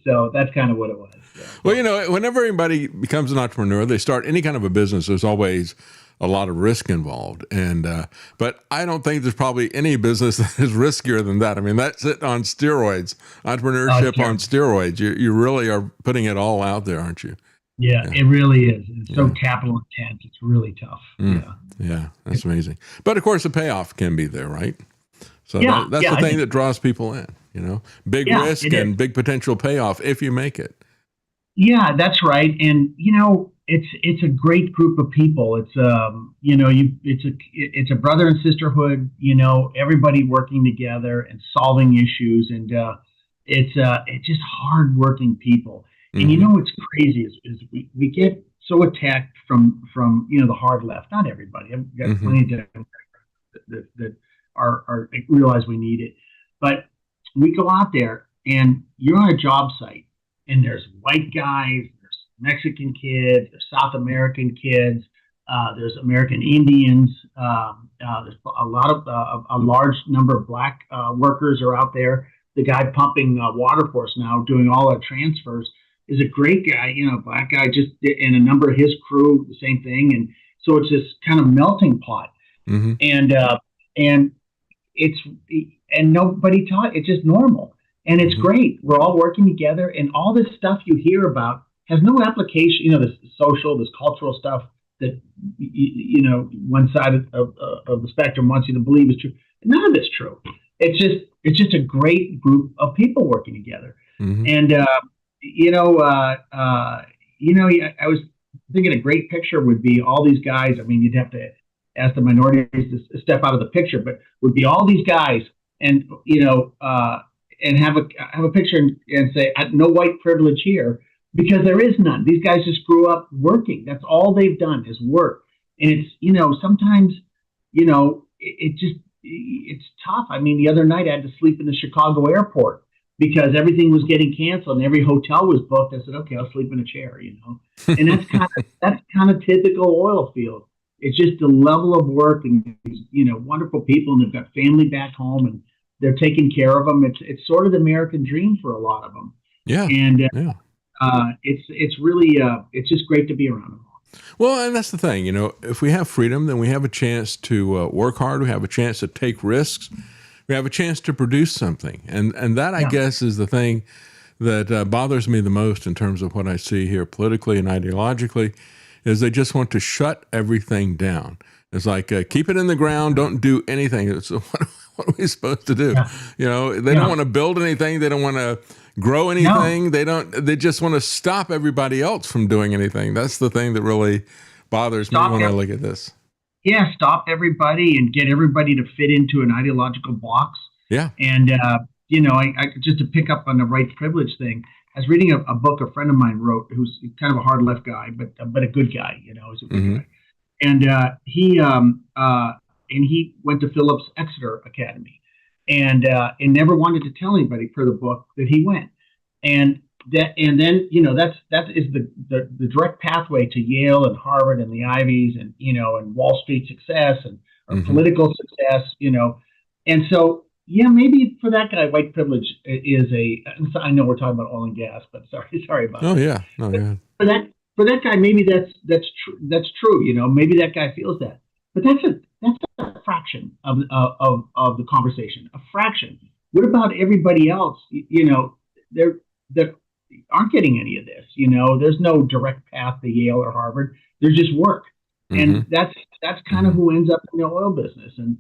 Speaker 14: so that's kind of what it was. Yeah.
Speaker 2: Well, whenever anybody becomes an entrepreneur, they start any kind of a business, there's always a lot of risk involved. And but I don't think there's probably any business that is riskier than that. I mean, that's it on steroids, entrepreneurship on steroids. You really are putting it all out there, aren't you?
Speaker 14: Yeah, it really is. It's so capital intense. It's really tough.
Speaker 2: Yeah, that's amazing. But of course, the payoff can be there, right? So that's the thing that draws people in. Big risk and big potential payoff if you make it.
Speaker 14: Yeah, that's right. And it's a great group of people. It's it's a brother and sisterhood. Everybody working together and solving issues, and it's just hardworking people. And what's crazy is we get so attacked from the hard left. Not everybody. I've got plenty of Democrats that are realize we need it, but we go out there and you're on a job site, and there's white guys, there's Mexican kids, there's South American kids, there's American Indians, there's a large number of black workers are out there. The guy pumping water for us now, doing all our transfers, is a great guy, black guy, and a number of his crew, the same thing. And so it's this kind of melting pot. Mm-hmm. And nobody taught, it's just normal. And it's great. We're all working together, and all this stuff you hear about has no application, this social, this cultural stuff that, one side of the spectrum wants you to believe is true. None of it's true. It's just a great group of people working together. Mm-hmm. And, I was thinking a great picture would be all these guys. I mean, you'd have to ask the minorities to step out of the picture, but would be all these guys and, and have a picture and say, no white privilege here, because there is none. These guys just grew up working. That's all they've done is work. And it's, sometimes, it's tough. I mean, the other night I had to sleep in the Chicago airport because everything was getting canceled and every hotel was booked. I said, okay, I'll sleep in a chair, and that's kind of typical oil field. It's just the level of work and, wonderful people, and they've got family back home and they're taking care of them. It's sort of the American dream for a lot of them.
Speaker 2: Yeah.
Speaker 14: And it's really, it's just great to be around them.
Speaker 2: Well, and that's the thing, if we have freedom, then we have a chance to work hard. We have a chance to take risks. We have a chance to produce something. And that, I guess, is the thing that bothers me the most in terms of what I see here politically and ideologically, is they just want to shut everything down. It's like, keep it in the ground, don't do anything. So what are we supposed to do? They don't want to build anything. They don't want to grow anything. No. They just want to stop everybody else from doing anything. That's the thing that really bothers me when I look at this.
Speaker 14: Yeah, stop everybody and get everybody to fit into an ideological box.
Speaker 2: Yeah.
Speaker 14: And, I just to pick up on the white privilege thing, I was reading a book a friend of mine wrote, who's kind of a hard left guy, but a good guy, he's a good guy. And he went to Phillips Exeter Academy and never wanted to tell anybody per the book that he went. And then that is the direct pathway to Yale and Harvard and the Ivies and and Wall Street success and political success, and so maybe for that guy white privilege is I know we're talking about oil and gas, but sorry about that.
Speaker 2: Oh yeah,
Speaker 14: for that guy maybe that's true, maybe that guy feels that, but that's a fraction of the conversation, a fraction. What about everybody else? They're aren't getting any of this. There's no direct path to Yale or Harvard. There's just work, and that's kind of who ends up in the oil business. And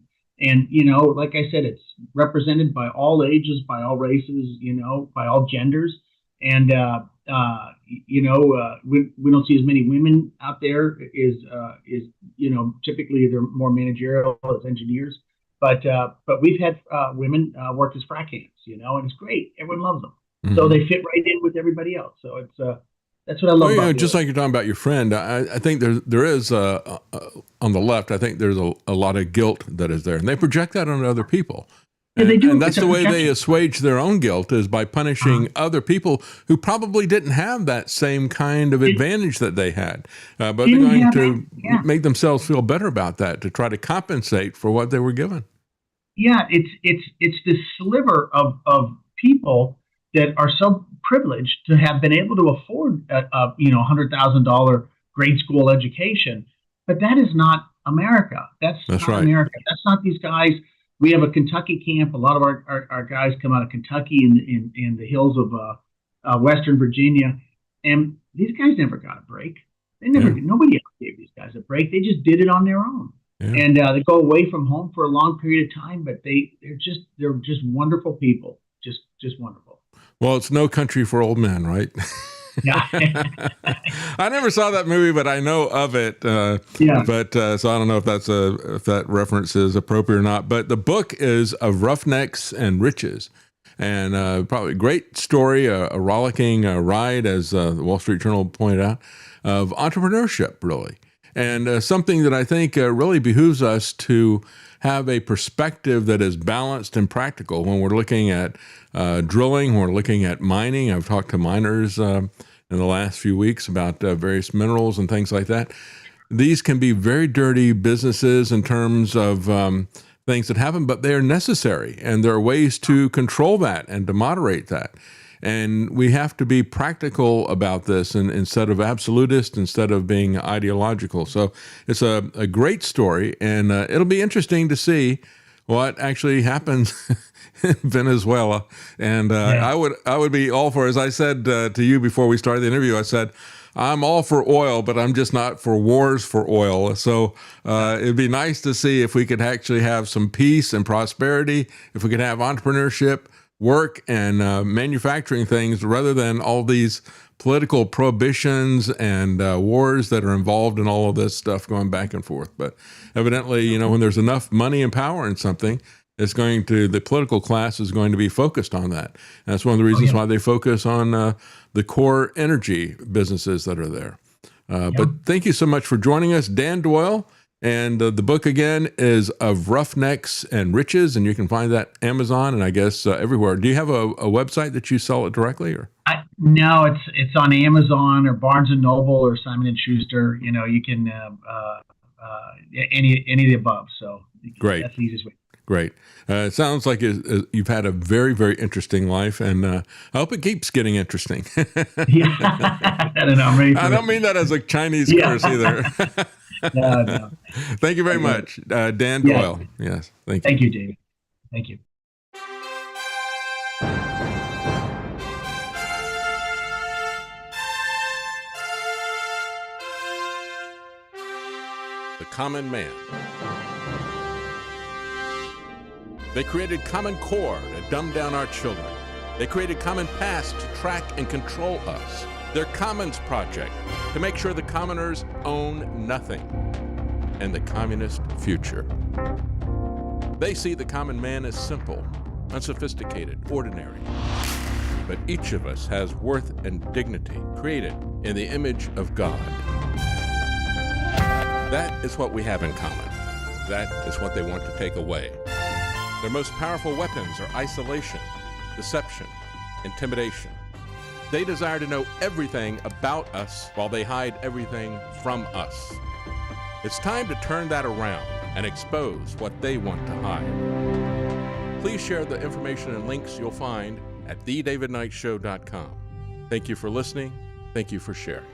Speaker 14: like I said, it's represented by all ages, by all races, by all genders, and we don't see as many women out there. Typically they're more managerial as engineers, but we've had women work as frac hands, and it's great. Everyone loves them. So they fit right in with everybody else. So it's that's what I love. About
Speaker 2: just like you're talking about your friend, I think there is on the left. I think there's a lot of guilt that is there, and they project that on other people.
Speaker 14: Yeah, they do.
Speaker 2: And that's the way they assuage their own guilt, is by punishing other people who probably didn't have that same kind of advantage that they had. But they're going to make themselves feel better about that to try to compensate for what they were given.
Speaker 14: Yeah, it's this sliver of people that are so privileged to have been able to afford a $100,000 grade school education, but that is not America. That's not right. America. That's not these guys. We have a Kentucky camp. A lot of our guys come out of Kentucky in the hills of Western Virginia, and these guys never got a break. They never. Nobody else gave these guys a break. They just did it on their own, and they go away from home for a long period of time. But they're just wonderful people. Just wonderful.
Speaker 2: Well, it's No Country for Old Men, right?
Speaker 14: Yeah.
Speaker 2: I never saw that movie, but I know of it. But so I don't know if that reference is appropriate or not. But the book is of Roughnecks and Riches, and probably a great story, a rollicking ride, as the Wall Street Journal pointed out, of entrepreneurship, really, and something that I think really behooves us to have a perspective that is balanced and practical when we're looking at drilling, when we're looking at mining. I've talked to miners in the last few weeks about various minerals and things like that. These can be very dirty businesses in terms of things that happen, but they are necessary, and there are ways to control that and to moderate that. And we have to be practical about this, and instead of absolutist, instead of being ideological. So it's a great story, and it'll be interesting to see what actually happens in Venezuela. And I would be all for, as I said to you before we started the interview, I said, I'm all for oil, but I'm just not for wars for oil. So it'd be nice to see if we could actually have some peace and prosperity, if we could have entrepreneurship, work, and manufacturing things, rather than all these political prohibitions and wars that are involved in all of this stuff going back and forth. But evidently, you know, when there's enough money and power in something, the political class is going to be focused on that. And that's one of the reasons why they focus on the core energy businesses that are there. But thank you so much for joining us, Dan Doyle. And the book, again, is Of Roughnecks and Riches, and you can find that Amazon and I guess everywhere. Do you have a website that you sell it directly? Or
Speaker 14: no, it's on Amazon or Barnes & Noble or Simon & Schuster. You know, you can any of the above. So
Speaker 2: great.
Speaker 14: That's the easiest way.
Speaker 2: Great. It sounds like you've had a very, very interesting life, and I hope it keeps getting interesting.
Speaker 14: Yeah. I don't know.
Speaker 2: I don't mean that as a Chinese curse either.
Speaker 14: No.
Speaker 2: Thank you very much, Dan Doyle. Yes. Thank you.
Speaker 14: Thank you, David. Thank you.
Speaker 2: The common man. They created Common Core to dumb down our children. They created Common Pass to track and control us. Their Commons Project to make sure the commoners own nothing. And the communist future. They see the common man as simple, unsophisticated, ordinary. But each of us has worth and dignity created in the image of God. That is what we have in common. That is what they want to take away. Their most powerful weapons are isolation, deception, intimidation. They desire to know everything about us while they hide everything from us. It's time to turn that around and expose what they want to hide. Please share the information and links you'll find at thedavidknightshow.com. Thank you for listening. Thank you for sharing.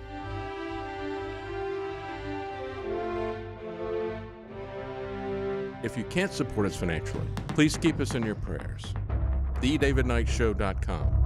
Speaker 2: If you can't support us financially, please keep us in your prayers. thedavidknightshow.com.